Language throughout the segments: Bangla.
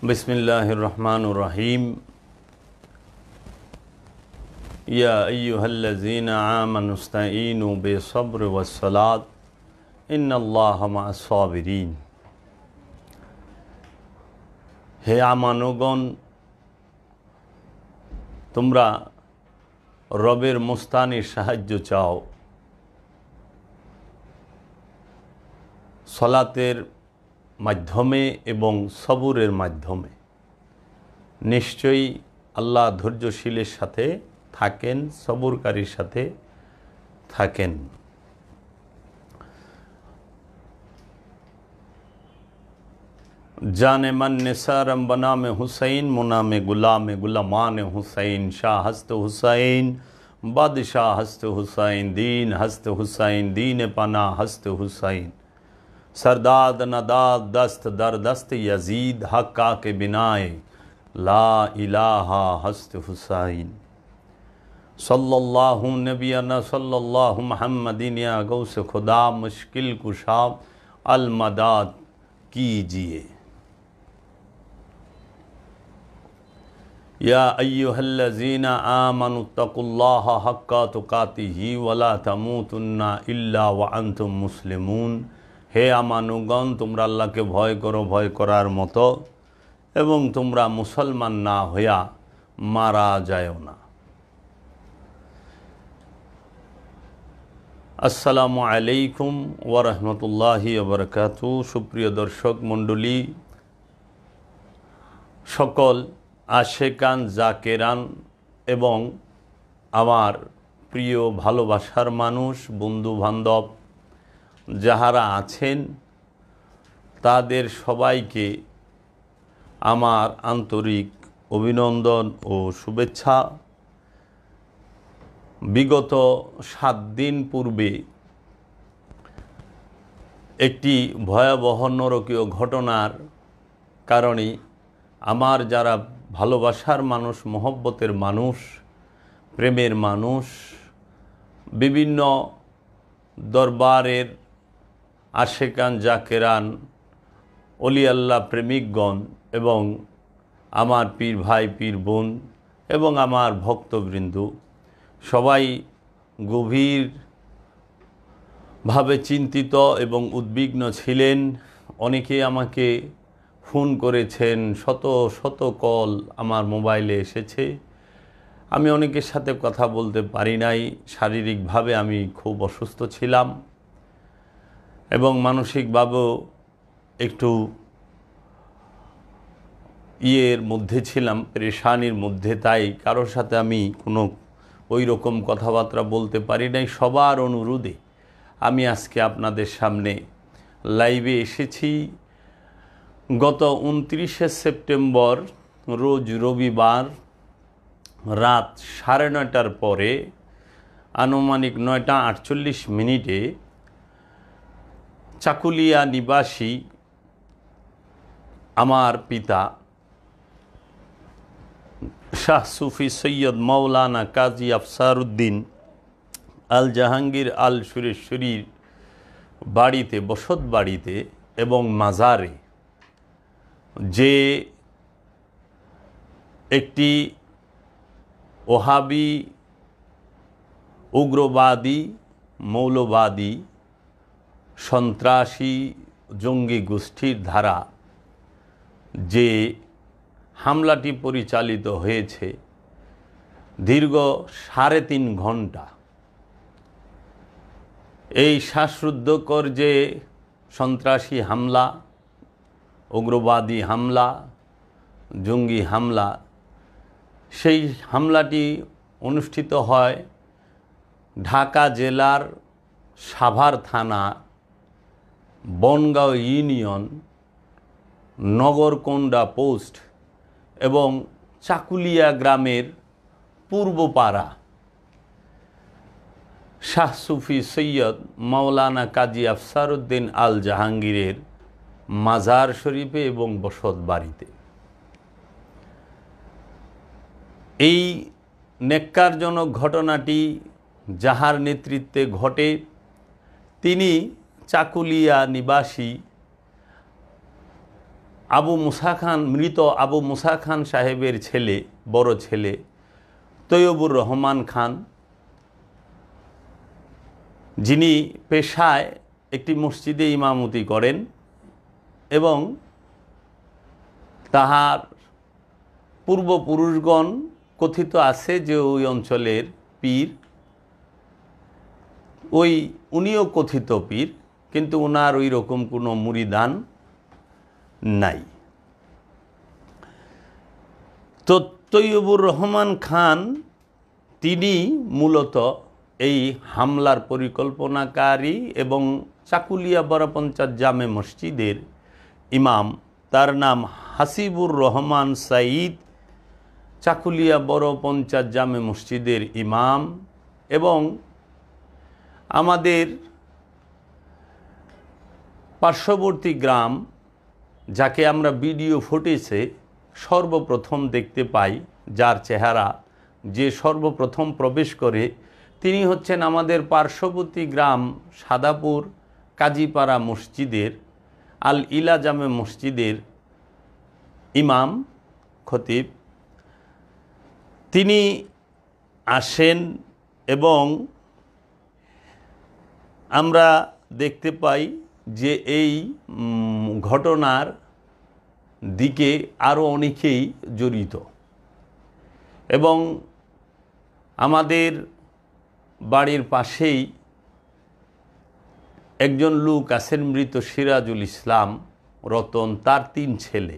बिस्मिल्लाहिर रहमानिर रहीम। या अय्युहल्लज़ीना आमनुस्तईनु बिस्सब्रि वस्सलात इन्नल्लाहा मअस-साबिरीन। হে আমানুগণ, তোমরা রবের মুস্তানির সাহায্য চাও সলাতের মাধ্যমে এবং সবুরের মাধ্যমে। নিশ্চয়ই আল্লাহ ধৈর্যশীলের সাথে থাকেন, সবুরকারীর সাথে থাকেন। जाने मन निसारम बना में हुसैन, मुना में गुलाम गुलामान हुसैन, शाह हस्त हुसैन, बादशाह हस्त हुसैन, दीन हस्त हुसैन, दीन पना हस्त हुसैन, सरदाद नदाद दस्त दर दस्त यजीद, हक्का के बिनाए ला इलाहा हस्त हुसैन। सल्लल्लाहु नबियना सल्लल्लाहु मुहम्मदिन या गौस खुदा, मुश्किल कुशा अल मदाद कीजिए। या अय्युहल्लज़ीना आमनुत्तकुल्लाहा हक्का तुकातिही वला तमूतुन्ना इल्ला व अंतुम मुस्लिमून। हे আমানুগণ, তোমরা আল্লাহকে ভয় করো ভয় করার মতো, এবং তোমরা মুসলমান না হইয়া মারা যায়ও না। আসসালামু আলাইকুম ওয়া রাহমাতুল্লাহি ওয়া বারাকাতুহু। সুপ্রিয় দর্শক মণ্ডলী, সকল আশেকান জাকেরান এবং আমার প্রিয় ভালোবাসার মানুষ, বন্ধু বান্ধব যাহারা আছেন, তাদের সবাইকে আমার আন্তরিক অভিনন্দন ও শুভেচ্ছা। বিগত 7 দিন পূর্বে একটি ভয়াবহ নরকীয় ঘটনার কারণে আমার যারা ভালোবাসার মানুষ, মহব্বতের মানুষ, প্রেমের মানুষ, বিভিন্ন দরবারের আশেকান জাকেরান, অলি আল্লাহ প্রেমিকগণ এবং আমার পীর ভাই পীর বোন এবং আমার ভক্তবৃন্দ সবাই গভীরভাবে চিন্তিত এবং উদ্বিগ্ন ছিলেন। অনেকে আমাকে ফোন করেছেন, শত শত কল আমার মোবাইলে এসেছে। আমি অনেকের সাথে কথা বলতে পারি নাই। শারীরিকভাবে আমি খুব অসুস্থ ছিলাম এবং মানসিকভাবেও একটু ইয়ের মধ্যে ছিলাম, পেরেশানির মধ্যে। তাই কারোর সাথে আমি কোনো ওই রকম কথাবার্তা বলতে পারি নাই। সবার অনুরোধে আমি আজকে আপনাদের সামনে লাইভে এসেছি। গত 29শে সেপ্টেম্বর রোজ রবিবার রাত 9:30টার পরে আনুমানিক 9:48 চাকুলিয়া নিবাসী আমার পিতা শাহ সুফি সৈয়দ মৌলানা কাজী আফসারউদ্দিন আল জাহাঙ্গীর আল সুরেশ্বরীর বাড়িতে, বসত বাড়িতে এবং মাজারে যে একটি ওহাবি উগ্রবাদী মৌলবাদী সন্ত্রাসী জঙ্গি গোষ্ঠীর দ্বারা যে হামলাটি পরিচালিত হয়েছে, দীর্ঘ 3.5 ঘন্টা এই শ্বাসরুদ্ধকর যে সন্ত্রাসী হামলা, উগ্রবাদী হামলা, জঙ্গি হামলা, সেই হামলাটি অনুষ্ঠিত হয় ঢাকা জেলার সাভার থানা, বনগাঁও ইউনিয়ন, নগরকোন্ডা পোস্ট এবং চাকুলিয়া গ্রামের পূর্বপাড়া শাহ সুফি সৈয়দ মৌলানা কাজী আফসারউদ্দিন আল জাহাঙ্গীরের মাজার শরীফে এবং বসত বাড়িতে। এই নেক্কারজনক ঘটনাটি যাহার নেতৃত্বে ঘটে, তিনি চাকুলিয়া নিবাসী আবু মুসা খান, মৃত আবু মুসা খান সাহেবের ছেলে, বড় ছেলে তৈয়বুর রহমান খান, যিনি পেশায় একটি মসজিদে ইমামতি করেন এবং তাহার পূর্বপুরুষগণ কথিত আছে যে ওই অঞ্চলের পীর, উনিও কথিত পীর, কিন্তু ওনার ওই রকম কোনো মুরিদান নাই। তো তৈয়বুর রহমান খান তিনি মূলত এই হামলার পরিকল্পনাকারী এবং চাকুলিয়া বড় পঞ্চায়েত জামে মসজিদের ইমাম। তার নাম হাসিবুর রহমান সাঈদ, চাকুলিয়া বড় পঞ্চায়েত জামে মসজিদের ইমাম এবং আমাদের পার্শ্ববর্তী গ্রাম, যাকে আমরা ভিডিও ফুটেজে সর্বপ্রথম দেখতে পাই, যার চেহারা যে সর্বপ্রথম প্রবেশ করে, তিনি হচ্ছেন আমাদের পার্শ্ববর্তী গ্রাম সাদাপুর কাজীপাড়া মসজিদের আল ইলা জামে মসজিদের ইমাম খতিব। তিনি আসেন এবং আমরা দেখতে পাই যে এই ঘটনার দিকে আরও অনেকেই জড়িত এবং আমাদের বাড়ির পাশেই একজন লোক আছেন মৃত সিরাজুল ইসলাম রতন, তার 3 ছেলে।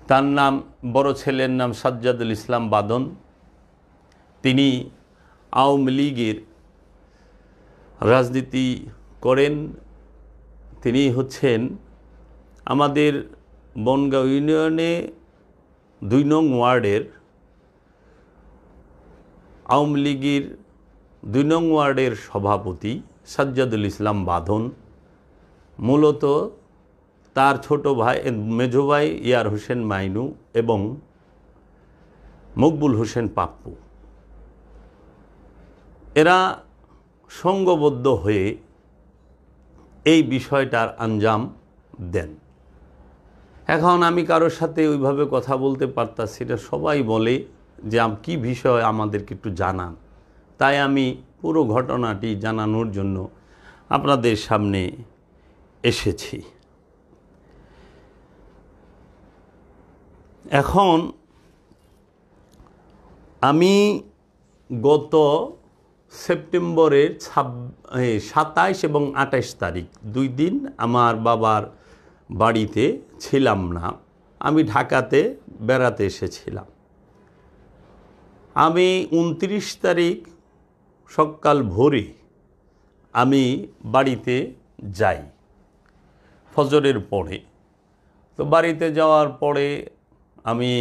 তার নাম, বড় ছেলের নাম সাজ্জাদুল ইসলাম বাদন, তিনি আওয়ামী লীগের রাজনীতি করেন। তিনি হচ্ছেন আমাদের বনগাঁও ইউনিয়নে 2 নং ওয়ার্ডের আওয়ামী লীগের 2 নং ওয়ার্ডের সভাপতি সাজ্জাদুল ইসলাম বাঁধন। মূলত তার ছোট ভাই, মেজো ভাই ইয়ার হোসেন মাইনু এবং মকবুল হোসেন পাপ্পু, এরা সংঘবদ্ধ হয়ে এই বিষয়টার আঞ্জাম দেন। এখন আমি কারোর সাথে ওইভাবে কথা বলতে পারতাছি না, সবাই বলে যে কি বিষয় আমাদেরকে একটু জানান। তাই আমি পুরো ঘটনাটি জানানোর জন্য আপনাদের সামনে এসেছি। এখন আমি গত সেপ্টেম্বরের 27 এবং 28 তারিখ 2 দিন আমার বাবার বাড়িতে ছিলাম না, আমি ঢাকাতে বেড়াতে এসেছিলাম। আমি 29 তারিখ সকাল ভোরে আমি বাড়িতে যাই ফজরের পরে। তো বাড়িতে যাওয়ার পরে আমি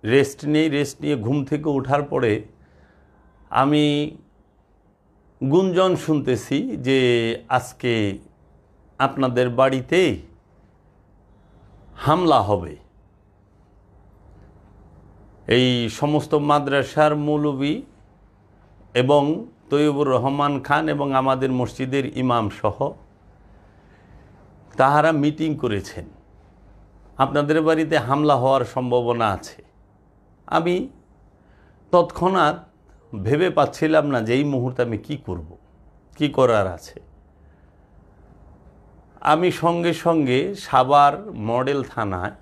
রেস্ট নিয়ে ঘুম থেকে ওঠার পরে আমি গুঞ্জন শুনতেছি যে আজকে আপনাদের বাড়িতে হামলা হবে। এই সমস্ত মাদ্রাসার মৌলবী এবং তৈয়বুর রহমান খান এবং আমাদের মসজিদের ইমাম সহ তাহারা মিটিং করেছেন, আপনাদের বাড়িতে হামলা হওয়ার সম্ভাবনা আছে। আমি তৎক্ষণাৎ ভেবে পাচ্ছিলাম না যে এই মুহূর্তে আমি কি করব, কি করার আছে। আমি সঙ্গে সঙ্গে সাভার মডেল থানায়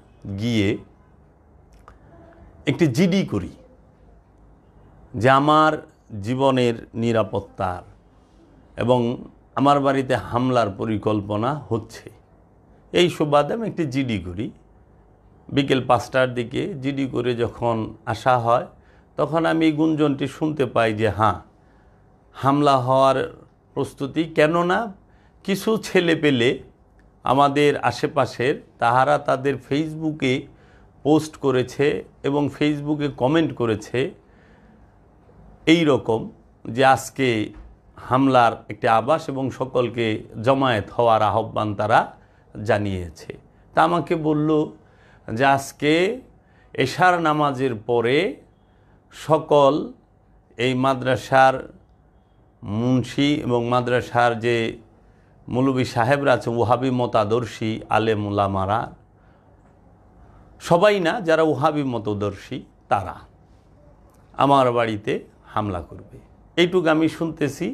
গিয়ে একটি জিডি করি যে আমার জীবনের নিরাপত্তার এবং আমার বাড়িতে হামলার পরিকল্পনা হচ্ছে। এই সুবাদে আমি একটি জিডি করি। বিকেল 5টার দিকে জিডি করে যখন আসা হয় তখন আমি গুঞ্জনটি শুনতে পাই যে হামলা হওয়ার প্রস্তুতি। কেননা কিছু ছেলে পেলে আমাদের আশেপাশের তাহারা তাদের ফেসবুকে পোস্ট করেছে এবং ফেসবুকে কমেন্ট করেছে এই রকম যে আজকে হামলার একটি আভাস এবং সকলকে জমায়েত হওয়ার আহ্বান তারা জানিয়েছে। তা আমাকে বলল যে আজকে এশার নামাজের পরে সকল এই মাদ্রাসার মুন্সি এবং মাদ্রাসার যে মৌলবী সাহেবরা আছে ওহাবি মতাদর্শী আলেম ওলামারা, সবাই না, যারা ওহাবি মতাদর্শী তারা আমার বাড়িতে হামলা করবে, এইটুকু আমি শুনতেছি।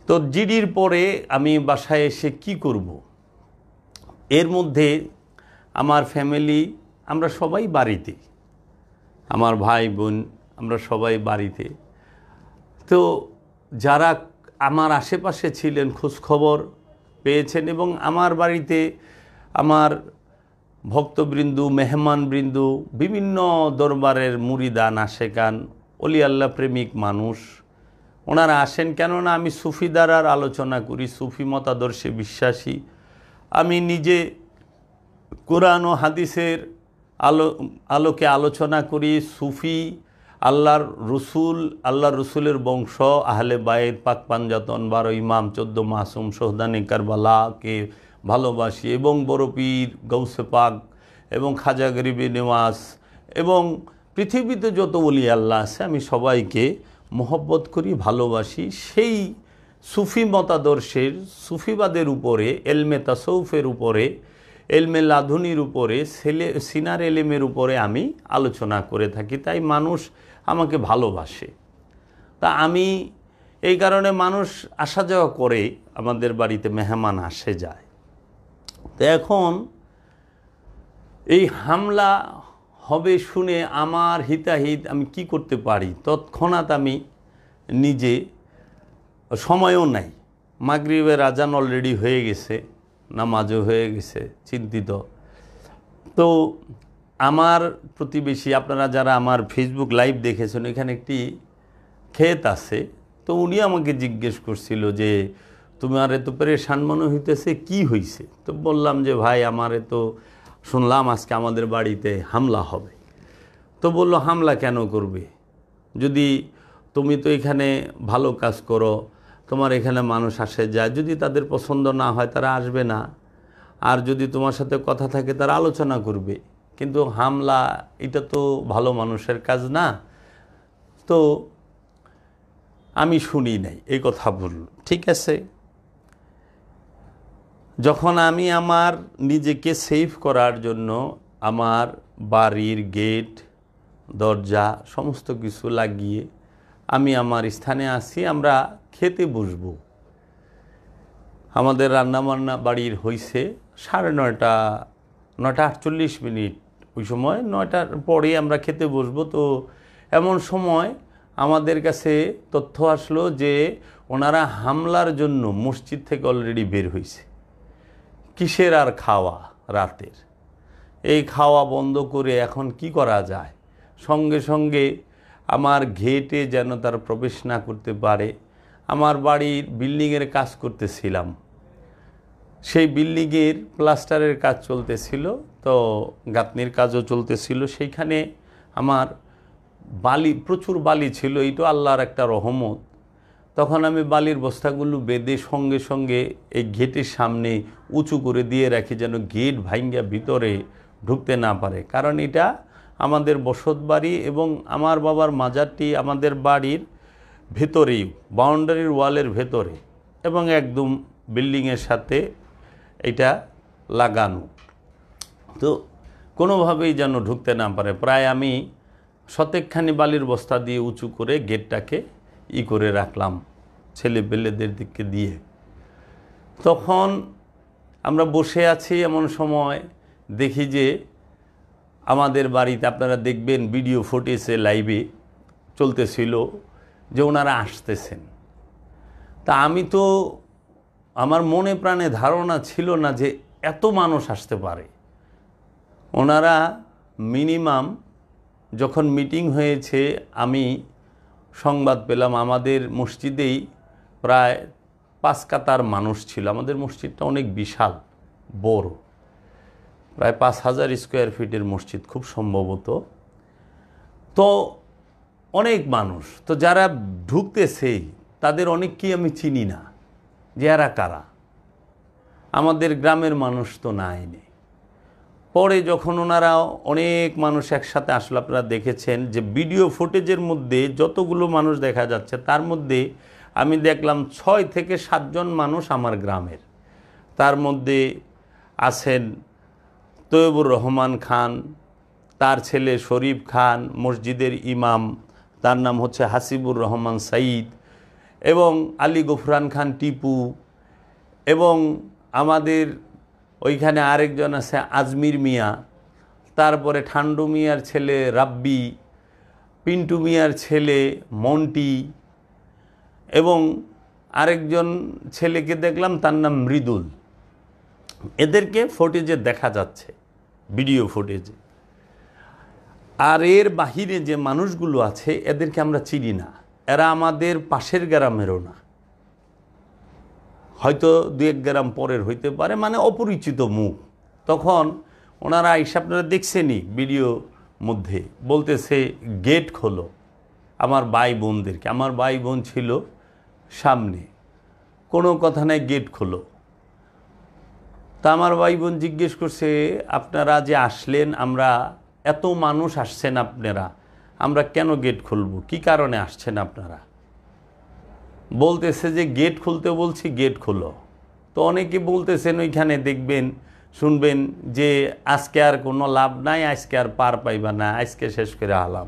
তো জিডির পরে আমি বাসায় এসে কি করব, এর মধ্যে আমার ফ্যামিলি, আমরা সবাই বাড়িতে, আমার ভাই বোন, আমরা সবাই বাড়িতে। তো যারা আমার আশেপাশে ছিলেন খোঁজখবর পেয়েছেন, এবং আমার বাড়িতে আমার ভক্তবৃন্দু, মেহমানবৃন্দু, বিভিন্ন দরবারের মুরিদান, আশেকান, অলি আল্লাহ প্রেমিক মানুষ, ওনারা আসেন। কেননা আমি সুফি দ্বারার আলোচনা করি, সুফি মতাদর্শে বিশ্বাসী। আমি নিজে কোরআন ও হাদিসের আলোকে আলোচনা করি। সুফি, আল্লাহর রসুলের বংশ, আহলে বায়েত, পাক পাঞ্জাতন, 12 ইমাম, 14 মাসুম, শহদানে কারবালাকে ভালোবাসি, এবং বড় পীর গৌসে পাক এবং খাজা গরিবে নেওয়াজ এবং পৃথিবীতে যত ওলি আল্লাহ আছে আমি সবাইকে মহব্বত করি, ভালোবাসি। সেই সুফি মতাদর্শের, সুফিবাদের উপরে, এলমে তাসৌফের উপরে, এলমে লাধুনির উপরে, সিনার এলেমের উপরে আমি আলোচনা করে থাকি। তাই মানুষ আমাকে ভালোবাসে। তা আমি এই কারণে মানুষ আসা যাওয়া করে, আমাদের বাড়িতে মেহমান আসে যায়। তো এখন এই হামলা হবে শুনে আমার হিতাহিত আমি কি করতে পারি, তৎক্ষণাৎ আমি নিজে, সময়ও নাই, মাগরিবের আজান অলরেডি হয়ে গেছে, নামাজও হয়ে গেছে, চিন্তিত। তো আমার প্রতিবেশী, আপনারা যারা আমার ফেসবুক লাইভ দেখেছেন, এখানে একটি ক্ষেত আছে। তো উনি আমাকে জিজ্ঞেস করছিল যে তোমার এত পেরেশান মনে হইতেছে, কি হয়েছে? তো বললাম যে ভাই, আমার তো শুনলাম আজকে আমাদের বাড়িতে হামলা হবে। তো বলল, হামলা কেন করবে? যদি তুমি তো এখানে ভালো কাজ করো, তোমার এখানে মানুষ আসে যায়, যদি তাদের পছন্দ না হয় তারা আসবে না, আর যদি তোমার সাথে কথা থাকে তারা আলোচনা করবে, কিন্তু হামলা এটা তো ভালো মানুষের কাজ না। তো আমি শুনি নাই, এই কথা বলল। ঠিক আছে, যখন আমি আমার নিজেকে সেভ করার জন্য আমার বাড়ির গেট, দরজা সমস্ত কিছু লাগিয়ে আমি আমার স্থানে আসি, আমরা খেতে বসবো। আমাদের রান্নাবান্না বাড়ির হয়েছে 9:30, 9:48, ওই সময় 9টার পরে আমরা খেতে বসবো। তো এমন সময় আমাদের কাছে তথ্য আসলো যে ওনারা হামলার জন্য মসজিদ থেকে অলরেডি বের হয়েছে। কিসের আর খাওয়া রাতের, এই খাওয়া বন্ধ করে এখন কি করা যায়? সঙ্গে সঙ্গে আমার গেটে যেন তার প্রবেশ না করতে পারে। আমার বাড়ির বিল্ডিংয়ের কাজ করতেছিলাম, সেই বিল্ডিংয়ের প্লাস্টারের কাজ চলতেছিল, তো গাঁথনির কাজও চলতেছিল। সেইখানে আমার বালি, প্রচুর বালি ছিল, এইটা আল্লাহর একটা রহমত। তখন আমি বালির বস্তাগুলো বেঁধে সঙ্গে সঙ্গে এই গেটের সামনে উঁচু করে দিয়ে রাখি, যেন গেট ভাঙ্গা ভিতরে ঢুকতে না পারে। কারণ এটা আমাদের বসত বাড়ি, এবং আমার বাবার মাজারটি আমাদের বাড়ির ভেতরেই, বাউন্ডারির ওয়ালের ভেতরে, এবং একদম বিল্ডিংয়ের সাথে এটা লাগানো। তো কোনোভাবেই যেন ঢুকতে না পারে। প্রায় আমি শতেকখানি বালির বস্তা দিয়ে উঁচু করে গেটটাকে করে রাখলাম ছেলেপেলেদের দিকে দিয়ে। তখন আমরা বসে আছি, এমন সময় দেখি যে আমাদের বাড়িতে, আপনারা দেখবেন ভিডিও ফুটেজে লাইভে চলতেছিল যে ওনারা আসতেছেন। তা আমি তো, আমার মনে প্রাণে ধারণা ছিল না যে এত মানুষ আসতে পারে। ওনারা মিনিমাম, যখন মিটিং হয়েছে আমি সংবাদ পেলাম, আমাদের মসজিদেই প্রায় 5 কাতার মানুষ ছিল। আমাদের মসজিদটা অনেক বিশাল বড়, প্রায় 5000 স্কোয়ার ফিটের মসজিদ খুব সম্ভবত। তো অনেক মানুষ, তো যারা ঢুকতেছে তাদের অনেককেই আমি চিনি না যে এরা কারা, আমাদের গ্রামের মানুষ তো নাই। পরে যখন ওনারা অনেক মানুষ একসাথে আসলো, আপনারা দেখেছেন যে ভিডিও ফুটেজের মধ্যে যতগুলো মানুষ দেখা যাচ্ছে, তার মধ্যে আমি দেখলাম 6 থেকে 7 জন মানুষ আমার গ্রামের। তার মধ্যে আছেন তৈয়বুর রহমান খান, তার ছেলে শরীফ খান, মসজিদের ইমাম, তার নাম হচ্ছে হাসিবুর রহমান সাঈদ, এবং আলী গফরান খান টিপু, এবং আমাদের ওইখানে আরেকজন আছে আজমির মিয়া, তারপরে ঠান্ডু মিয়ার ছেলে রাব্বি, পিন্টু মিয়ার ছেলে মন্টি, এবং আরেকজন ছেলেকে দেখলাম তার নাম মৃদুল। এদেরকে ফুটেজে দেখা যাচ্ছে, ভিডিও ফুটেজে। আর এর বাহিরে যে মানুষগুলো আছে এদেরকে আমরা চিনি না, এরা আমাদের পাশের গ্রামেরও না, হয়তো 2-1 গ্রাম পরের হইতে পারে, মানে অপরিচিত মুখ। তখন ওনারা আইসা, আপনারা দেখছেনই ভিডিও মধ্যে, বলতেছে গেট খোলো আমার ভাই বোনদেরকে। আমার ভাই বোন ছিল সামনে, কোনো কথা নাই, গেট খোলো। তা আমার ভাই বোন জিজ্ঞেস করছে, আপনারা যে আসলেন, আমরা এত মানুষ আসছেন আপনারা, আমরা কেন গেট খুলব, কি কারণে আসছেন আপনারা? বলতেছে যে গেট খুলতে বলছি, গেট খোলো। তো অনেকে বলতেছেন ওইখানে দেখবেন, শুনবেন যে আজকে আর কোনো লাভ নাই, আজকে আর পার পাইবা না, আজকে শেষ করে আলাম।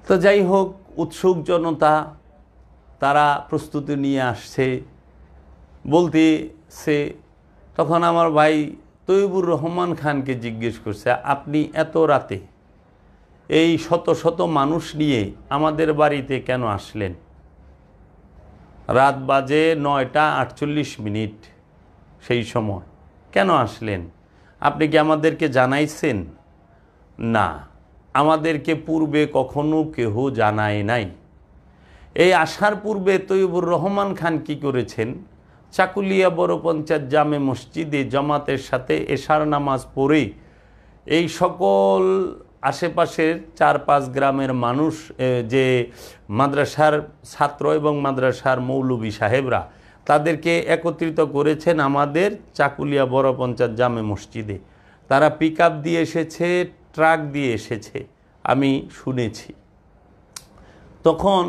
তো যাই হোক, উৎসুক জনতা, তারা প্রস্তুতি নিয়ে আসছে বলতেছে। তখন আমার ভাই তৈয়বুর রহমান খানকে জিজ্ঞেস করছে, আপনি এত রাতে এই শত শত মানুষ নিয়ে আমাদের বাড়িতে কেন আসলেন? রাত বাজে 9টা 48 মিনিট, সেই সময় কেন আসলেন? আপনি কি আমাদেরকে জানাইছেন? না, আমাদেরকে পূর্বে কখনো কেহ জানায় নাই। এই আসার পূর্বে তৈয়বুর রহমান খান কি করেছেন? চাকুলিয়া বড় পঞ্চায়েত জামে মসজিদে জামাতের সাথে এশার নামাজ পড়ে এই সকল আশেপাশের 4-5 গ্রামের মানুষ, যে মাদ্রাসার ছাত্র এবং মাদ্রাসার মৌলবী সাহেবরা, তাদেরকে একত্রিত করেছেন আমাদের চাকুলিয়া বড় পঞ্চায়েত জামে মসজিদে। তারা পিক আপ দিয়ে এসেছে, ট্রাক দিয়ে এসেছে, আমি শুনেছি। তখন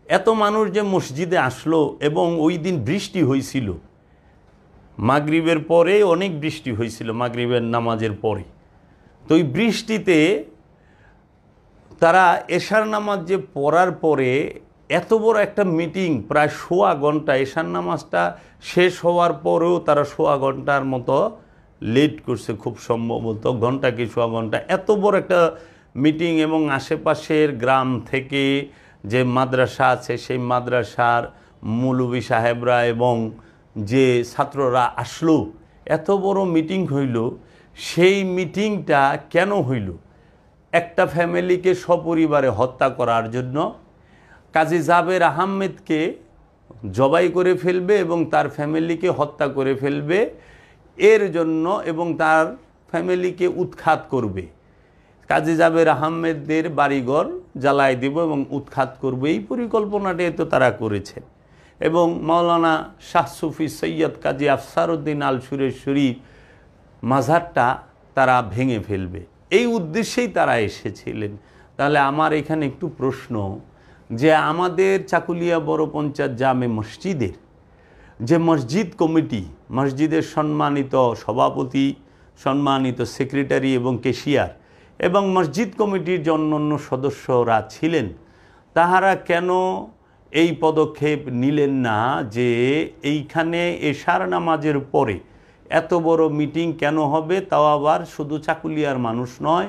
এত মানুষ যে মসজিদে আসলো, এবং ওই দিন বৃষ্টি হয়েছিল, মাগরিবের পরে অনেক বৃষ্টি হয়েছিল, মাগরিবের নামাজের পরে। তো ওই বৃষ্টিতে তারা এশার নামাজ যে পড়ার পরে এত বড় একটা মিটিং, প্রায় 1.25 ঘন্টা, এশার নামাজটা শেষ হওয়ার পরেও তারা 1.25 ঘন্টার মতো লেট করছে, খুব সম্ভবত ঘন্টা কি 1.25 ঘন্টা, এত বড় একটা মিটিং। এবং আশেপাশের গ্রাম থেকে যে মাদ্রাসা আছে সেই মাদ্রাসার মৌলবী সাহেবরা এবং যে ছাত্ররা আসলো, এত বড় মিটিং হইল। সেই মিটিংটা কেন হইল? একটা ফ্যামিলিকে সপরিবারে হত্যা করার জন্য। কাজী জাবের আহমেদকে জবাই করে ফেলবে এবং তার ফ্যামিলিকে হত্যা করে ফেলবে এর জন্য, এবং তার ফ্যামিলিকে উৎখাত করবে। কাজী জাবের আহমেদের বাড়িঘর জ্বালায় দেব এবং উৎখাত করবে, এই পরিকল্পনাটাই তো তারা করেছেন। এবং মাওলানা শাহ সুফি সৈয়দ কাজী আফসারউদ্দিন আল সুরেশ্বরী মাজারটা তারা ভেঙে ফেলবে, এই উদ্দেশ্যেই তারা এসেছিলেন। তাহলে আমার এখানে একটু প্রশ্ন, যে আমাদের চাকুলিয়া বড় পঞ্চায়েত জামে মসজিদের যে মসজিদ কমিটি, মসজিদের সম্মানিত সভাপতি, সম্মানিত সেক্রেটারি এবং ক্যাশিয়ার, এবং মসজিদ কমিটির যে অন্যান্য সদস্যরা ছিলেন, তাহারা কেন এই পদক্ষেপ নিলেন না যে এইখানে এশার নামাজের পরে এত বড় মিটিং কেন হবে? তাও আবার শুধু চাকুলিয়ার মানুষ নয়,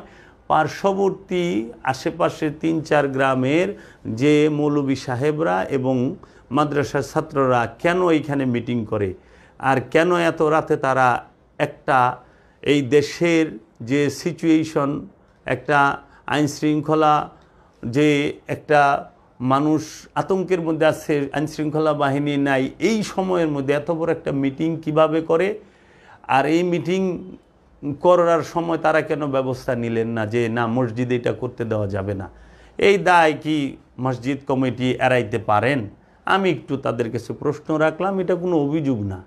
পার্শ্ববর্তী আশেপাশে 3-4 গ্রামের যে মৌলবী সাহেবরা এবং মাদ্রাসার ছাত্ররা কেন এইখানে মিটিং করে? আর কেন এত রাতে তারা একটা এই দেশের যে সিচুয়েশন, একটা আইনশৃঙ্খলা, যে একটা মানুষ আতঙ্কের মধ্যে আছে, আইনশৃঙ্খলা বাহিনী নাই, এই সময়ের মধ্যে এত বড় একটা মিটিং কিভাবে করে? আর এই মিটিং করার সময় তারা কেন ব্যবস্থা নিলেন না যে না, মসজিদে এটা করতে দেওয়া যাবে না? এই দায় কি মসজিদ কমিটি এড়াইতে পারেন? আমি একটু তাদের কাছে প্রশ্ন রাখলাম। এটা কোনো অভিযোগ না,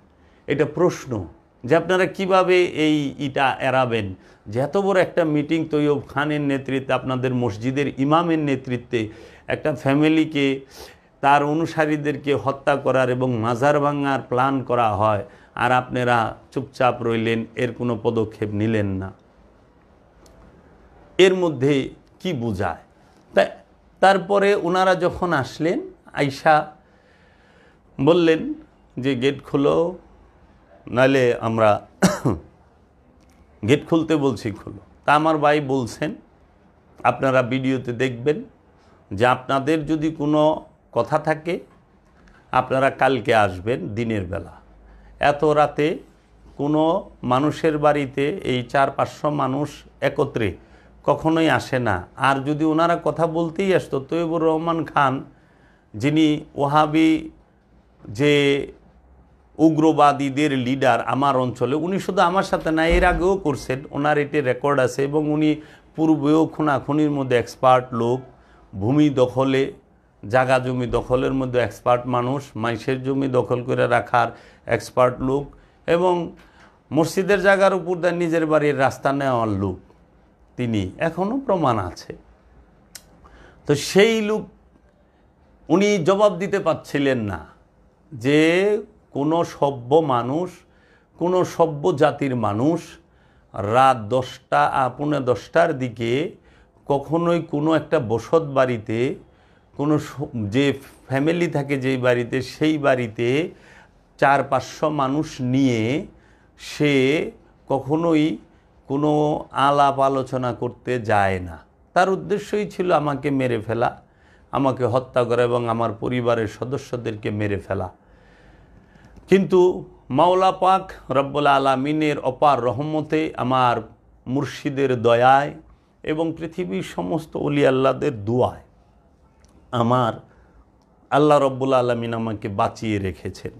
এটা প্রশ্ন যে আপনারা কিভাবে এটা এড়াবেন, যে এত বড় একটা মিটিং তৈয়ব খানের নেতৃত্বে, আপনাদের মসজিদের ইমামের নেতৃত্বে একটা ফ্যামিলিকে তার অনুসারীদেরকে হত্যা করার এবং মাজার ভাঙার প্ল্যান করা হয়, আর আপনারা চুপচাপ রইলেন, এর কোনো পদক্ষেপ নিলেন না। এর মধ্যে কি বোঝায়? তাই তারপরে ওনারা যখন আসলেন, আইসা বললেন যে গেট খুলো, নাহলে আমরা গেট খুলতে বলছি, খুলো। তা আমার ভাই বলছেন, আপনারা ভিডিওতে দেখবেন, যে আপনাদের যদি কোনো কথা থাকে আপনারা কালকে আসবেন দিনের বেলা। এত রাতে কোনো মানুষের বাড়িতে এই 400-500 মানুষ একত্রে কখনোই আসে না। আর যদি ওনারা কথা বলতেই আসতো, তৈয়বুর রহমান খান, যিনি ওহাবি যে উগ্রবাদীদের লিডার আমার অঞ্চলে, উনি শুধু আমার সাথে না, এর আগেও করছেন, ওনার এটি রেকর্ড আছে, এবং উনি পূর্বেও খুনাখুনির মধ্যে এক্সপার্ট লোক, ভূমি দখলে, জাগা জমি দখলের মধ্যে এক্সপার্ট মানুষ, মাইসের জমি দখল করে রাখার এক্সপার্ট লোক, এবং মসজিদের জায়গার উপর দিয়ে নিজের বাড়ির রাস্তা নেওয়ার লোক তিনি, এখনও প্রমাণ আছে। তো সেই লোক, উনি জবাব দিতে পারছিলেন না যে কোনো সভ্য মানুষ, কোনো সভ্য জাতির মানুষ রাত 10টা-10:15টার দিকে কখনোই কোনো একটা বসত বাড়িতে, কোনো যে ফ্যামিলি থাকে যেই বাড়িতে, সেই বাড়িতে 400-500 মানুষ নিয়ে সে কখনোই কোনো আলাপ আলোচনা করতে যায় না। তার উদ্দেশ্যই ছিল আমাকে মেরে ফেলা, আমাকে হত্যা করা এবং আমার পরিবারের সদস্যদেরকে মেরে ফেলা। কিন্তু মাওলা পাক রব্বুল আলামিনের অপার রহমতে, আমার মুর্শিদের দয়ায় এবং পৃথিবীর সমস্ত ওলি আল্লাহদের দুয়ায় আমার আল্লাহ রব্বুল আলামিন আমাকে বাঁচিয়ে রেখেছেন।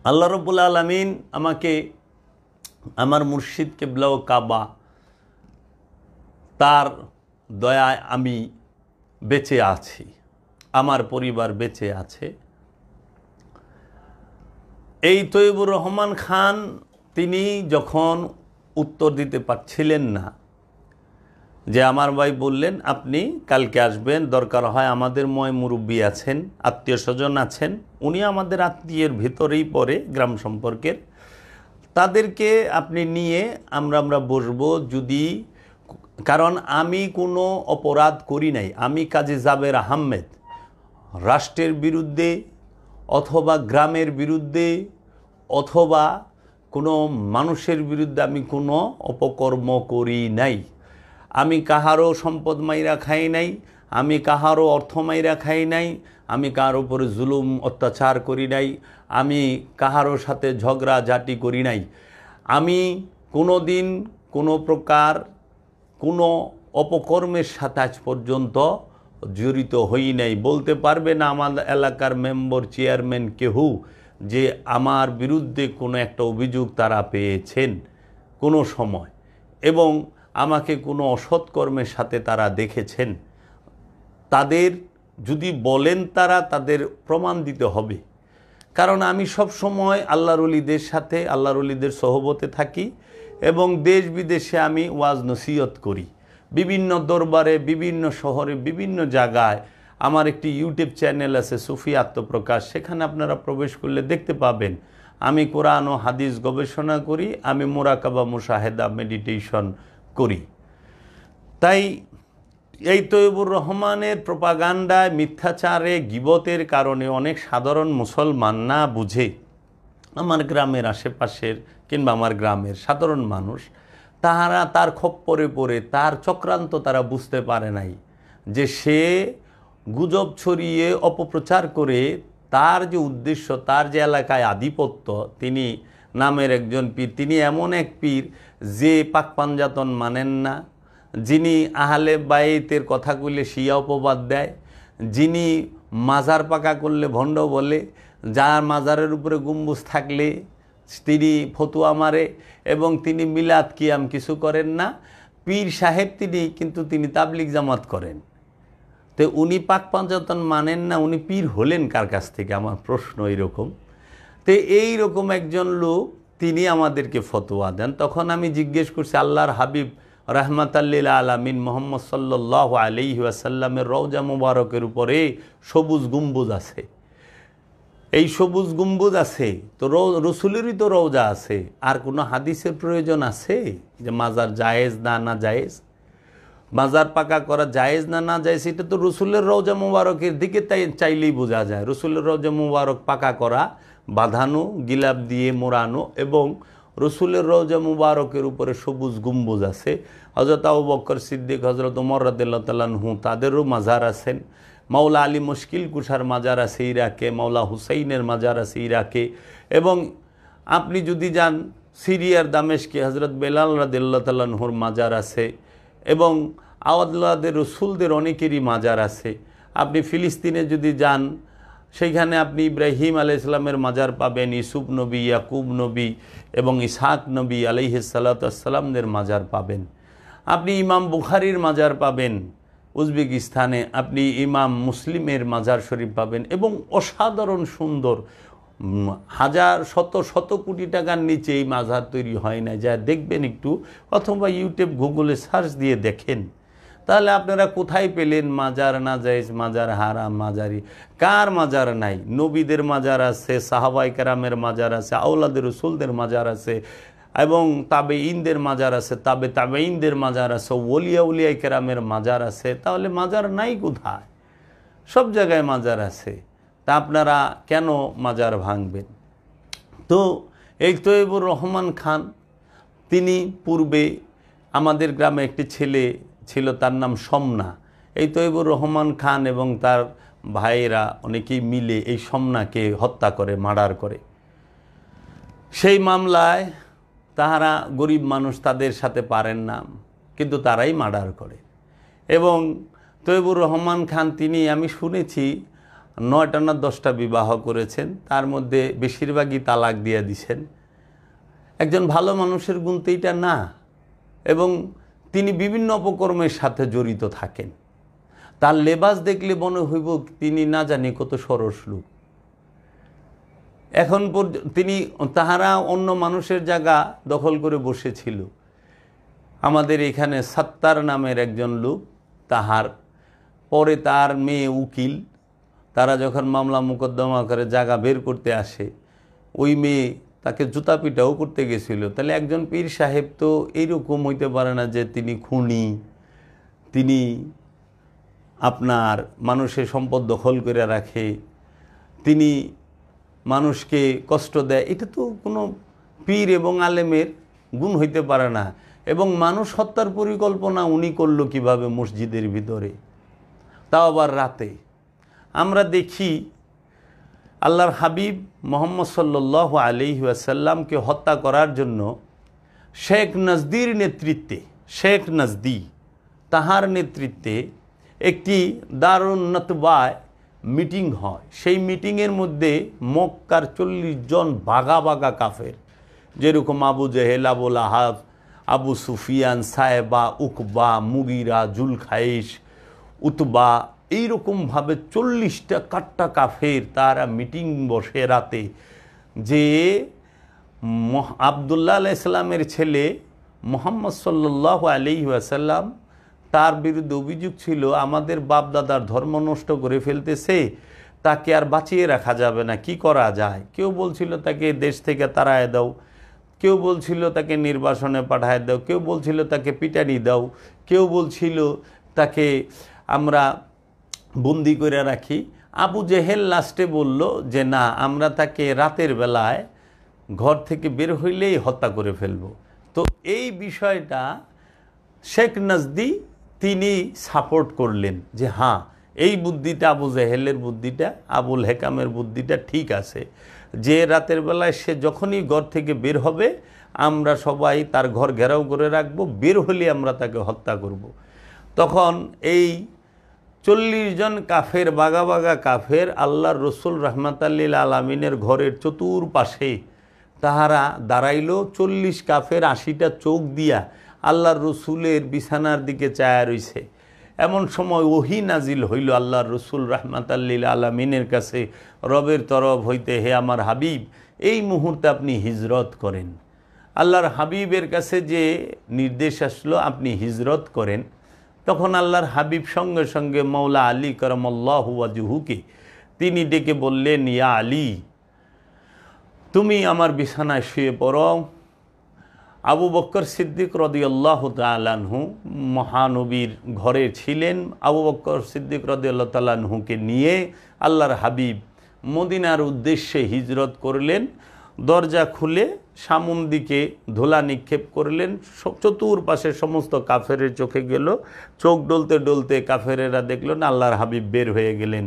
আল্লাহ রব্বুল আলামিন আমাকে, আমার মুর্শিদ কিবলা ও কাবা, তার দয়ায় আমি বেঁচে আছি, আমার পরিবার বেঁচে আছে। এই তৈয়বুর রহমান খান তিনি যখন উত্তর দিতে পারছিলেন না, যে আমার ভাই বললেন আপনি কালকে আসবেন, দরকার হয় আমাদের মুরব্বী আছেন, আত্মীয় স্বজন আছেন, উনি আমাদের আত্মীয়ের ভিতরেই পড়ে, গ্রাম সম্পর্কের, তাদেরকে আপনি নিয়ে আমরা বসবো। যদি, কারণ আমি কোনো অপরাধ করি নাই, আমি কাজী জাবের আহমেদ রাষ্ট্রের বিরুদ্ধে অথবা গ্রামের বিরুদ্ধে অথবা কোনো মানুষের বিরুদ্ধে আমি কোনো অপকর্ম করি নাই। আমি কাহারও সম্পদ মাইরা খাই নাই, আমি কাহারও অর্থ মাইরা খাই নাই, আমি কার উপরে জুলুম অত্যাচার করি নাই, আমি কাহারও সাথে ঝগড়া ঝাঁটি করি নাই। আমি কোনো দিন কোনো প্রকার কোনো অপকর্মের সাথে আজ পর্যন্ত জড়িত হই নাই। বলতে পারবে না আমার এলাকার মেম্বার, চেয়ারম্যান কেহু যে আমার বিরুদ্ধে কোনো একটা অভিযোগ তারা পেয়েছেন কোনো সময়, এবং আমাকে কোনো অসৎকর্মের সাথে তারা দেখেছেন। তাদের যদি বলেন, তারা তাদের প্রমাণ দিতে হবে। কারণ আমি সব সময় আল্লাহর ওলিদের সাথে, আল্লাহর ওলিদের সহবতে থাকি, এবং দেশ বিদেশে আমি ওয়াজ নসিহত করি, বিভিন্ন দরবারে, বিভিন্ন শহরে, বিভিন্ন জায়গায়। আমার একটি ইউটিউব চ্যানেল আছে সুফি আত্মপ্রকাশ, সেখানে আপনারা প্রবেশ করলে দেখতে পাবেন আমি কোরআন ও হাদিস গবেষণা করি, আমি মুরাকাবা, মুশাহেদা, মেডিটেশন করি। তাই এই তৈয়বুর রহমানের প্রপাগান্ডায়, মিথ্যাচারে, গিবতের কারণে অনেক সাধারণ মুসলমান না বুঝে, আমার গ্রামের আশেপাশের কিংবা আমার গ্রামের সাধারণ মানুষ, তাহারা তার খপ্পরে পড়ে, তার চক্রান্ত তারা বুঝতে পারে নাই যে সে গুজব ছড়িয়ে অপপ্রচার করে তার যে উদ্দেশ্য, তার যে এলাকায় আধিপত্য, তিনি নামের একজন পীর, তিনি এমন এক পীর যে পাক পাঞ্জাতন মানেন না, যিনি আহলে বাইতের কথা কইলে শিয়া অপবাদ দেয়, যিনি মাজার পাকা করলে ভণ্ড বলে, যার মাজারের উপরে গম্বুজ থাকলে তিনি ফতুয়া মারে, এবং তিনি মিলাদ কিয়াম কিছু করেন না। পীর সাহেব তিনি, কিন্তু তিনি তাবলিগ জামাত করেন। তো উনি পাক পাঞ্জাতন মানেন না, উনি পীর হলেন কার কাছ থেকে? আমার প্রশ্ন এইরকম। তো এইরকম একজন লোক তিনি আমাদেরকে ফতোয়া দেন। তখন আমি জিজ্ঞেস করছি, আল্লাহর হাবিব রাহমাতাল্লিল আলামিন মুহাম্মদ সাল্লাল্লাহু আলাইহি ওয়াসাল্লামের রওজা মুবারকের উপরে সবুজ গম্বুজ আছে। এই সবুজ গম্বুজ আছে তো রসুলেরই তো রওজা আছে, আর কোনো হাদিসের প্রয়োজন আছে যে মাজার জায়েজ না জায়েজ, মাজার পাকা করা জায়েজ না জায়েজ? এটা তো রসুলের রওজা মুবারকের দিকে তাই চাইলেই বোঝা যায়। রসুলের রওজা মুবারক পাকা করা, বাঁধানো, গিলাপ দিয়ে মোড়ানো, এবং রসুলের রওজা মুবারকের উপরে সবুজ গম্বুজ আছে। হযরত আবু বকর সিদ্দিক, হযরত ওমর রাদিয়াল্লাহু তাআলা আনহু, তাদেরও মাজার আছেন। মাওলা আলী মুশকিল কুশার মাজার আছে ইরাকে, মাওলা হুসাইনের মাজার আছে ইরাকে, এবং আপনি যদি যান সিরিয়ার দামেশকে হযরত বেলাল রাদিয়াল্লাহু তাআলা আনহুর মাজার আছে, এবং আওলাদের রসুলদের অনেকেরই মাজার আছে। আপনি ফিলিস্তিনে যদি যান সেইখানে আপনি ইব্রাহিম আলাইহিস সালামের মাজার পাবেন, ইউসুফ নবী, ইয়াকুব নবী এবং ইসহাক নবী আলাইহিস সালাতু ওয়াস সালামদের মাজার পাবেন। আপনি ইমাম বুখারীর মাজার পাবেন উজবেকিস্তানে, আপনি ইমাম মুসলিমের মাজার শরীফ পাবেন, এবং অসাধারণ সুন্দর, হাজার শত কোটি টাকার নিচে এই মাজার তৈরি হয় না। যা দেখবেন একটু, অথবা ইউটিউব গুগলে সার্চ দিয়ে দেখেন, তাহলে আপনারা কোথায় পেলেন মাজার না জায়েজ, মাজার হারাম, মাজারি? কার মাজার নাই? নবীদের মাজার আছে, সাহাবায়ে কেরামের মাজার আছে, আওলাদের রসুলদের মাজার আছে, এবং তাবেঈনদের মাজার আছে, তাবেঈনদের মাজার আছে, ওলিয়া কেরামের মাজার আছে। তাহলে মাজার নাই কোথায়? সব জায়গায় মাজার আছে। তা আপনারা কেন মাজার ভাঙবেন? তো এই তৈয়বুর রহমান খান, তিনি পূর্বে আমাদের গ্রামে একটি ছেলে ছিল, তার নাম সমনা। এই তৈয়বুর রহমান খান এবং তার ভাইয়েরা অনেকেই মিলে এই সমনাকে হত্যা করে, মার্ডার করে। সেই মামলায় তাহারা গরিব মানুষ, তাদের সাথে পারেন না, কিন্তু তারাই মার্ডার করে। এবং তৈয়বুর রহমান খান তিনি, আমি শুনেছি 9টা না 10টা বিবাহ করেছেন, তার মধ্যে বেশিরভাগই তালাক দিয়ে দিছেন। একজন ভালো মানুষের গুণ তো এটা না। এবং তিনি বিভিন্ন অপকর্মের সাথে জড়িত থাকেন। তার লেবাস দেখলে মনে হইব তিনি না জানি কত সরস লোক। এখন তিনি, তাহারা অন্য মানুষের জায়গা দখল করে বসেছিল। আমাদের এখানে সত্তার নামের একজন লোক, তাহার পরে তার মেয়ে উকিল, তারা যখন মামলা মোকদ্দমা করে জায়গা বের করতে আসে, ওই মেয়ে তাকে জুতা পিটাও করতে গেছিল। তাহলে একজন পীর সাহেব তো এইরকম হইতে পারে না যে তিনি খুনি, তিনি আপনার মানুষের সম্পদ দখল করে রাখে, তিনি মানুষকে কষ্ট দেয়। এটা তো কোনো পীর এবং আলেমের গুণ হইতে পারে না। এবং মানুষ হত্যার পরিকল্পনা উনি করলো কিভাবে মসজিদের ভিতরে, তাও আবার রাতে? আমরা দেখি আল্লাহর হাবিব মুহাম্মদ সাল্লাল্লাহু আলাইহি ওয়াসাল্লামকে হত্যা করার জন্য শেখ নজদির নেতৃত্বে, শেখ নজদি তাহার নেতৃত্বে একটি দারুন নতবায় মিটিং হয়। সেই মিটিংয়ের মধ্যে মক্কার 40 জন বাঘা বাঘা কাফের, যেরকম আবু জেহেল, আবু লাহাব, আবু সুফিয়ান, সায়েবা, উকবা, মুগিরা, জুলখাইশ, উতবা, এইরকমভাবে 40টা কাট্টা কাফের তারা মিটিং বসে রাতে, যে আবদুল্লাহ আলাইহিস সালামের ছেলে মুহাম্মদ সাল্লাল্লাহু আলাইহি ওয়াসাল্লাম, তার বিরুদ্ধে অভিযোগ ছিল আমাদের বাপ দাদার ধর্ম নষ্ট করে ফেলতেছে, তাকে আর বাঁচিয়ে রাখা যাবে না, কি করা যায়? কেউ বলছিল তাকে দেশ থেকে তাড়ায় দাও, কেউ বলছিল তাকে নির্বাসনে পাঠায় দাও, কেউ বলছিল তাকে পিটানি দাও, কেউ বলছিল তাকে আমরা বন্দি করে রাখি। আবু জেহেল লাস্টে বলল যে না, আমরা তাকে রাতের বেলায় ঘর থেকে বের হইলেই হত্যা করে ফেলব। তো এই বিষয়টা শেখ নজদি তিনি সাপোর্ট করলেন যে হ্যাঁ, এই বুদ্ধিটা, আবু জেহেলের বুদ্ধিটা, আবুল হেকামের বুদ্ধিটা ঠিক আছে, যে রাতের বেলায় সে যখনই ঘর থেকে বের হবে আমরা সবাই তার ঘর ঘেরাও করে রাখবো, বের হলে আমরা তাকে হত্যা করব। তখন এই 40 জন কাফের, বাঘা বাঘা কাফের, আল্লাহর রসুল রাহমাতাল্লিল আলামিনের ঘরের চতুর্পাশে তাহারা দাঁড়াইল। 40 কাফের 80টা চোখ দিয়া আল্লাহর রসুলের বিছানার দিকে চায়া রইছে। এমন সময় ওহী নাজিল হইল আল্লাহর রসুল রাহমাতাল্লিল আলামিনের কাছে রবের তরফ হইতে, হে আমার হাবিব, এই মুহূর্তে আপনি হিজরত করেন। আল্লাহর হাবিবের কাছে যে নির্দেশ আসলো আপনি হিজরত করেন, তখন আল্লাহর হাবিব সঙ্গে সঙ্গে মৌলা আলী করমল্লাহু ওয়াজহুকে তিনি ডেকে বললেন, ইয়া আলী, তুমি আমার বিছানায় শুয়ে পড়ো। আবু বকর সিদ্দিক রাদিয়াল্লাহু তাআলা আনহু মহানবীর ঘরে ছিলেন। আবু বকর সিদ্দিক রাদিয়াল্লাহু তাআলা আনহুকে নিয়ে আল্লাহর হাবিব মদিনার উদ্দেশ্যে হিজরত করলেন। দরজা খুলে সামুন দিকে ধুলা নিক্ষেপ করলেন। চতুর্পাশে সমস্ত কাফেরের চোখে গেল। চোখ ডলতে ডলতে কাফেরেরা দেখল না, আল্লাহর হাবিব বের হয়ে গেলেন।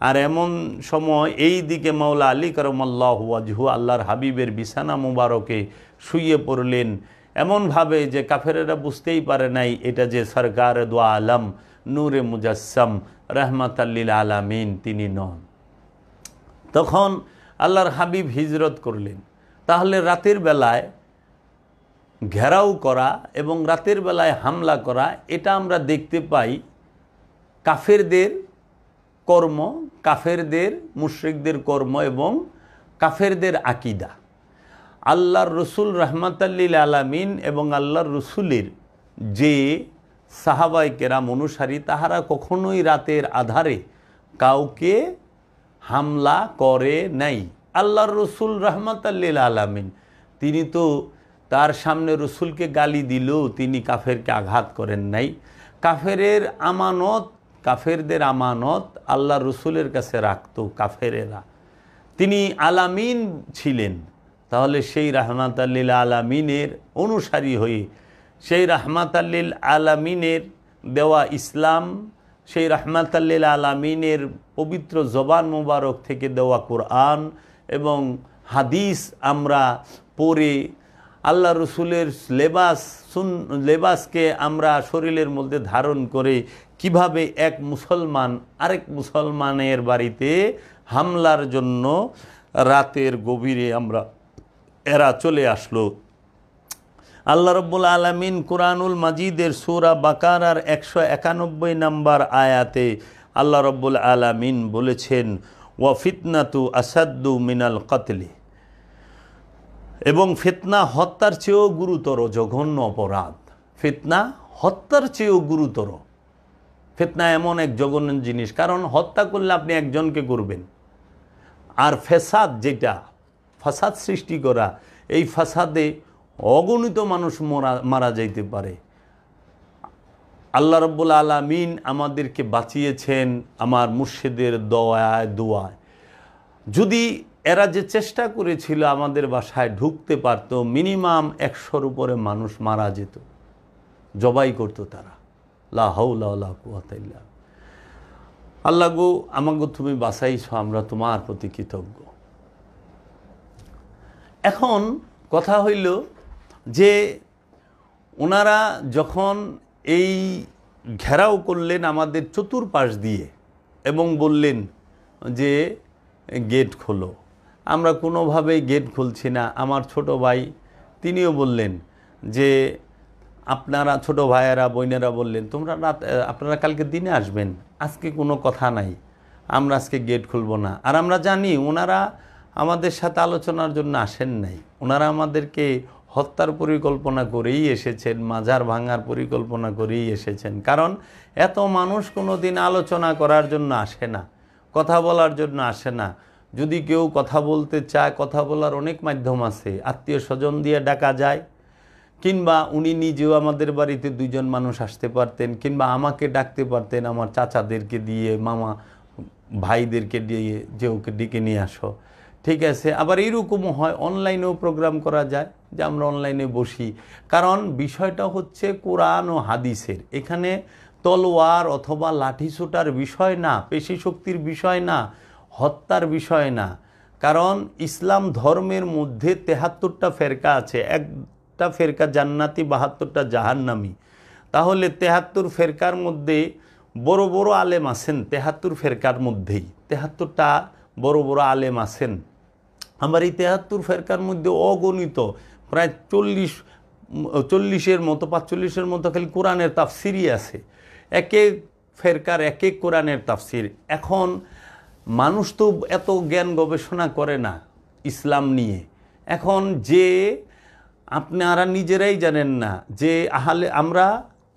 আর এমন সময় এই দিকে মাওলা আলী করমল্লাহু ওয়াজহু আল্লাহর হাবিবের বিছানা মুবারকে শুয়ে পড়লেন, এমনভাবে যে কাফেরেরা বুঝতেই পারে নাই এটা যে সরকার দু আলম নূরে মুজাসসাম রহমাতাল লিল আলামিন তিনি নন। তখন আল্লাহর হাবিব হিজরত করলেন। তাহলে রাতের বেলায় ঘেরাও করা এবং রাতের বেলায় হামলা করা, এটা আমরা দেখতে পাই কাফেরদের কর্ম, কাফেরদের মুশরিকদের কর্ম এবং কাফেরদের আকিদা। আল্লাহর রসুল রহমাতাল লিল আলামিন এবং আল্লাহর রসুলের যে সাহাবায়ে কেরাম অনুসারী, তাহারা কখনোই রাতের আধারে কাউকে হামলা করে নাই। আল্লাহর রসুল রহমাতাল লিল আলামিন তিনি তো তার সামনে রসুলকে গালি দিলেও তিনি কাফেরকে আঘাত করেন নাই। কাফেরদের আমানত আল্লাহ রসুলের কাছে রাখত কাফেরেরা। তিনি আলামিন ছিলেন। তাহলে সেই রাহমাতাল লিল আলামিনের অনুসারী হয়ে, সেই রাহমাতাল লিল আলামিনের দেওয়া ইসলাম, সেই রাহমাতাল লিল আলামিনের পবিত্র জবান মুবারক থেকে দেওয়া কোরআন এবং হাদিস আমরা পড়ে আল্লাহ রসুলের লেবাসকে আমরা শরীরের মধ্যে ধারণ করে কিভাবে এক মুসলমান আরেক মুসলমানের বাড়িতে হামলার জন্য রাতের গভীরে এরা চলে আসলো। আল্লাহ রাব্বুল আলামিন কুরআনুল মাজিদের সূরা বাকারার 191 নম্বর আয়াতে আল্লাহ রাব্বুল আলামিন বলেছেন, ওয়া ফিতনাতু আসাদ্দু মিনাল কতলি, এবং ফিতনা হত্যার চেয়েও গুরুতর জঘন্য অপরাধ। ফিতনা হত্যার চেয়েও গুরুতর। ফিতনা এমন এক জঘন্য জিনিস, কারণ হত্যা করলে আপনি একজনকে করবেন, আর ফেসাদ, যেটা ফাসাদ সৃষ্টি করা, এই ফাসাদে অগণিত মানুষ মারা যাইতে পারে। আল্লাহ রাব্বুল আলামিন আমাদেরকে বাঁচিয়েছেন আমার মুর্শিদের দোয়ায়। যদি এরা যে চেষ্টা করেছিল আমাদের বাসায় ঢুকতে পারত, মিনিমাম 100-র উপরে মানুষ মারা যেত, জবাই করত তারা। লা হাওলা ওয়ালা কুওয়াতা ইল্লা বিল্লাহ। আল্লাহ গো, আমাগো তুমি বাঁচাইছো, আমরা তোমার প্রতি কৃতজ্ঞ। এখন কথা হইল যে ওনারা যখন এই ঘেরাও করলেন আমাদের চতুর্পাশ দিয়ে এবং বললেন যে গেট খোলো, আমরা কোনোভাবেই গেট খুলছি না। আমার ছোট ভাই তিনিও বললেন যে আপনারা, ছোট ভাইয়েরা বোনেরা বললেন, আপনারা কালকে দিনে আসবেন, আজকে কোনো কথা নাই, আমরা আজকে গেট খুলবো না। আর আমরা জানি ওনারা আমাদের সাথে আলোচনার জন্য আসেন নাই, ওনারা আমাদেরকে হত্যার পরিকল্পনা করেই এসেছেন, মাজার ভাঙার পরিকল্পনা করেই এসেছেন। কারণ এত মানুষ কোনো দিন আলোচনা করার জন্য আসে না, কথা বলার জন্য আসে না। যদি কেউ কথা বলতে চায়, কথা বলার অনেক মাধ্যম আছে, আত্মীয় স্বজন দিয়ে ডাকা যায়, কিংবা উনি নিজেও আমাদের বাড়িতে 2 জন মানুষ আসতে পারতেন, কিংবা আমাকে ডাকতে পারতেন, আমার চাচাদেরকে দিয়ে, মামা ভাইদেরকে দিয়ে, যে ওকে ডেকে নিয়ে আসো, ঠিক আছে। আবার এইরকমও হয় অনলাইনেও প্রোগ্রাম করা যায়, যে আমরা অনলাইনে বসি। কারণ বিষয়টা হচ্ছে কোরআন ও হাদিসের, এখানে তলোয়ার অথবা লাঠি ছোটার বিষয় না, পেশি শক্তির বিষয় না, হত্যার বিষয় না। কারণ ইসলাম ধর্মের মধ্যে 73টা ফেরকা আছে, একটা ফেরকা জান্নাতি, 72টা জাহান্নামী। তাহলে 73 ফেরকার মধ্যে বড় বড় আলেম আছেন, 73 ফেরকার মধ্যেই 73টা বড় বড় আলেম আছেন। আমার এই 73 ফেরকার মধ্যে অগণিত প্রায় 40-এর মতো, 45-এর মতো খালি কোরআনের তাফসিরই আছে। এক এক ফেরকার এক এক কোরআনের তাফসির। এখন মানুষ তো এত জ্ঞান গবেষণা করে না ইসলাম নিয়ে। এখন যে আপনারা নিজেরাই জানেন না যে আমরা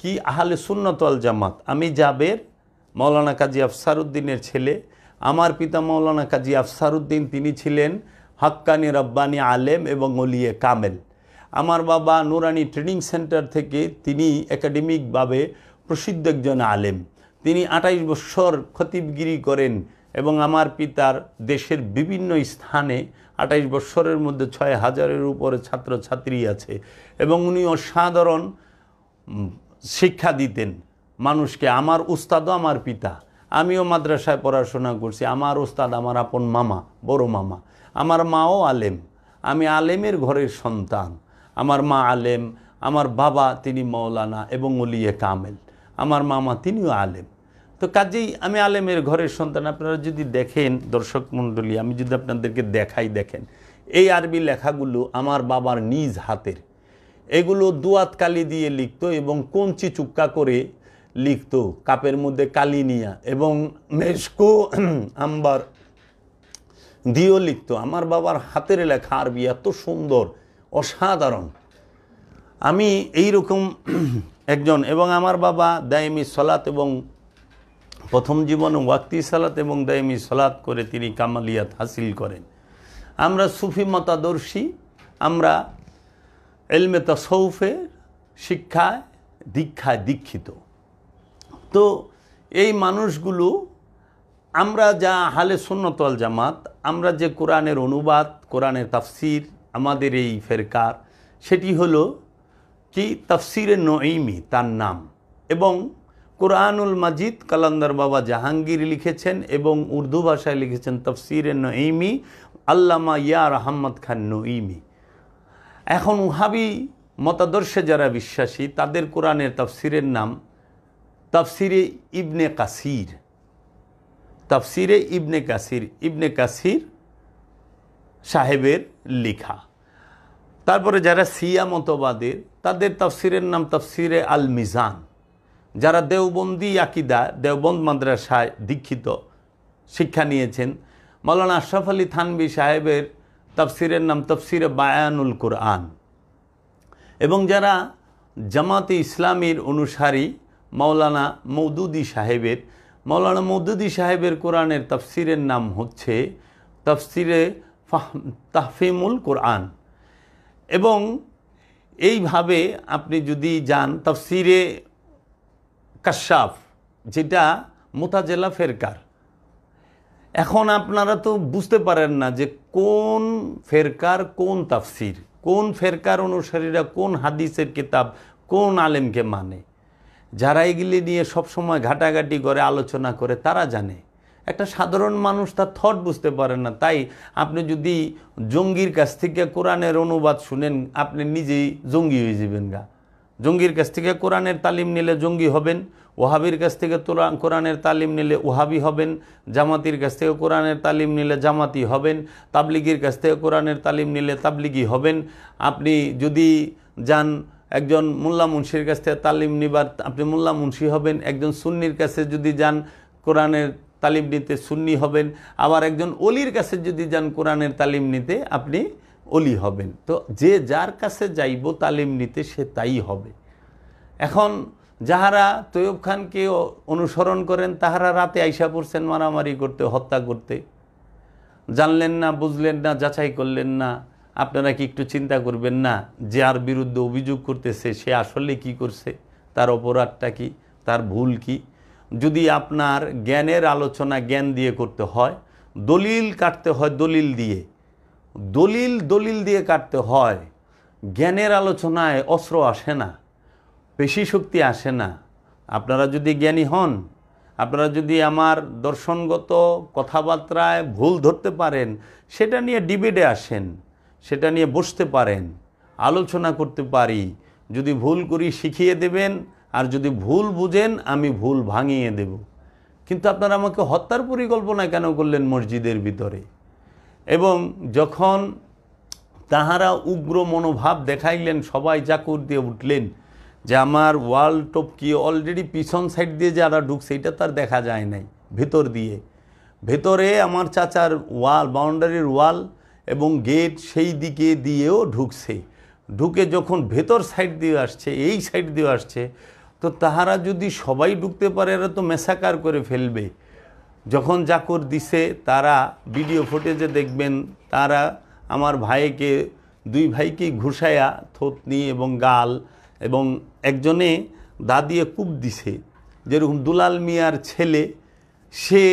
কি আহলে সুন্নাত ওয়াল জামাত। আমি জাবের মৌলানা কাজী আফসারউদ্দিনের ছেলে। আমার পিতা মৌলানা কাজী আফসারউদ্দিন, তিনি ছিলেন হাক্কানি রব্বানি আলেম এবং ওলিয়ে কামেল। আমার বাবা নুরানি ট্রেনিং সেন্টার থেকে তিনি একাডেমিকভাবে প্রসিদ্ধ একজন আলেম। তিনি 28 বছর খতিবগিরি করেন এবং আমার পিতার দেশের বিভিন্ন স্থানে 28 বছরের মধ্যে 6000-এর উপরে ছাত্রছাত্রী আছে এবং উনি অসাধারণ শিক্ষা দিতেন মানুষকে। আমার উস্তাদও আমার পিতা। আমিও মাদ্রাসায় পড়াশোনা করছি। আমার উস্তাদ আমার আপন মামা, বড় মামা। আমার মাও আলেম। আমি আলেমের ঘরের সন্তান। আমার মা আলেম, আমার বাবা তিনি মৌলানা এবং ওলিয়ে কামেল। আমার মামা তিনিও আলেম। তো কাজেই আমি আলেমের ঘরের সন্তান। আপনারা যদি দেখেন দর্শক মণ্ডলী, আমি যদি আপনাদেরকে দেখাই, দেখেন এই আরবি লেখাগুলো আমার বাবার নিজ হাতের। এগুলো দুয়াত কালি দিয়ে লিখত এবং কঞ্চি চুক্কা করে লিখত, কাপের মধ্যে কালি নিয়া, এবং মেশকো আম্বার দিয়েও লিখত। আমার বাবার হাতের লেখা আরবি এত সুন্দর, অসাধারণ। আমি এই রকম একজন, এবং আমার বাবা দায়েমি সালাত এবং প্রথম জীবনে ওয়াক্তি সালাত এবং দায়েমি সালাত করে তিনি কামালিয়াত হাসিল করেন। আমরা সুফি মতাদর্শী, আমরা ইলমে তাসাউফের শিক্ষায় দীক্ষায় দীক্ষিত। তো এই মানুষগুলো, আমরা যা আহলে সুন্নাত ওয়াল জামাত, আমরা যে কোরআনের অনুবাদ, কোরআনের তাফসির আমাদের এই ফেরকার, সেটি হলো কি তাফসিরে নঈমি তার নাম, এবং কোরআনুল মাজিদ কালান্দার বাবা জাহাঙ্গীর লিখেছেন এবং উর্দু ভাষায় লিখেছেন তাফসিরে নঈমি আল্লামা ইয়ার আহমদ খান নঈমি। এখন ওহাবি মতাদর্শে যারা বিশ্বাসী, তাদের কোরআনের তাফসিরের নাম তাফসিরে ইবনে কাসির। তাফসিরে ইবনে কাসির, ইবনে কাসির সাহেবের লেখা। তারপরে যারা সিয়া মতবাদের, তাদের তাফসিরের নাম তাফসিরে আল মিজান। যারা দেওবন্দি আকিদা, দেওবন্দ মাদ্রাসায় দীক্ষিত শিক্ষা নিয়েছেন, মৌলানা আশরাফ আলী থানভী সাহেবের তাফসিরের নাম তাফসিরে বায়ানুল কোরআন। এবং যারা জামাতে ইসলামীর অনুসারী, মৌলানা মওদুদি সাহেবের কোরআনের তাফসিরের নাম হচ্ছে তাফসিরে তাহফিমুল কোরআন। এবং এইভাবে আপনি যদি যান তাফসিরে কাশাফ, যেটা মুতাজিলা ফেরকার। এখন আপনারা তো বুঝতে পারেন না যে কোন ফেরকার কোন তাফসির, কোন ফেরকার অনুসারীরা কোন হাদিসের কিতাব কোন আলেমকে মানে। যারা এগুলি নিয়ে সবসময় ঘাটাঘাটি করে আলোচনা করে তারা জানে। একটা সাধারণ মানুষ তার থট বুঝতে পারে না। তাই আপনি যদি জঙ্গির কাছ থেকে কোরআনের অনুবাদ শুনেন, আপনি নিজেই জঙ্গি হয়ে যাবেন গা। জঙ্গির কাছ থেকে কোরআনের তালিম নিলে জঙ্গি হবেন, ওহাবির কাছ থেকে কোরআনের তালিম নিলে ওহাবি হবেন, জামাতির কাছ থেকে কোরআনের তালিম নিলে জামাতি হবেন, তাবলিগির কাছ থেকে কোরআনের তালিম নিলে তাবলিগি হবেন। আপনি যদি যান একজন মোল্লা মুন্সির কাছ থেকে তালিম নিবার, আপনি মোল্লা মুন্সি হবেন। একজন সুন্নির কাছে যদি যান কোরআনের তালিম নিতে, সুন্নি হবেন। আবার একজন অলির কাছে যদি যান কোরআনের তালিম নিতে, আপনি অলি হবেন। তো যে যার কাছে যাইব তালিম নিতে, সে তাই হবে। এখন যাহারা তৈয়ব খানকে অনুসরণ করেন, তাহারা রাতে আইসা পড়ছেন মারামারি করতে, হত্যা করতে। জানলেন না, বুঝলেন না, যাচাই করলেন না। আপনারা কি একটু চিন্তা করবেন না, যার বিরুদ্ধে অভিযোগ করতেছে সে আসলে কি করছে, তার অপরাধটা কি, তার ভুল কি? যদি আপনার জ্ঞানের আলোচনা জ্ঞান দিয়ে করতে হয়, দলিল কাটতে হয় দলিল দিয়ে, দলিল দিয়ে কাটতে হয়। জ্ঞানের আলোচনায় অস্ত্র আসে না, পেশি শক্তি আসে না। আপনারা যদি জ্ঞানী হন, আপনারা যদি আমার দর্শনগত কথাবার্তায় ভুল ধরতে পারেন, সেটা নিয়ে ডিবেটে আসেন, সেটা নিয়ে বসতে পারেন, আলোচনা করতে পারি। যদি ভুল করি শিখিয়ে দেবেন, আর যদি ভুল বুঝেন আমি ভুল ভাঙিয়ে দেব। কিন্তু আপনারা আমাকে হত্যার পরিকল্পনা কেন করলেন মসজিদের ভিতরে? এবং যখন তাহারা উগ্র মনোভাব দেখাইলেন, সবাই চাকুর দিয়ে উঠলেন যে আমার ওয়াল টপকিয়ে অলরেডি পিছন সাইড দিয়ে যারা ঢুকছে এটা তার দেখা যায় নাই, ভেতর দিয়ে, ভেতরে আমার চাচার ওয়াল, বাউন্ডারির ওয়াল এবং গেট সেই দিকে দিয়েও ঢুকছে। ঢুকে যখন ভেতর সাইড দিয়ে আসছে, এই সাইড দিয়ে আসছে, তো তাহারা যদি সবাই ঢুকতে পারে এরা তো মেসাকার করে ফেলবে। যখন জাকর দিছে তারা ভিডিও ফুটেজে দেখবেন, তারা আমার ভাইকে, দুই ভাইকেই ঘুষায়া থুতনি এবং গাল, এবং একজনে দা দিয়ে কূপ দিছে, যেরকম দুলাল মিয়ার ছেলে, সে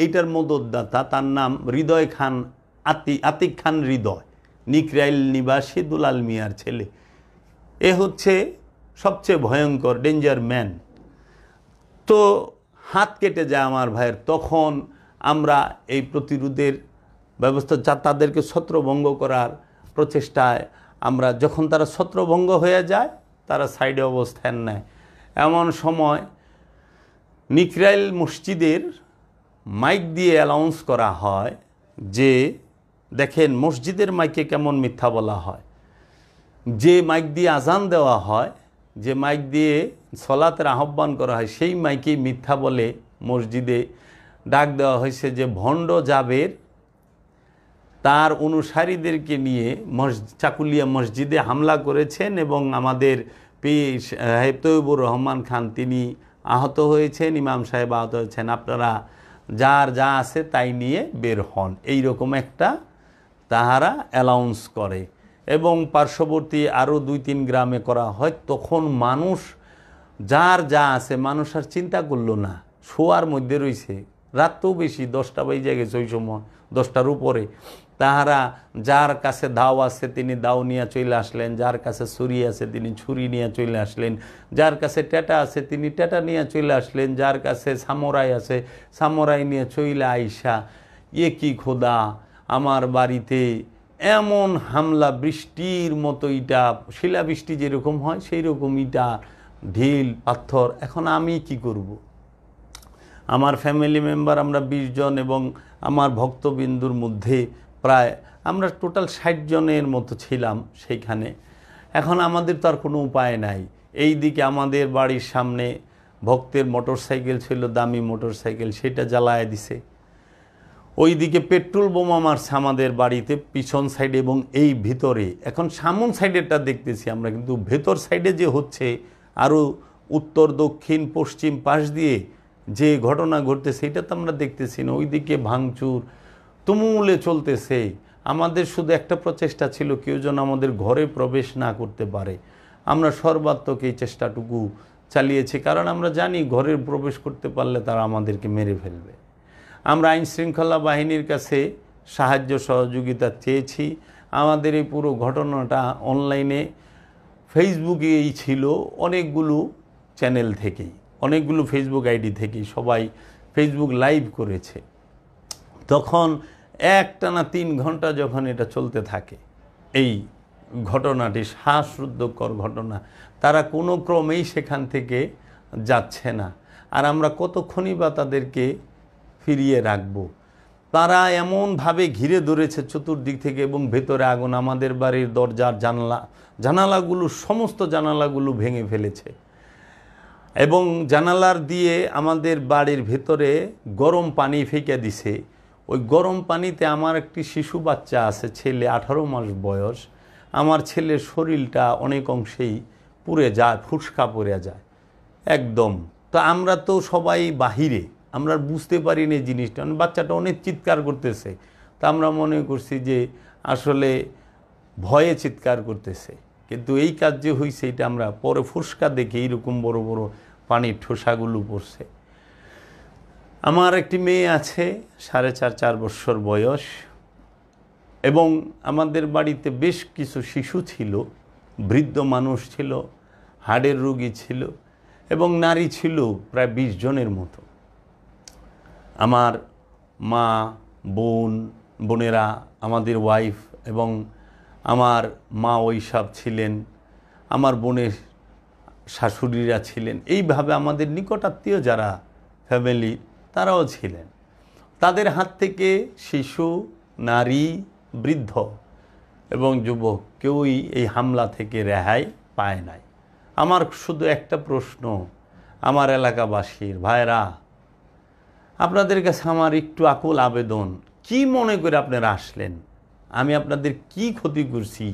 এইটার মদতদাতা, তার নাম হৃদয় খান, আতিক খান হৃদয়, নিকরাইল নিবাসী দুলাল মিয়ার ছেলে। এ হচ্ছে সবচেয়ে ভয়ঙ্কর ডেঞ্জার ম্যান। তো হাত কেটে যায় আমার ভাইয়ের। তখন আমরা এই প্রতিরোধের ব্যবস্থা, যা তাদেরকে ছত্রভঙ্গ করার প্রচেষ্টায় আমরা, যখন তারা ছত্রভঙ্গ হয়ে যায় তারা সাইডে অবস্থান নেয়। এমন সময় নিকরাইল মসজিদের মাইক দিয়ে অ্যানাউন্স করা হয় যে, দেখেন মসজিদের মাইকে কেমন মিথ্যা বলা হয়, যে মাইক দিয়ে আজান দেওয়া হয়, যে মাইক দিয়ে সলাতের আহ্বান করা হয়, সেই মাইকেই মিথ্যা বলে মসজিদে ডাক দেওয়া হয়েছে যে ভণ্ড জাবের তার অনুসারীদেরকে নিয়ে চাকুলিয়া মসজিদে হামলা করেছেন এবং আমাদের পীর সাহেব তৈয়বুর রহমান খান তিনি আহত হয়েছেন, ইমাম সাহেব আহত হয়েছেন, আপনারা যার যা আছে তাই নিয়ে বের হন। এই রকম একটা তাহারা অ্যানাউন্স করে এবং পার্শ্ববর্তী আরও 2-3 গ্রামে করা হয়। তখন মানুষ যার যা আছে, মানুষ আর চিন্তা করলো না, শোয়ার মধ্যে রয়েছে, রাত তো বেশি, 10টা বেজে গেছে ওই সময়, 10টার উপরে। তাহারা যার কাছে দাও আছে তিনি দাও নিয়ে চলে আসলেন, যার কাছে ছুরি আছে তিনি ছুরি নিয়ে চলে আসলেন, যার কাছে টেটা আছে তিনি টেটা নিয়ে চলে আসলেন, যার কাছে সামরাই আছে সামরাই নিয়ে চলে আইসা, কি খোদা, আমার বাড়িতে এমন হামলা, বৃষ্টির মতো ইটা, শিলাবৃষ্টি যেরকম হয় সেই রকম ইটা, ঢিল পাথর, এখন আমি কি করব? আমার ফ্যামিলি মেম্বার আমরা 20 জন এবং আমার ভক্তবিন্দুর মধ্যে প্রায় আমরা টোটাল 60 জনের মতো ছিলাম সেইখানে। এখন আমাদের তো আর কোনো উপায় নাই। এই দিকে আমাদের বাড়ির সামনে ভক্তের মোটরসাইকেল ছিল, দামি মোটরসাইকেল, সেটা জ্বালায় দিছে। ওই দিকে পেট্রোল বোমা মারছে আমাদের বাড়িতে পিছন সাইডে এবং এই ভিতরে। এখন সামন সাইডেরটা দেখতেছি আমরা, কিন্তু ভেতর সাইডে যে হচ্ছে, আরও উত্তর দক্ষিণ পশ্চিম পাশ দিয়ে যে ঘটনা ঘটতেছে এটা তো আমরা দেখতেছি না। ওইদিকে ভাঙচুর তুমুলে চলতেছে। আমাদের শুধু একটা প্রচেষ্টা ছিল, কেউ যেন আমাদের ঘরে প্রবেশ না করতে পারে। আমরা সর্বাত্মক এই চেষ্টাটুকু চালিয়েছি, কারণ আমরা জানি ঘরে প্রবেশ করতে পারলে তারা আমাদেরকে মেরে ফেলবে। আমরা আইন শৃঙ্খলা বাহিনীর কাছে সাহায্য সহযোগিতা চেয়েছি। আমাদের এই পুরো ঘটনাটা অনলাইনে ফেসবুকেই ছিল, অনেকগুলো চ্যানেল থেকেই, অনেকগুলো ফেসবুক আইডি থেকেই সবাই ফেসবুক লাইভ করেছে। তখন একটানা 3 ঘন্টা যখন এটা চলতে থাকে, এই ঘটনাটি শ্বাসরুদ্ধকর ঘটনা, তারা কোনো ক্রমেই সেখান থেকে যাচ্ছে না। আর আমরা কতক্ষণই বা তাদেরকে ফিরিয়ে রাখবো? তারা এমনভাবে ঘিরে ধরেছে চতুর্দিক থেকে এবং ভেতরে আগুন। আমাদের বাড়ির দরজার জানালাগুলো, সমস্ত জানালাগুলো ভেঙে ফেলেছে এবং জানালার দিয়ে আমাদের বাড়ির ভেতরে গরম পানি ফেঁকে দিছে। ওই গরম পানিতে আমার একটি শিশু বাচ্চা আছে, ছেলে, 18 মাস বয়স। আমার ছেলের শরীরটা অনেক অংশেই পুড়ে যায়, ফুসকা পড়ে যায় একদম। তো আমরা তো সবাই বাহিরে, আমরা বুঝতে পারিনি এই জিনিসটা। বাচ্চাটা অনেক চিৎকার করতেছে, তা আমরা মনে করছি যে আসলে ভয়ে চিৎকার করতেছে, কিন্তু এই কাজ যে হয়েছে এটা আমরা পরে ফুসকা দেখে এইরকম বড় বড় পানির ঠোসাগুলো পড়ছে। আমার একটি মেয়ে আছে, 4.5 বছর বয়স, এবং আমাদের বাড়িতে বেশ কিছু শিশু ছিল, বৃদ্ধ মানুষ ছিল, হার্টের রোগী ছিল এবং নারী ছিল প্রায় 20 জনের মতো। আমার মা, বোনেরা, আমাদের ওয়াইফ এবং আমার মা ওইসব ছিলেন, আমার বোনের শাশুড়িরা ছিলেন, এইভাবে আমাদের নিকটাত্মীয় যারা ফ্যামিলি তারাও ছিলেন। তাদের হাত থেকে শিশু, নারী, বৃদ্ধ এবং যুবক কেউই এই হামলা থেকে রেহাই পায় নাই। আমার শুধু একটা প্রশ্ন আমার এলাকাবাসীর ভাইরা, আপনাদের কাছে আমার একটু আকুল আবেদন, কি মনে করে আপনারা আসলেন? আমি আপনাদের কি ক্ষতি করছি?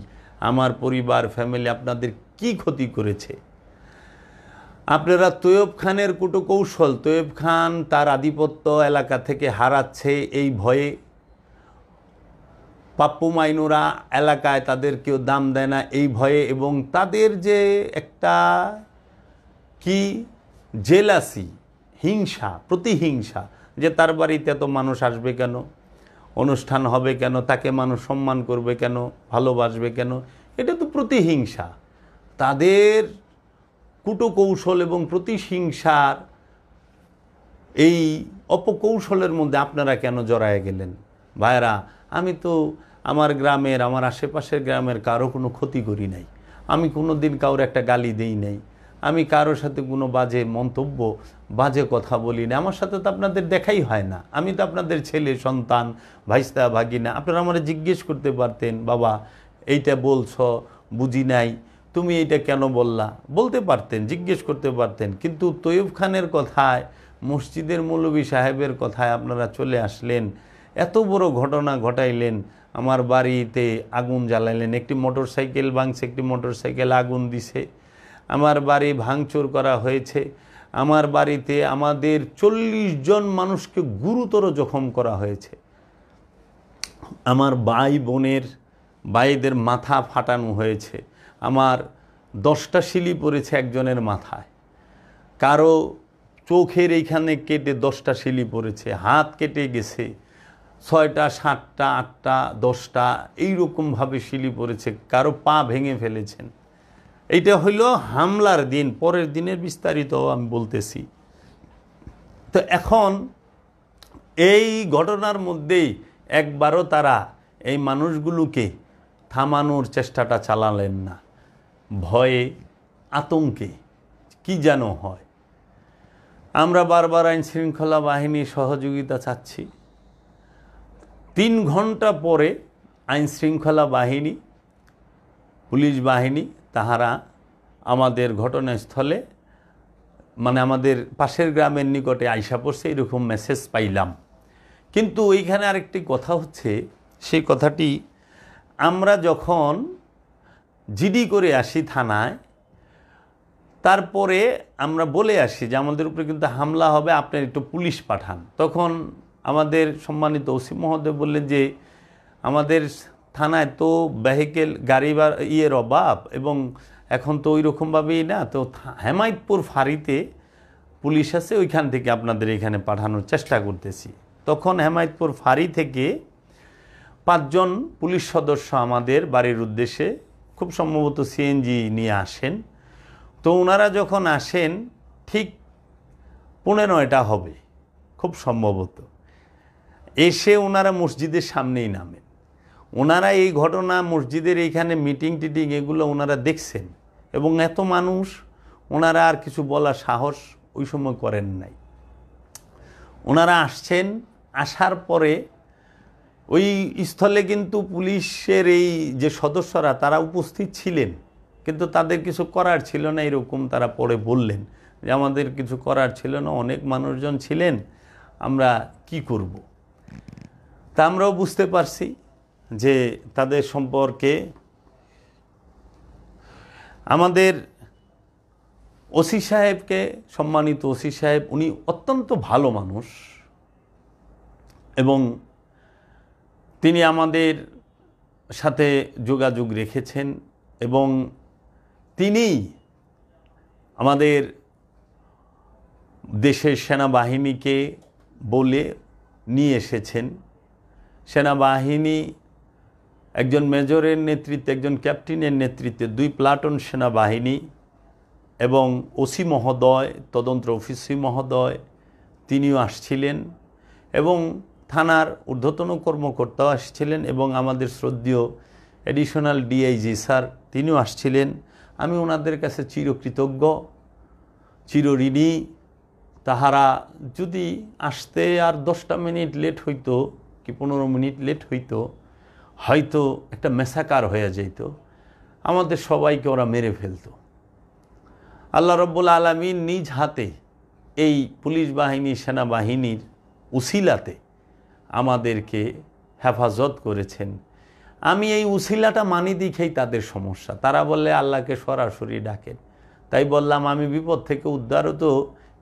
আমার পরিবার ফ্যামিলি আপনাদের কি ক্ষতি করেছে? আপনারা তৈয়ব খানের কূটকৌশল, তৈয়ব খান তার আধিপত্য এলাকা থেকে হারাচ্ছে এই ভয়ে, পাপ্পু মাইনুরা এলাকায় তাদের কেউ দাম দেয় না এই ভয়ে, এবং তাদের যে একটা কি জেলাসি, হিংসা, প্রতিহিংসা, যে তার বাড়িতে এত মানুষ আসবে কেন, অনুষ্ঠান হবে কেন, তাকে মানুষ সম্মান করবে কেন, ভালোবাসবে কেন, এটা তো প্রতিহিংসা। তাদের কূটকৌশল এবং প্রতিহিংসার এই অপকৌশলের মধ্যে আপনারা কেন জড়ায় গেলেন? ভাইরা, আমি তো আমার গ্রামের, আমার আশেপাশের গ্রামের কারো কোনো ক্ষতি করি নাই, আমি কোনো দিন কারোর একটা গালি দেই নাই, আমি কারোর সাথে কোনো বাজে মন্তব্য, বাজে কথা বলি না, আমার সাথে তো আপনাদের দেখাই হয় না, আমি তো আপনাদের ছেলে সন্তান, ভাইস্তা ভাগিনা। আপনারা আমার জিজ্ঞেস করতে পারতেন, বাবা এইটা বলছ বুঝি নাই, তুমি এইটা কেন বললা, বলতে পারতেন, জিজ্ঞেস করতে পারতেন। কিন্তু তৈয়ব খানের কথায়, মসজিদের মৌলভী সাহেবের কথায় আপনারা চলে আসলেন, এত বড় ঘটনা ঘটাইলেন, আমার বাড়িতে আগুন জ্বালাইলেন, একটি মোটর সাইকেল ভাঙছে, একটি মোটর সাইকেল আগুন দিছে, আমার বাড়ি ভাঙচুর করা হয়েছে, আমার বাড়িতে আমাদের 40 জন মানুষকে গুরুতর জখম করা হয়েছে, আমার ভাই বোনের ভাইদের মাথা ফাটানো হয়েছে, আমার 10টা শিলি পড়েছে একজনের মাথায়, কারো চোখের এইখানে কেটে 10টা শিলি পড়েছে, হাত কেটে গেছে 6টা 7টা 8টা 10টা এইরকমভাবে শিলি পড়েছে, কারো পা ভেঙে ফেলেছেন। এইটা হইল হামলার দিন, পরের দিনের বিস্তারিত আমি বলতেছি। তো এখন এই ঘটনার মধ্যেই একবারও তারা এই মানুষগুলোকে থামানোর চেষ্টাটা চালালেন না, ভয়ে আতঙ্কে কি যেন হয়। আমরা বারবার আইন শৃঙ্খলা বাহিনীর সহযোগিতা চাচ্ছি। 3 ঘন্টা পরে আইন শৃঙ্খলা বাহিনী, পুলিশ বাহিনী তাহারা আমাদের ঘটনাস্থলে, মানে আমাদের পাশের গ্রামের নিকটে আইসা পড়ছে, এরকম মেসেজ পাইলাম। কিন্তু এইখানে আরেকটি কথা হচ্ছে, সেই কথাটি আমরা যখন জিডি করে আসি থানায়, তারপরে আমরা বলে আসি যে আমাদের উপরে কিন্তু হামলা হবে, আপনি একটু পুলিশ পাঠান। তখন আমাদের সম্মানিত ওসি মহোদয় বললেন যে আমাদের থানায় তো ভেহিকেল গাড়ি বা ইয়ের অভাব, এবং এখন তো ওই রকমভাবেই না, তো হেমায়তপুর ফাঁড়িতে পুলিশ আছে, ওইখান থেকে আপনাদের এখানে পাঠানোর চেষ্টা করতেছি। তখন হেমায়তপুর ফাঁড়ি থেকে 5 জন পুলিশ সদস্য আমাদের বাড়ির উদ্দেশ্যে খুব সম্ভবত সিএনজি নিয়ে আসেন। তো ওনারা যখন আসেন ঠিক 9:15 হবে খুব সম্ভবত, এসে ওনারা মসজিদের সামনেই নামেন। ওনারা এই ঘটনা, মসজিদের এইখানে মিটিং টিটিং এগুলো ওনারা দেখছেন, এবং এত মানুষ, ওনারা আর কিছু বলার সাহস ওই সময় করেন নাই। ওনারা আসছেন, আসার পরে ওই স্থলে কিন্তু পুলিশের এই যে সদস্যরা তারা উপস্থিত ছিলেন, কিন্তু তাদের কিছু করার ছিল না, এরকম তারা পরে বললেন যে আমাদের কিছু করার ছিল না, অনেক মানুষজন ছিলেন, আমরা কি করব। তা আমরাও বুঝতে পারছি যে তাদের সম্পর্কে আমাদের ওসি সাহেবকে, সম্মানিত ওসি সাহেব, উনি অত্যন্ত ভালো মানুষ, এবং তিনি আমাদের সাথে যোগাযোগ রেখেছেন, এবং তিনি আমাদের দেশের সেনাবাহিনীকে বলে নিয়ে এসেছেন। সেনাবাহিনী একজন মেজরের নেতৃত্বে, একজন ক্যাপ্টেনের নেতৃত্বে 2 প্লাটুন সেনাবাহিনী এবং ওসি মহোদয়, তদন্ত অফিসি মহোদয়, তিনিও আসছিলেন, এবং থানার ঊর্ধ্বতন কর্মকর্তাও আসছিলেন, এবং আমাদের শ্রদ্ধেয় অ্যাডিশনাল ডিআইজি স্যার তিনিও আসছিলেন। আমি ওনাদের কাছে চিরকৃতজ্ঞ, চিরঋণী। তাহারা যদি আসতে আর 10টা মিনিট লেট হইতো কি 15 মিনিট লেট হইতো, হয়তো একটা মেসাকার হয়ে যেত, আমাদের সবাইকে ওরা মেরে ফেলতো। আল্লাহ রব্বুল আলামিন নিজ হাতে এই পুলিশ বাহিনী, সেনাবাহিনীর উসিলাতে আমাদেরকে হেফাজত করেছেন। আমি এই উসিলাটা মানি দেখেই তাদের সমস্যা। তারা বললে আল্লাহকে সরাসরি ডাকেন। তাই বললাম আমি বিপদ থেকে উদ্ধারও তো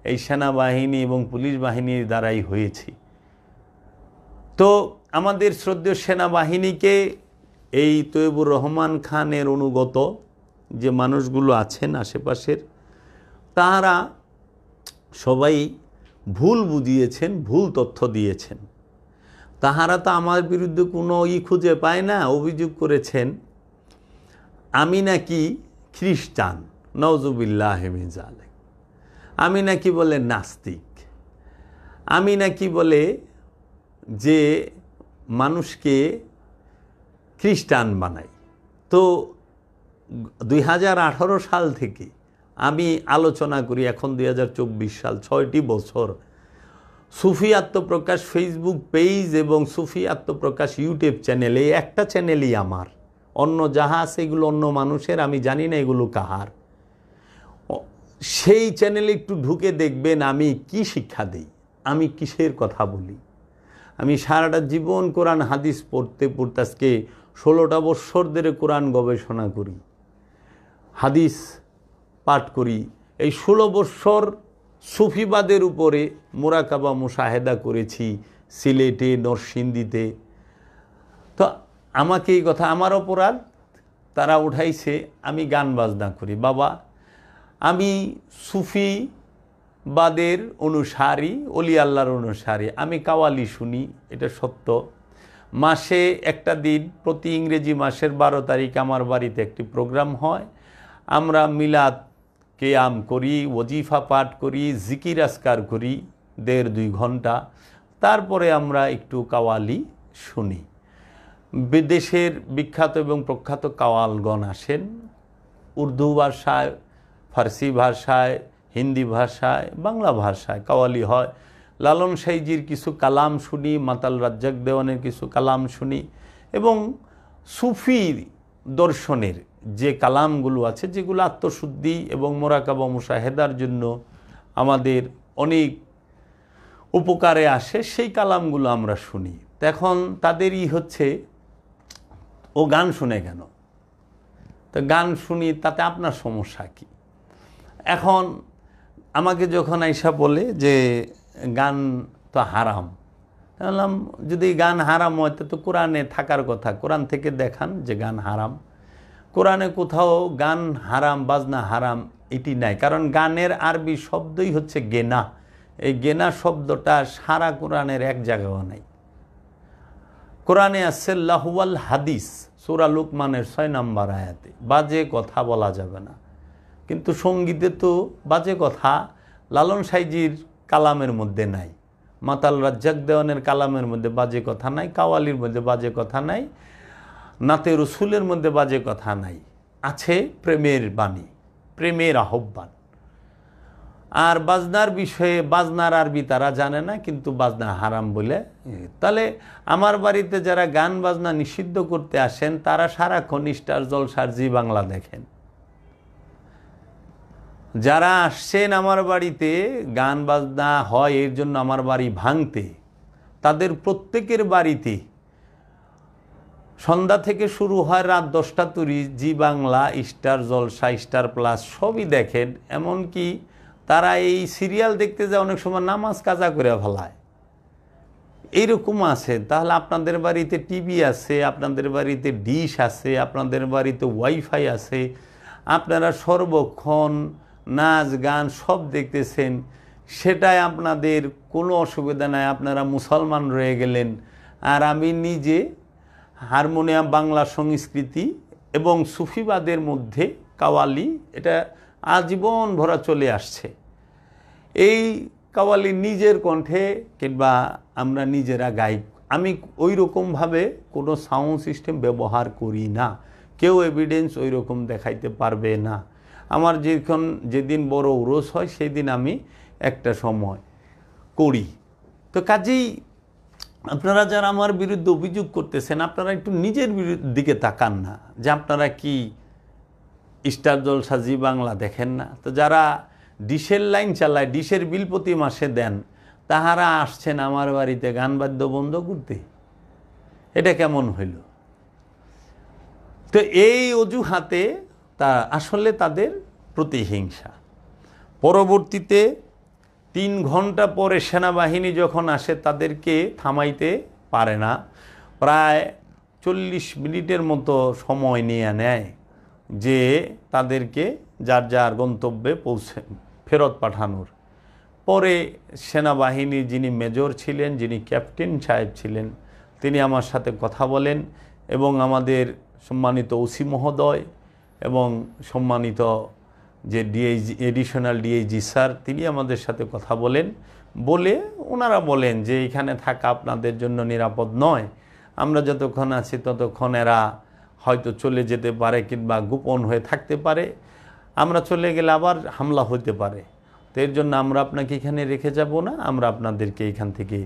এই সেনাবাহিনী এবং পুলিশ বাহিনীর দ্বারাই হয়েছি। তো আমাদের শ্রদ্ধেয় সেনাবাহিনীকে এই তৈয়বুর রহমান খানের অনুগত যে মানুষগুলো আছেন আশেপাশের, তারা সবাই ভুল বুঝিয়েছেন, ভুল তথ্য দিয়েছেন। তাহারা তো আমার বিরুদ্ধে কোনো খুঁজে পায় না। অভিযোগ করেছেন আমি নাকি খ্রিস্টান, নওজুবিল্লাহ মিন যালিক। আমি নাকি বলে নাস্তিক, আমি নাকি বলে যে মানুষকে খ্রিস্টান বানাই। তো 2018 সাল থেকে আমি আলোচনা করি, এখন 2024 সাল, 6টি বছর সুফি আত্মপ্রকাশ ফেসবুক পেজ এবং সুফি আত্মপ্রকাশ ইউটিউব চ্যানেল, এই একটা চ্যানেলই আমার। অন্য যাহা আছে এগুলো অন্য মানুষের, আমি জানি না এগুলো কাহার। সেই চ্যানেলে একটু ঢুকে দেখবেন আমি কি শিক্ষা দিই, আমি কিসের কথা বলি। আমি সারাটা জীবন কোরআন হাদিস পড়তে পড়তে আজকে 16টা বৎসর ধরে কোরআন গবেষণা করি, হাদিস পাঠ করি। এই 16 বৎসর সুফিবাদের উপরে মোরাকাবা মুশাহেদা করেছি সিলেটে, নরসিংদীতে। তো আমাকে এই কথা, আমার অপরাধ তারা উঠাইছে আমি গান বাজনা করি। বাবা, আমি সুফিবাদের অনুসারী, অলি আল্লাহর অনুসারী। আমি কাওয়ালি শুনি, এটা সত্য। মাসে একটা দিন, প্রতি ইংরেজি মাসের 12 তারিখ আমার বাড়িতে একটি প্রোগ্রাম হয়। আমরা মিলাদ কেয়াম করি, ওজিফা পাঠ করি, জিকির আসকার করি 1.5-2 ঘন্টা। তারপরে আমরা একটু কাওয়ালি শুনি। বিদেশের বিখ্যাত এবং প্রখ্যাত কাওয়ালগণ আসেন, উর্দু ভাষায়, ফার্সি ভাষায়, হিন্দি ভাষায়, বাংলা ভাষায় কাওয়ালি হয়। লালন সাইজির কিছু কালাম শুনি, মাতাল রাজ্জাক দেওয়ানের কিছু কালাম শুনি, এবং সুফির দর্শনের যে কালামগুলো আছে যেগুলো আত্মশুদ্ধি এবং মোরাকাবা মুশাহেদার জন্য আমাদের অনেক উপকারে আসে, সেই কালামগুলো আমরা শুনি। তো এখন তাদেরই হচ্ছে ও গান শুনে কেন? তো গান শুনি, তাতে আপনার সমস্যা কি? এখন আমাকে যখন আইসা বলে যে গান তো হারাম, বললাম যদি গান হারাম হয় তো কোরআনে থাকার কথা, কোরআন থেকে দেখান যে গান হারাম। কোরআনে কোথাও গান হারাম, বাজনা হারাম এটি নাই। কারণ গানের আরবি শব্দই হচ্ছে গেনা। এই গেনা শব্দটা সারা কোরআনের এক জায়গাও নাই। কোরআনে আছে লাহুয়াল হাদিস, সূরা লুকমানের 6 নম্বর আয়াতে বাজে কথা বলা যাবে না। কিন্তু সঙ্গীতে তো বাজে কথা লালন সাইজির কালামের মধ্যে নাই, মাতাল রাজ্জাক দেওয়ানের কালামের মধ্যে বাজে কথা নাই, কাওয়ালির মধ্যে বাজে কথা নাই, নাতে রসুলের মধ্যে বাজে কথা নাই। আছে প্রেমের বাণী, প্রেমের আহ্বান। আর বাজনার বিষয়ে, বাজনার আরবি তারা জানে না, কিন্তু বাজনা হারাম বলে। তাহলে আমার বাড়িতে যারা গান বাজনা নিষিদ্ধ করতে আসেন তারা সারাক্ষণ স্টার জলসার জি বাংলা দেখেন। যারা আসছেন আমার বাড়িতে গান বাজনা হয় এর জন্য আমার বাড়ি ভাঙতে, তাদের প্রত্যেকের বাড়িতে সন্ধ্যা থেকে শুরু হয়, রাত 10টা তুরি জি বাংলা, স্টার জলসা, স্টার প্লাস সবই দেখেন। এমনকি তারা এই সিরিয়াল দেখতে যায় অনেক সময় নামাজ কাজা করে ফেলায়, এইরকম আছে। তাহলে আপনাদের বাড়িতে টিভি আছে, আপনাদের বাড়িতে ডিশ আছে, আপনাদের বাড়িতে ওয়াইফাই আছে, আপনারা সর্বক্ষণ নাচ গান সব দেখতেছেন, সেটাই আপনাদের কোনো অসুবিধা নাই, আপনারা মুসলমান রয়ে গেলেন। আর আমি নিজে হারমোনিয়াম, বাংলা সংস্কৃতি এবং সুফিবাদের মধ্যে কাওয়ালি, এটা আজীবন ভরা চলে আসছে। এই কাওয়ালি নিজের কণ্ঠে কিংবা আমরা নিজেরা গাই। আমি ওই রকমভাবে কোনো সাউন্ড সিস্টেম ব্যবহার করি না, কেউ এভিডেন্স ওই রকম দেখাইতে পারবে না। আমার যেদিন বড় উরস হয় সেই দিন আমি একটা সময় করি। তো কাজেই আপনারা যারা আমার বিরুদ্ধে অভিযোগ করতেছেন, আপনারা একটু নিজের দিকে তাকান না, যে আপনারা কি স্টার জলসা জি বাংলা দেখেন না? তো যারা ডিশের লাইন চালায়, ডিশের বিল প্রতি মাসে দেন, তাহারা আসছেন আমার বাড়িতে গান বাদ্য বন্ধ করতে। এটা কেমন হইল? তো এই অজুহাতে তা আসলে তাদের প্রতিহিংসা। পরবর্তীতে 3 ঘন্টা পরে সেনাবাহিনী যখন আসে তাদেরকে থামাইতে পারে না, প্রায় 40 মিনিটের মতো সময় নিয়ে নেয় যে তাদেরকে যার যার গন্তব্যে ফেরত পাঠানোর। পরে সেনাবাহিনীর যিনি মেজর ছিলেন, যিনি ক্যাপ্টেন সাহেব ছিলেন, তিনি আমার সাথে কথা বলেন এবং আমাদের সম্মানিত ওসি মহোদয় এবং সম্মানিত যে ডিআইজি, এডিশনাল ডিআইজি স্যার, তিনি আমাদের সাথে কথা বলেন। বলে ওনারা বলেন যে এখানে থাকা আপনাদের জন্য নিরাপদ নয়, আমরা যতক্ষণ আছি ততক্ষণ এরা হয়তো চলে যেতে পারে কিংবা গোপন হয়ে থাকতে পারে, আমরা চলে গেলে আবার হামলা হতে পারে, তো এর জন্য আমরা আপনাকে এখানে রেখে যাব না, আমরা আপনাদেরকে এখান থেকে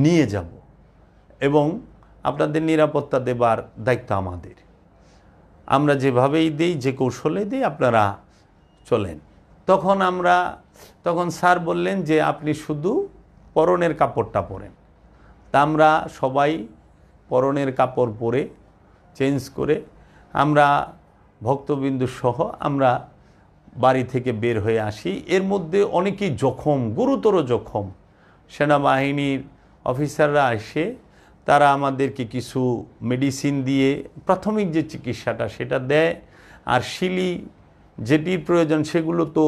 নিয়ে যাব এবং আপনাদের নিরাপত্তা দেবার দায়িত্ব আমাদের, আমরা যেভাবেই দিই, যে কৌশলে দিই, আপনারা চলেন। তখন স্যার বললেন যে আপনি শুধু পরনের কাপড়টা পরেন। তা আমরা সবাই পরনের কাপড় পরে চেঞ্জ করে আমরা ভক্তবিন্দু সহ আমরা বাড়ি থেকে বের হয়ে আসি। এর মধ্যে অনেকেই জখম, গুরুতর জখম। সেনাবাহিনীর অফিসাররা এসে তারা আমাদেরকে কিছু মেডিসিন দিয়ে প্রাথমিক যে চিকিৎসাটা সেটা দেয়, আর শিলি যেটির প্রয়োজন সেগুলো তো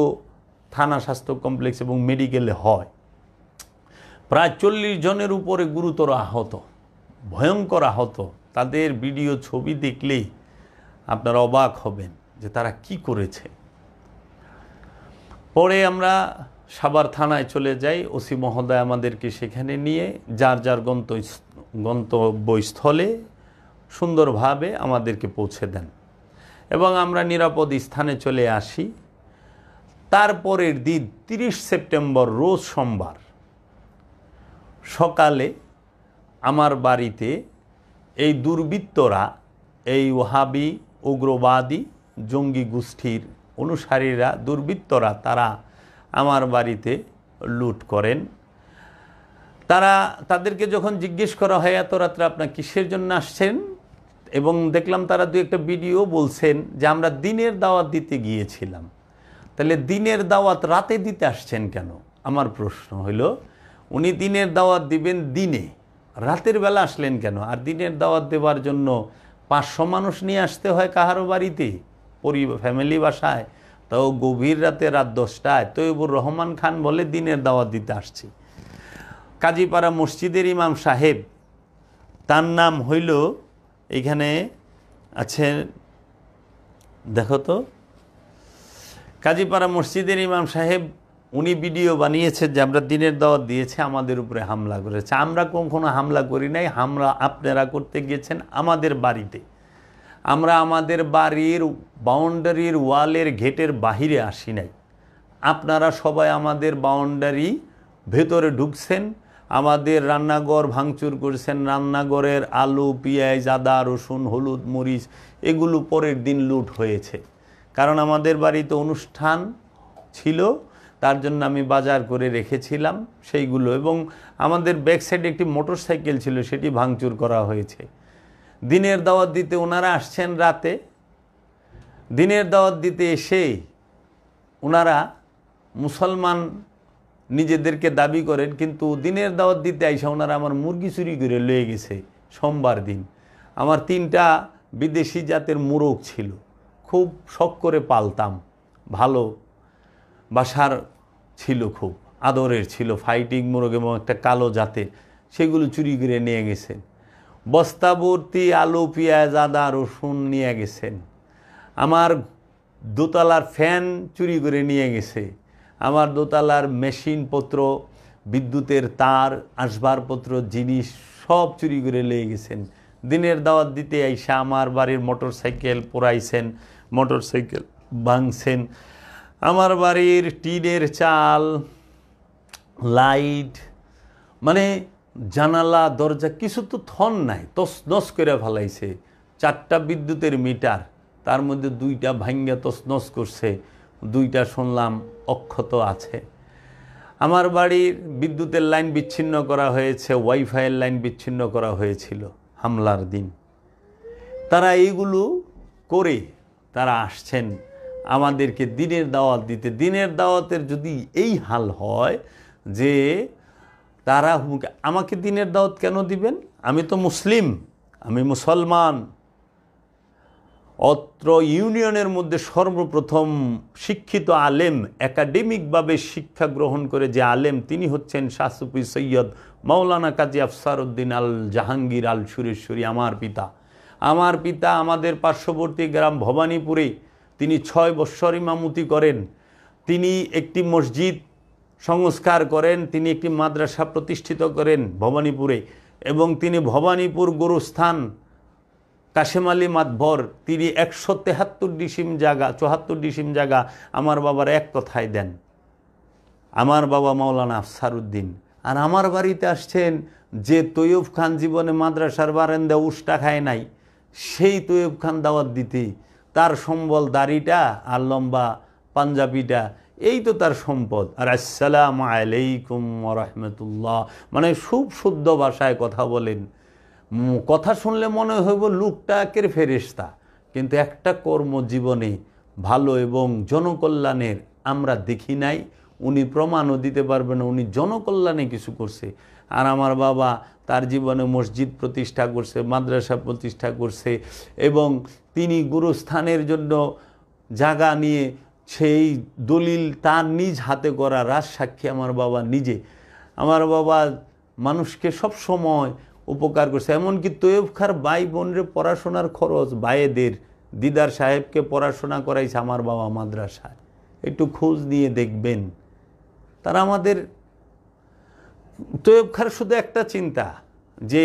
থানা স্বাস্থ্য কমপ্লেক্স এবং মেডিকেলে হয়। প্রায় 40 জনের উপরে গুরুতর আহত, ভয়ঙ্কর আহত। তাদের ভিডিও ছবি দেখলেই আপনারা অবাক হবেন যে তারা কি করেছে। পরে আমরা সাভার থানায় চলে যাই, ওসি মহোদয় আমাদেরকে সেখানে নিয়ে যার যার গন্তব্যস্থলে সুন্দরভাবে আমাদেরকে পৌঁছে দেন এবং আমরা নিরাপদ স্থানে চলে আসি। তারপরের দিন 30 সেপ্টেম্বর রোজ সোমবার সকালে আমার বাড়িতে এই দুর্বৃত্তরা, এই ওহাবি উগ্রবাদী জঙ্গি গোষ্ঠীর অনুসারীরা, দুর্বৃত্তরা, তারা আমার বাড়িতে লুট করেন। তাদেরকে যখন জিজ্ঞেস করা হয় এত রাত্রে আপনার কিসের জন্য আসছেন, এবং দেখলাম তারা দু একটা ভিডিও বলছেন যে আমরা দিনের দাওয়াত দিতে গিয়েছিলাম, তাহলে দিনের দাওয়াত রাতে দিতে আসছেন কেন? আমার প্রশ্ন হইল, উনি দিনের দাওয়াত দিবেন দিনে, রাতের বেলা আসলেন কেন? আর দিনের দাওয়াত দেওয়ার জন্য 500 মানুষ নিয়ে আসতে হয় কাহারো বাড়িতে, ফ্যামিলি বাসায়, তাও গভীর রাতে, রাত 10টায়। তৈবুর রহমান খান বলে দিনের দাওয়াত দিতে আসছি। কাজীপাড়া মসজিদের ইমাম সাহেব, তার নাম হইল, এখানে আছে দেখো তো, কাজীপাড়া মসজিদের ইমাম সাহেব, উনি ভিডিও বানিয়েছেন যে আমরা দিনের দাওয়াত দিয়েছে, আমাদের উপরে হামলা করেছে। আমরা কখনো হামলা করি নাই, হামলা আপনারা করতে গিয়েছেন আমাদের বাড়িতে। আমরা আমাদের বাড়ির বাউন্ডারির ওয়ালের গেটের বাহিরে আসি নাই, আপনারা সবাই আমাদের বাউন্ডারি ভেতরে ঢুকছেন, আমাদের রান্নাঘর ভাঙচুর করেছেন। রান্নাঘরের আলু, পেঁয়াজ, আদা, রসুন, হলুদ, মরিচ এগুলো পরের দিন লুট হয়েছে, কারণ আমাদের বাড়িতে অনুষ্ঠান ছিল, তার জন্য আমি বাজার করে রেখেছিলাম সেইগুলো, এবং আমাদের ব্যাক সাইডে একটি মোটর সাইকেল ছিল, সেটি ভাঙচুর করা হয়েছে। দিনের দাওয়াত দিতে ওনারা আসছেন রাতে, দিনের দাওয়াত দিতে এসে ওনারা মুসলমান নিজেদেরকে দাবি করেন, কিন্তু দিনের দাওয়াত দিতে আইসা ওনারা আমার মুরগি চুরি করে লয়ে গেছে। সোমবার দিন আমার 3টা বিদেশি জাতের মোরগ ছিল, খুব শখ করে পালতাম, ভালো বাসার ছিল, খুব আদরের ছিল, ফাইটিং মোরগ এবং একটা কালো জাতের, সেগুলো চুরি করে নিয়ে গেছেন। বস্তাভর্তি আলু, পেঁয়াজ, আদা, রসুন নিয়ে গেছেন। আমার দোতলার ফ্যান চুরি করে নিয়ে গেছে, আমার দোতলার মেশিনপত্র, বিদ্যুতের তার, আসবাবপত্র, জিনিস সব চুরি করে নিয়ে গেছেন। দিনের দাওয়াত দিতে আইসা আমার বাড়ির মোটর সাইকেল পোড়াইছেন, মোটর সাইকেল ভাঙছেন, আমার বাড়ির টিনের চাল, লাইট, মানে জানালা, দরজা কিছু তো থন নাই, তছনছ করে ফেলাইছে। 4টা বিদ্যুতের মিটার, তার মধ্যে 2টা ভাঙ্গা তছনছ করছে, 2টা শুনলাম অক্ষত আছে। আমার বাড়ির বিদ্যুতের লাইন বিচ্ছিন্ন করা হয়েছে, ওয়াইফাইয়ের লাইন বিচ্ছিন্ন করা হয়েছিল হামলার দিন। তারা এইগুলো করে তারা আসছেন আমাদেরকে দিনের দাওয়াত দিতে। দিনের দাওয়াতের যদি এই হাল হয় যে তারা আমাকে দিনের দাওয়াত কেন দিবেন? আমি তো মুসলিম, আমি মুসলমান। অত্র ইউনিয়নের মধ্যে সর্বপ্রথম শিক্ষিত আলেম, একাডেমিকভাবে শিক্ষা গ্রহণ করে যে আলেম, তিনি হচ্ছেন শাহ সুফি সৈয়দ মাওলানা কাজী আফসার উদ্দিন আল জাহাঙ্গীর আল সুরেশ্বরী, আমার পিতা। আমার পিতা আমাদের পার্শ্ববর্তী গ্রাম ভবানীপুরে তিনি 6 বৎসর ইমামতি করেন। তিনি একটি মসজিদ সংস্কার করেন, তিনি একটি মাদ্রাসা প্রতিষ্ঠিত করেন ভবানীপুরে, এবং তিনি ভবানীপুর গুরুস্থান কাশেম আলী মাতবর, তিনি 173 ডিসিম জায়গা, 74 ডিসিম জায়গা আমার বাবার এক কথায় দেন। আমার বাবা মাওলানা আফসার উদ্দিন। আর আমার বাড়িতে আসছেন যে তৈয়ব খান জীবনে মাদ্রাসার বারান্দা উষ্টা খায় নাই, সেই তৈয়ব খান দাওয়াত দিতে। তার সম্বল দাড়িটা আর লম্বা পাঞ্জাবিটা, এই তো তার সম্পদ। আর আসসালামু আলাইকুম ওয়া রাহমাতুল্লাহ, মানে খুব শুদ্ধ ভাষায় কথা বলেন। কথা শুনলে মনে হইব লোকটা একের ফেরেশতা, কিন্তু একটা কর্মজীবনে ভালো এবং জনকল্যাণের আমরা দেখি নাই। উনি প্রমাণও দিতে পারবেন উনি জনকল্যাণে কিছু করছে। আর আমার বাবা তার জীবনে মসজিদ প্রতিষ্ঠা করছে, মাদ্রাসা প্রতিষ্ঠা করছে, এবং তিনি গুরুস্থানের জন্য জায়গা নিয়ে সেই দলিল তার নিজ হাতে করা রাজসাক্ষী আমার বাবা নিজে। আমার বাবা মানুষকে সব সময় উপকার করছে। এমনকি তৈয়ব খার ভাই বোনরে পড়াশোনার খরচ ভাইয়েদের, দিদার সাহেবকে পড়াশোনা করাইছে আমার বাবা মাদ্রাসায়। একটু খোঁজ নিয়ে দেখবেন। তারা আমাদের তৈয়ব খার শুধু একটা চিন্তা যে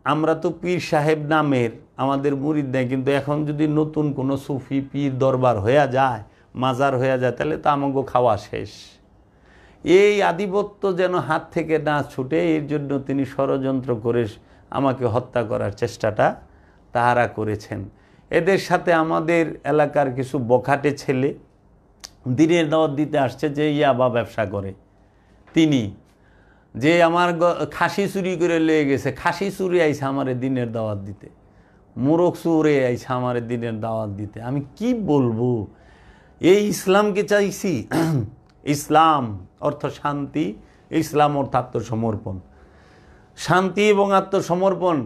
আমরা তো পীর সাহেব নামের আমাদের মুরিদ নেই, কিন্তু এখন যদি নতুন কোনো সুফি পীর দরবার হয়ে যায়, মাজার হয়ে যায়, তাহলে তো আমাকে খাওয়া শেষ। এই আধিপত্য যেন হাত থেকে না ছুটে, এর জন্য তিনি ষড়যন্ত্র করে আমাকে হত্যা করার চেষ্টাটা তাহারা করেছেন। এদের সাথে আমাদের এলাকার কিছু বখাটে ছেলে দিনের দাওয়াত দিতে আসছে, যে ইয়াবা ব্যবসা করে, তিনি যে আমার খাসি চুরি করে লেগে গেছে, খাসি চুরি আইছে আমারে দিনের দাওয়াত দিতে, মোরগ চুরে আইছে আমারে দিনের দাওয়াত দিতে। আমি কি বলবো? এই ইসলামকে চাইছি। ইসলাম অর্থ শান্তি, ইসলাম অর্থ আত্মসমর্পণ। শান্তি এবং আত্মসমর্পণ,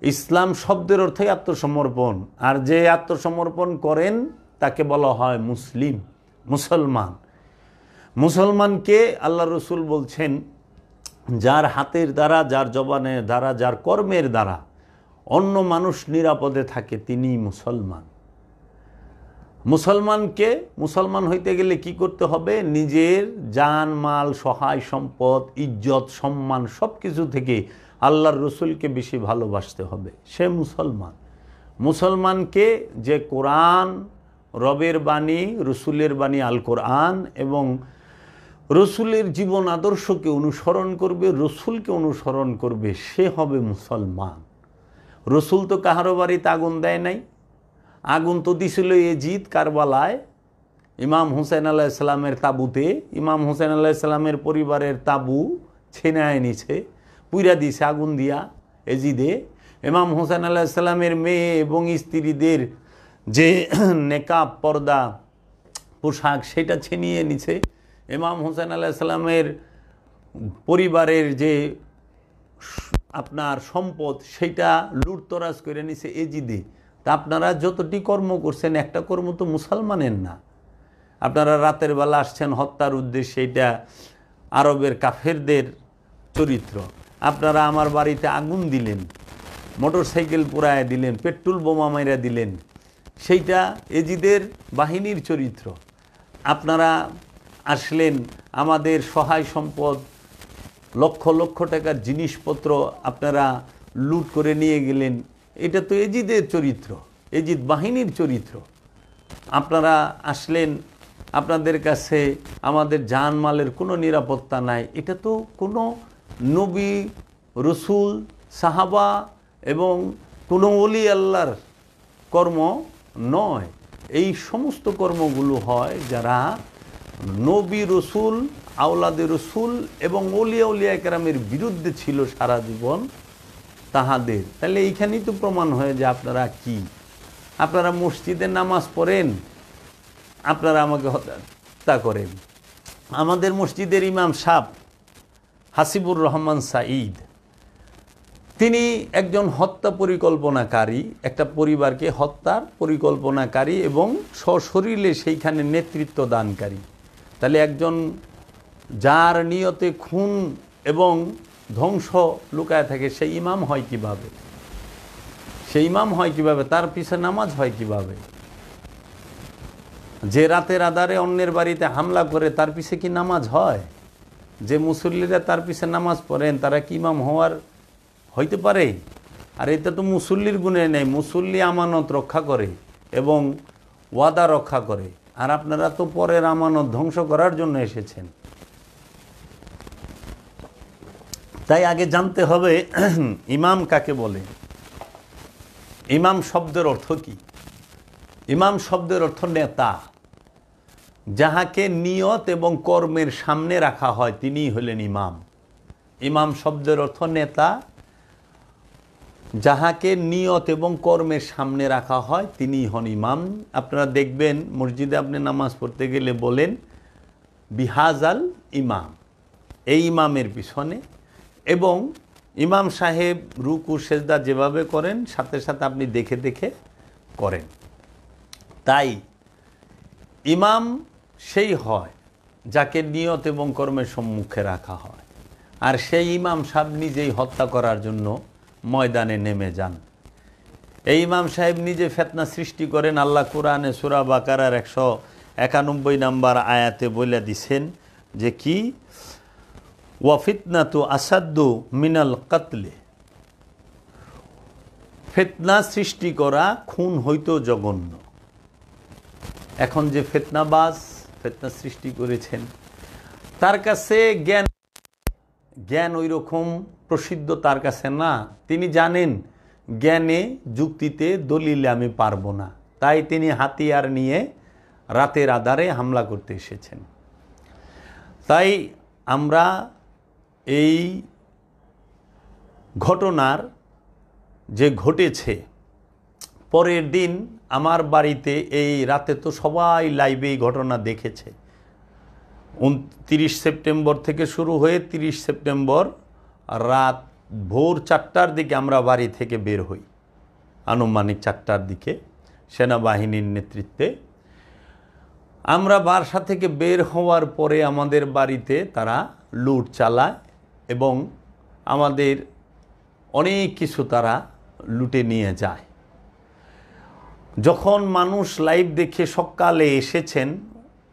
ইসলাম শব্দের অর্থই আত্মসমর্পণ। আর যে আত্মসমর্পণ করেন তাকে বলা হয় মুসলিম, মুসলমান। মুসলমানকে আল্লাহ রসুল বলছেন, যার হাতের দ্বারা, যার জবানের দ্বারা, যার কর্মের দ্বারা অন্য মানুষ নিরাপদে থাকে, তিনি মুসলমান। মুসলমানকে, মুসলমান হইতে গেলে কি করতে হবে? নিজের জান মাল, সহায় সম্পদ, ইজ্জত, সম্মান সব কিছু থেকে আল্লাহর রসুলকে বেশি ভালোবাসতে হবে, সে মুসলমান। মুসলমানকে যে কোরআন, রবের বাণী, রসুলের বাণী আল কোরআন এবং রসুলের জীবন আদর্শকে অনুসরণ করবে, রসুলকে অনুসরণ করবে, সে হবে মুসলমান। রসুল তো কাহারো বাড়িতে আগুন দেয় নাই। আগুন তো দিছিল এজিদ কারবালায়, ইমাম হুসেন আলাইহিসসালামের তাঁবুতে। ইমাম হুসেন আলাইহিসসালামের পরিবারের তাঁবু ছিনায় নিছে, পুইরা দিছে আগুন দিয়া এজিদে। ইমাম হুসেন আলাইহিসসালামের মেয়ে এবং স্ত্রীদের যে নেকাব, পর্দা, পোশাক, সেটা ছিনিয়ে নিছে। ইমাম হুসেন আলাইহিসসালামের পরিবারের যে আপনার সম্পদ, সেটা লুটতরাজ করে নিছে এজিদে। তা আপনারা যতটি কর্ম করছেন, একটা কর্ম তো মুসলমানের না। আপনারা রাতের বেলা আসছেন হত্যার উদ্দেশ্যে, এটা আরবের কাফেরদের চরিত্র। আপনারা আমার বাড়িতে আগুন দিলেন, মোটর সাইকেল পোড়ায় দিলেন, পেট্রোল বোমা মাইরা দিলেন, সেইটা এজিদের বাহিনীর চরিত্র। আপনারা আসলেন, আমাদের সহায় সম্পদ, লক্ষ লক্ষ টাকার জিনিসপত্র আপনারা লুট করে নিয়ে গেলেন, এটা তো এজিদের চরিত্র, এজিদ বাহিনীর চরিত্র। আপনারা আসলেন, আপনাদের কাছে আমাদের জানমালের কোনো নিরাপত্তা নাই, এটা তো কোনো নবী, রসুল, সাহাবা এবং কোনো ওলি আল্লাহর কর্ম নয়। এই সমস্ত কর্মগুলো হয় যারা নবী, রসুল, আওলাদে রসুল এবং ওলিয়া উলিয়া কেরামের বিরুদ্ধে ছিল সারা জীবন তাহাদের। তাহলে এইখানেই তো প্রমাণ হয় যে আপনারা কি আপনারা মসজিদে নামাজ পড়েন, আপনারা আমাকে হত্যা করেন। আমাদের মসজিদের ইমাম সাহেব হাসিবুর রহমান সাঈদ, তিনি একজন হত্যা পরিকল্পনাকারী, একটা পরিবারকে হত্যার পরিকল্পনাকারী এবং সশরীরে সেইখানে নেতৃত্ব দানকারী। তাহলে একজন যার নিয়তে খুন এবং ধ্বংস লুকায় থাকে, সেই ইমাম হয় কিভাবে? সেই ইমাম হয় কিভাবে? তার পিছে নামাজ হয় কিভাবে? যে রাতের আধারে অন্যের বাড়িতে হামলা করে, তার পিছে কি নামাজ হয়? যে মুসল্লিরা তার পিছে নামাজ পড়েন, তারা কি ইমাম হইতে পারে? আর এটা তো মুসল্লির গুণে নেই। মুসল্লি আমানত রক্ষা করে এবং ওয়াদা রক্ষা করে, আর আপনারা তো পরের আমানত ধ্বংস করার জন্য এসেছেন। তাই আগে জানতে হবে ইমাম কাকে বলে, ইমাম শব্দের অর্থ কি। ইমাম শব্দের অর্থ নেতা, যাহাকে নিয়ত এবং কর্মের সামনে রাখা হয় তিনিই হলেন ইমাম। ইমাম শব্দের অর্থ নেতা, যাহাকে নিয়ত এবং কর্মের সামনে রাখা হয় তিনিই হন ইমাম। আপনারা দেখবেন মসজিদে আপনি নামাজ পড়তে গেলে বলেন বিহাজাল ইমাম, এই ইমামের পিছনে। এবং ইমাম সাহেব রুকু সেজদা যেভাবে করেন, সাথে সাথে আপনি দেখে দেখে করেন। তাই ইমাম সেই হয় যাকে নিয়ত এবং কর্মের সম্মুখে রাখা হয়, আর সেই ইমাম সাহেব নিজেই হত্যা করার জন্য ময়দানে নেমে যান। এই ইমাম সাহেব নিজে ফিতনা সৃষ্টি করেন। আল্লাহ কোরআনে সূরা বাকারার 191 নম্বর আয়াতে বলে দিছেন যে কি, ওয়া ফিতনাতু আসাদ্দু মিনাল কাতলে, ফিতনা সৃষ্টি করা খুন হইতো জঘন্য। এখন যে ফিতনাবাজ ফিতনা সৃষ্টি করেছেন, তার কাছে জ্ঞান ওই রকম প্রসিদ্ধ তার কাছে না। তিনি জানেন জ্ঞানে যুক্তিতে দলিলে আমি পারবো না, তাই তিনি হাতিয়ার নিয়ে রাতের আধারে হামলা করতে এসেছেন। তাই আমরা এই ঘটনার যে ঘটেছে, পরের দিন আমার বাড়িতে এই রাতে তো সবাই লাইভে এই ঘটনা দেখেছে। 29 সেপ্টেম্বর থেকে শুরু হয়ে 30 সেপ্টেম্বর রাত ভোর 4টার দিকে আমরা বাড়ি থেকে বের হই, আনুমানিক 4টার দিকে সেনাবাহিনীর নেতৃত্বে। আমরা বাসা থেকে বের হওয়ার পরে আমাদের বাড়িতে তারা লুট চালায় এবং আমাদের অনেক কিছু তারা লুটে নিয়ে যায়। যখন মানুষ লাইভ দেখে সকালে এসেছেন,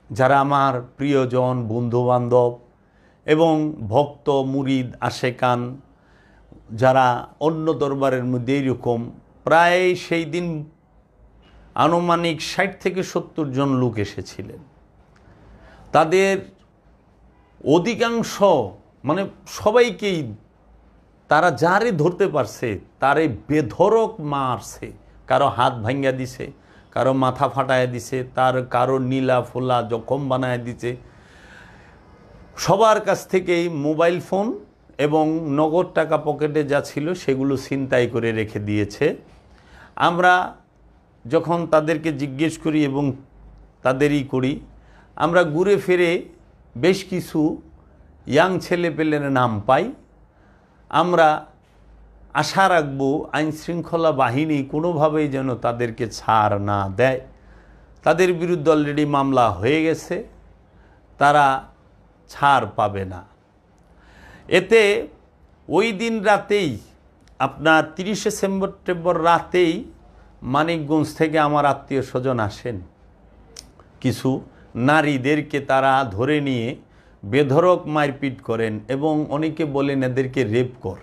যারা আমার প্রিয়জন, বন্ধুবান্ধব এবং ভক্ত মুরিদ আশেকান, যারা অন্য দরবারের মধ্যে এইরকম, প্রায় সেই দিন আনুমানিক 60 থেকে 70 জন লোক এসেছিলেন। তাদের অধিকাংশ মানে সবাইকেই তারা যারে ধরতে পারছে তারে বেধড়ক মারছে। কারো হাত ভাঙ্গা দিছে, কারো মাথা ফাটায় দিছে, কারো নীলা ফোলা জখম বানায় দিছে। সবার কাছ থেকেই মোবাইল ফোন এবং নগদ টাকা পকেটে যা ছিল সেগুলো ছিনতাই করে রেখে দিয়েছে। আমরা যখন তাদেরকে জিজ্ঞেস করি এবং তাদেরই করি, আমরা ঘুরে ফিরে বেশ কিছু ইয়াং ছেলেপেলের নাম পাই। আমরা আশা রাখব আইনশৃঙ্খলা বাহিনী কোনোভাবেই যেন তাদেরকে ছাড় না দেয়। তাদের বিরুদ্ধে অলরেডি মামলা হয়ে গেছে, তারা ছাড় পাবে না। এতে ওই দিন রাতেই, আপনার 30 সেপ্টেম্বর রাতেই মানিকগঞ্জ থেকে আমার আত্মীয় স্বজন আসেন। কিছু নারীদেরকে তারা ধরে নিয়ে বেধড়ক মারপিট করেন এবং অনেকে বলেন এদেরকে রেপ কর।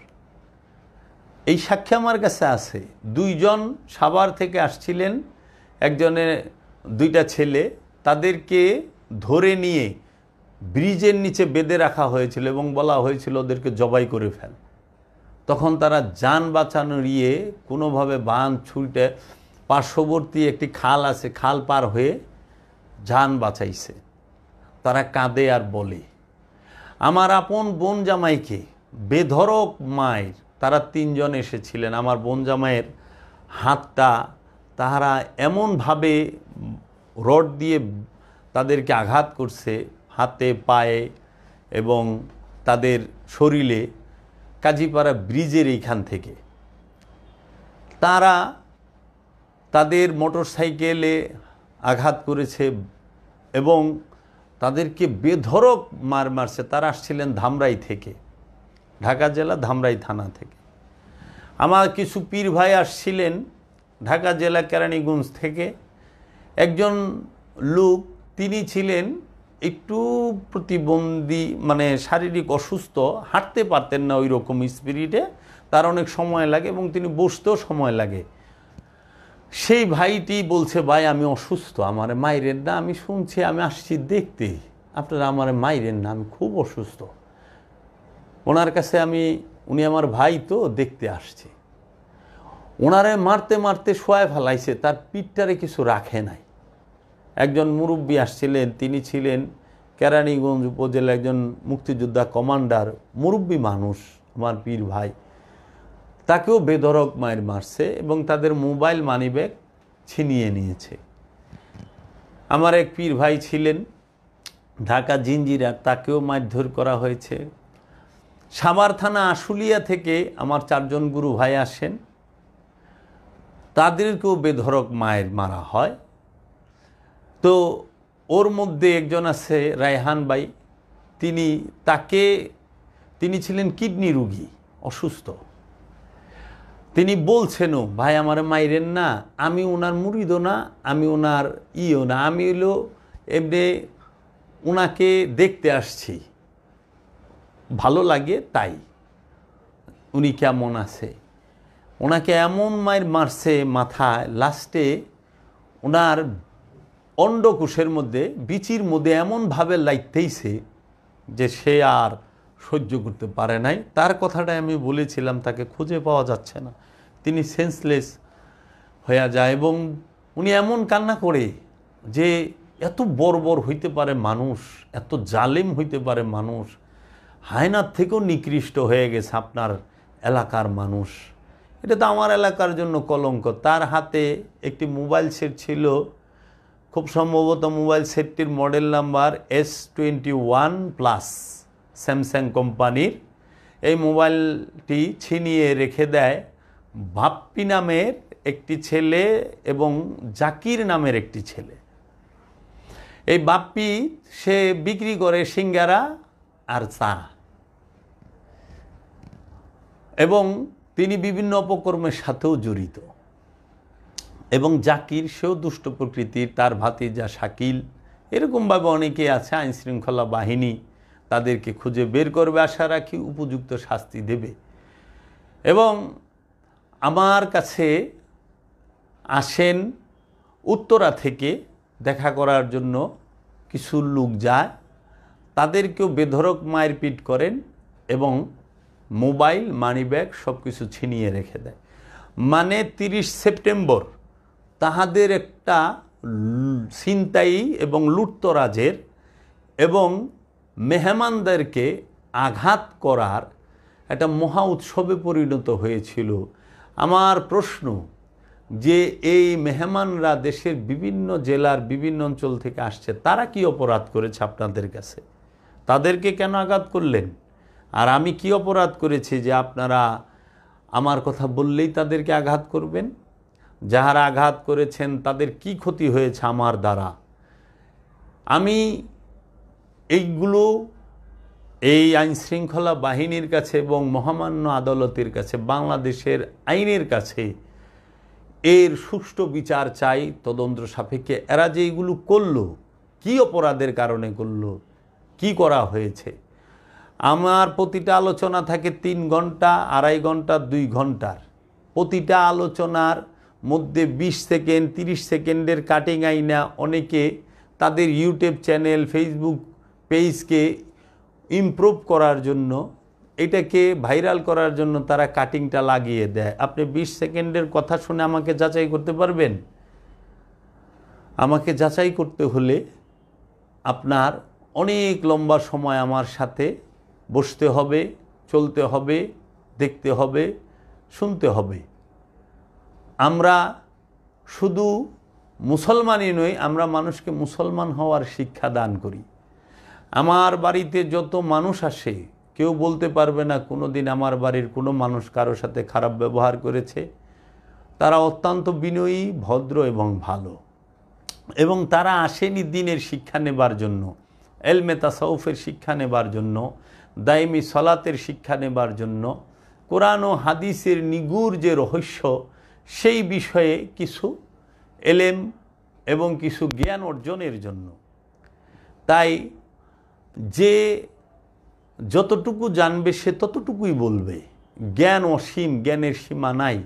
এই সাক্ষী আমার কাছে আছে। 2 জন সাভার থেকে আসছিলেন, একজনের 2টা ছেলে, তাদেরকে ধরে নিয়ে ব্রিজের নিচে বেঁধে রাখা হয়েছিল এবং বলা হয়েছিল ওদেরকে জবাই করে ফেল। তখন তারা যান বাঁচানোর কোনোভাবে বাঁধ ছুটে পার্শ্ববর্তী একটি খাল আছে, খাল পার হয়ে যান বাঁচাইছে। তারা কাঁদে আর বলে, আমার আপন বোন জামাইকে বেধড়ক মায়ের, তারা 3 জন এসেছিলেন, আমার বোন জামাইয়ের হাতটা তাহারা এমনভাবে রড দিয়ে তাদেরকে আঘাত করছে হাতে পায়ে এবং তাদের শরীরে, কাজীপাড়া ব্রিজের এইখান থেকে। তারা তাদের মোটরসাইকেলে আঘাত করেছে এবং তাদেরকে বেধড়ক মারছে। তারা আসছিলেন ধামরাই থেকে, ঢাকা জেলা ধামরাই থানা থেকে। আমার কিছু পীর ভাই আসছিলেন ঢাকা জেলা কেরানীগঞ্জ থেকে। একজন লোক, তিনি ছিলেন একটু প্রতিবন্ধী, মানে শারীরিক অসুস্থ, হাঁটতে পারতেন না ওই রকম স্পিরিটে, তার অনেক সময় লাগে এবং তিনি বসতেও সময় লাগে। সেই ভাইটি বলছে, ভাই আমি অসুস্থ, আমার মাইরেন না, আমি শুনছি, আমি আসছি দেখতে, আপনারা আমার মাইরেন না, আমি খুব অসুস্থ। ওনার কাছে উনি আমার ভাই তো, দেখতে আসছে। ওনারে মারতে মারতে শোয়ায় ফেলাইছে, তার পিঠটারে কিছু রাখে নাই। একজন মুরব্বী আসছিলেন, তিনি ছিলেন কেরানীগঞ্জ উপজেলার একজন মুক্তিযোদ্ধা কমান্ডার, মুরব্বী মানুষ, আমার পীর ভাই। তাকেও বেধড়ক মায়ের মারছে এবং তাদের মোবাইল মানিব্যাগ ছিনিয়ে নিয়েছে। আমার এক পীর ভাই ছিলেন ঢাকা জিঞ্জিরা, তাকেও মারধর করা হয়েছে। সাভার থানা আশুলিয়া থেকে আমার 4 জন গুরু ভাই আসেন, তাদেরকেও বেধড়ক মায়ের মারা হয়। তো ওর মধ্যে একজন আছে রায়হান ভাই, তিনি ছিলেন কিডনি রোগী, অসুস্থ। তিনি বলছেনও, ভাই আমার মাইরেন না, আমি ওনার মুরিদও না, আমি ওনার ইও না, আমি হলো এমনি ওনাকে দেখতে আসছি, ভালো লাগে তাই। উনি কেমন আছে, ওনাকে এমন মায়ের মারছে মাথায়, লাস্টে ওনার অন্ডকোষের মধ্যে, বিচির মধ্যে এমনভাবে লাইতেইছে যে সে আর সহ্য করতে পারে নাই। তার কথাটাই আমি বলেছিলাম, তাকে খুঁজে পাওয়া যাচ্ছে না, তিনি সেন্সলেস হয়ে যায় এবং উনি এমন কান্না করে যে এত বর্বর হইতে পারে মানুষ, এত জালেম হইতে পারে মানুষ, হায়নার থেকেও নিকৃষ্ট হয়ে গেছে আপনার এলাকার মানুষ। এটা তো আমার এলাকার জন্য কলঙ্ক। তার হাতে একটি মোবাইল সেট ছিল, খুব সম্ভবত মোবাইল সেটটির মডেল নাম্বার S21+, স্যামসাং কোম্পানির। এই মোবাইলটি ছিনিয়ে রেখে দেয় বাপ্পি নামের একটি ছেলে এবং জাকির নামের একটি ছেলে। এই বাপ্পি, সে বিক্রি করে সিঙ্গারা আর চা এবং তিনি বিভিন্ন অপকর্মের সাথেও জড়িত। এবং জাকির, সেও দুষ্ট প্রকৃতির, তার ভাতিজা শাকিল, এরকমভাবে অনেকে আছে। আইনশৃঙ্খলা বাহিনী তাদেরকে খুঁজে বের করবে, আশা রাখি উপযুক্ত শাস্তি দেবে। এবং আমার কাছে আসেন উত্তরা থেকে দেখা করার জন্য কিছু লোক যায়, তাদেরকেও বেধড়ক মায়ের পিট করেন এবং মোবাইল, মানিব্যাগ সব কিছু ছিনিয়ে রেখে দেয়। মানে 30 সেপ্টেম্বর তাহাদের একটা ছিনতাই এবং লুটতরাজের এবং মেহমানদেরকে আঘাত করার একটা মহা উৎসবে পরিণত হয়েছিল। আমার প্রশ্ন যে এই মেহমানরা দেশের বিভিন্ন জেলার বিভিন্ন অঞ্চল থেকে আসছে, তারা কি অপরাধ করেছে আপনাদের কাছে? তাদেরকে কেন আঘাত করলেন? আর আমি কি অপরাধ করেছি যে আপনারা আমার কথা বললেই তাদেরকে আঘাত করবেন? যাহারা আঘাত করেছেন তাদের কি ক্ষতি হয়েছে আমার দ্বারা? আমি এইগুলো এই আইনশৃঙ্খলা বাহিনীর কাছে এবং মহামান্য আদালতের কাছে, বাংলাদেশের আইনের কাছে এর সুষ্ঠু বিচার চাই, তদন্ত সাপেক্ষে। এরা যে এইগুলো করলো, কি অপরাধের কারণে করলো, কি করা হয়েছে? আমার প্রতিটা আলোচনা থাকে 3 ঘন্টা, 2.5 ঘন্টা, 2 ঘন্টার। প্রতিটা আলোচনার মধ্যে 20 সেকেন্ড, 30 সেকেন্ডের কাটিং আইনা অনেকে তাদের ইউটিউব চ্যানেল, ফেসবুক পেজকে ইমপ্রুভ করার জন্য, এটাকে ভাইরাল করার জন্য তারা কাটিংটা লাগিয়ে দেয়। আপনি 20 সেকেন্ডের কথা শুনে আমাকে যাচাই করতে পারবেন? আমাকে যাচাই করতে হলে আপনার অনেক লম্বা সময় আমার সাথে বসতে হবে, চলতে হবে, দেখতে হবে, শুনতে হবে। আমরা শুধু মুসলমানই নই, আমরা মানুষকে মুসলমান হওয়ার শিক্ষা দান করি। আমার বাড়িতে যত মানুষ আসে কেউ বলতে পারবে না কোনো দিন আমার বাড়ির কোনো মানুষ কারোর সাথে খারাপ ব্যবহার করেছে। তারা অত্যন্ত বিনয়ী, ভদ্র এবং ভালো, এবং তারা আসেনি দিনের শিক্ষা নেবার জন্য, এলমে তাসাউফের শিক্ষা নেবার জন্য, দাইমি সলাতের শিক্ষা নেবার জন্য, কোরআন ও হাদিসের নিগুড় যে রহস্য সেই বিষয়ে কিছু এলেম এবং কিছু জ্ঞান অর্জনের জন্য। তাই যে যতটুকু জানবে সে ততটুকুই বলবে। জ্ঞান অসীম, জ্ঞানের সীমা নাই।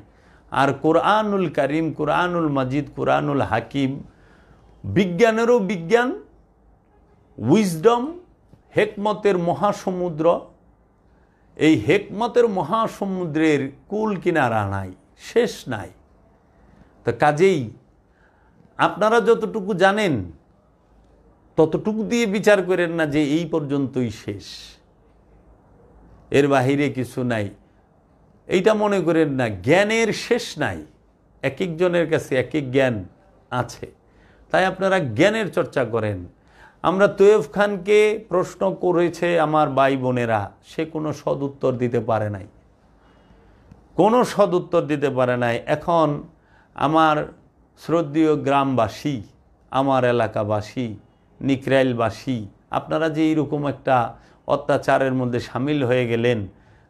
আর কোরআনুল কারিম, কোরআনুল মাজিদ, কোরআনুল হাকিম বিজ্ঞানেরও বিজ্ঞান, উইজডম, হেকমতের মহাসমুদ্র। এই হেকমতের মহাসমুদ্রের কুল কিনারা নাই, শেষ নাই। তো কাজেই আপনারা যতটুকু জানেন ততটুকু দিয়ে বিচার করেন না যে এই পর্যন্তই শেষ, এর বাহিরে কিছু নাই। এইটা মনে করেন না, জ্ঞানের শেষ নাই। এক একজনের কাছে এক এক জ্ঞান আছে, তাই আপনারা জ্ঞানের চর্চা করেন। আমরা তৈয়ব খানকে প্রশ্ন করেছে আমার ভাই বোনেরা, সে কোনো সদুত্তর দিতে পারে নাই, কোনো সদুত্তর দিতে পারে নাই। এখন আমার শ্রদ্ধেয় গ্রামবাসী, আমার এলাকাবাসী, নিকরাইলবাসী, আপনারা যে এইরকম একটা অত্যাচারের মধ্যে সামিল হয়ে গেলেন,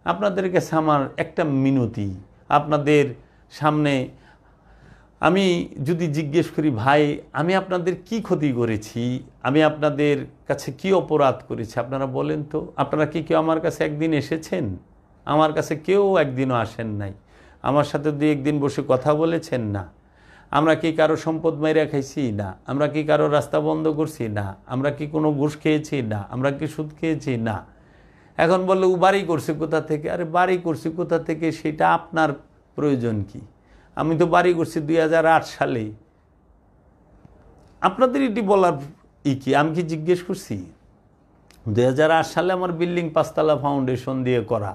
আপনাদের কাছে আমার একটা মিনতি। আপনাদের সামনে আমি যদি জিজ্ঞেস করি, ভাই আমি আপনাদের কি ক্ষতি করেছি, আমি আপনাদের কাছে কি অপরাধ করেছি, আপনারা বলেন তো। আপনারা কি কেউ আমার কাছে একদিন এসেছেন? আমার কাছে কেউ একদিনও আসেন নাই। আমার সাথে দুই একদিন বসে কথা বলেছেন না। আমরা কি কারো সম্পদ মাইরা খাইছি? না। আমরা কি কারো রাস্তা বন্ধ করছি? না। আমরা কি কোনো ঘুষ খেয়েছি? না। আমরা কি সুদ খেয়েছি? না। এখন বললো ও বাড়ি করছে কোথা থেকে? আরে বাড়ি করছি কোথা থেকে সেটা আপনার প্রয়োজন কি? আমি তো বাড়ি করছি 2008 সালে। আপনাদের এটি বলার কি? আমি কি জিজ্ঞেস করছি? 2008 সালে আমার বিল্ডিং 5 তলা ফাউন্ডেশন দিয়ে করা।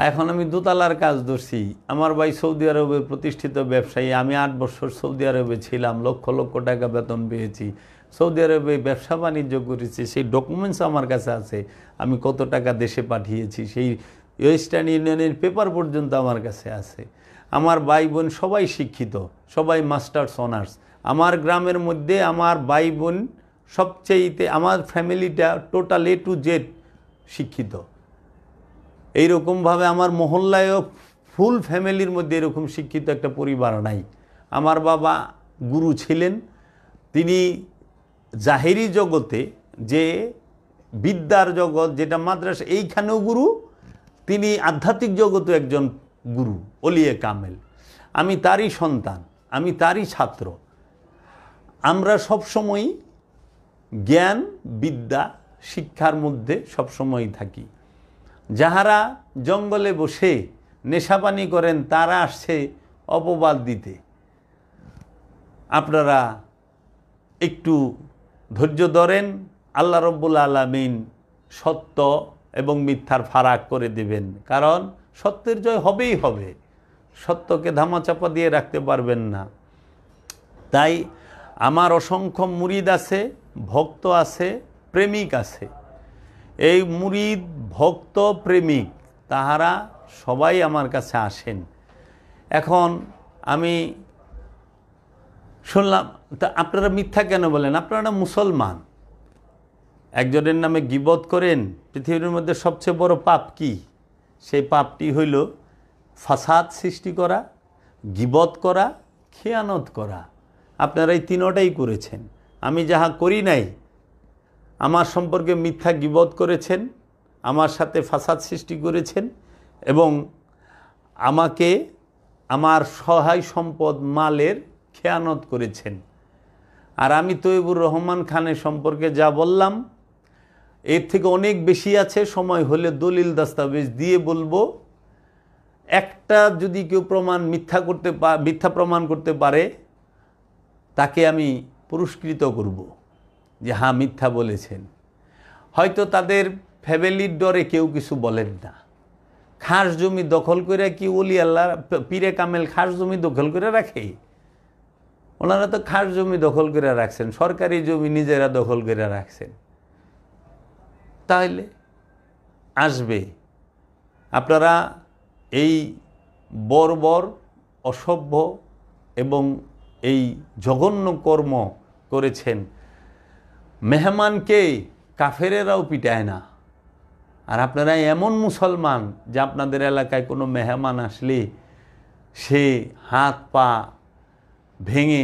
এখন আমি 2 তলার কাজ ধরছি। আমার ভাই সৌদি আরবে প্রতিষ্ঠিত ব্যবসায়ী। আমি 8 বছর সৌদি আরবে ছিলাম, লক্ষ লক্ষ টাকা বেতন পেয়েছি। সৌদি আরবে ব্যবসা বাণিজ্য করেছি, সেই ডকুমেন্টস আমার কাছে আছে। আমি কত টাকা দেশে পাঠিয়েছি সেই ওয়েস্টার্ন ইউনিয়নের পেপার পর্যন্ত আমার কাছে আছে। আমার ভাই বোন সবাই শিক্ষিত, সবাই মাস্টার্স অনার্স। আমার গ্রামের মধ্যে আমার ভাই বোন সবচেয়েতে, আমার ফ্যামিলিটা টোটাল A to Z শিক্ষিত। এইরকমভাবে আমার মহল্লায়ও ফুল ফ্যামিলির মধ্যে এরকম শিক্ষিত একটা পরিবার নাই। আমার বাবা গুরু ছিলেন, তিনি জাহেরি জগতে যে বিদ্যার জগৎ যেটা মাদ্রাসা, এইখানেও গুরু, তিনি আধ্যাত্মিক জগতে একজন গুরু, ওলিয়ে কামেল। আমি তারই সন্তান, আমি তারই ছাত্র। আমরা সবসময় জ্ঞান, বিদ্যা, শিক্ষার মধ্যে সবসময় থাকি। যাহারা জঙ্গলে বসে নেশাপানি করেন তারা আসছে অপবাদ দিতে। আপনারা একটু ধৈর্য ধরেন, আল্লাহ রব্বুল আলামিন সত্য এবং মিথ্যার ফারাক করে দেবেন। কারণ সত্যের জয় হবেই হবে, সত্যকে ধামাচাপা দিয়ে রাখতে পারবেন না। তাই আমার অসংখ্য মুরিদ আছে, ভক্ত আছে, প্রেমিক আছে। এই মুরিদ, ভক্ত, প্রেমিক তাহারা সবাই আমার কাছে আসেন। এখন আমি শুনলাম, তা আপনারা মিথ্যা কেন বলেন? আপনারা মুসলমান, একজনের নামে গীবত করেন। পৃথিবীর মধ্যে সবচেয়ে বড় পাপ কি? সেই পাপটি হইল ফাসাদ সৃষ্টি করা, গীবত করা, খেয়ানত করা। আপনারা এই তিনটাই করেছেন। আমি যাহা করি নাই, আমার সম্পর্কে মিথ্যা গীবত করেছেন, আমার সাথে ফাসাদ সৃষ্টি করেছেন এবং আমাকে আমার সহায় সম্পদ মালের খেয়ানত করেছেন। আর আমি তৈবুর রহমান খানের সম্পর্কে যা বললাম এর থেকে অনেক বেশি আছে। সময় হলে দলিল দস্তাবেজ দিয়ে বলবো। একটা যদি কেউ প্রমাণ মিথ্যা প্রমাণ করতে পারে তাকে আমি পুরস্কৃত করব যে হ্যাঁ মিথ্যা বলেছেন। হয়তো তাদের ফ্যামিলির ডরে কেউ কিছু বলেন না। খাস জমি দখল করে কি ওলি আল্লাহ পীরে কামেল খাস জমি দখল করে রাখে? ওনারা তো খাস জমি দখল করে রাখছেন, সরকারি জমি নিজেরা দখল করে রাখছেন। তাহলে আসবে। আপনারা এই বর্বর, অসভ্য এবং এই জঘন্য কর্ম করেছেন। মেহমানকে কাফেরেরাও পিটায় না, আর আপনারা এমন মুসলমান যে আপনাদের এলাকায় কোনো মেহমান আসলে সে হাত পা ভেঙে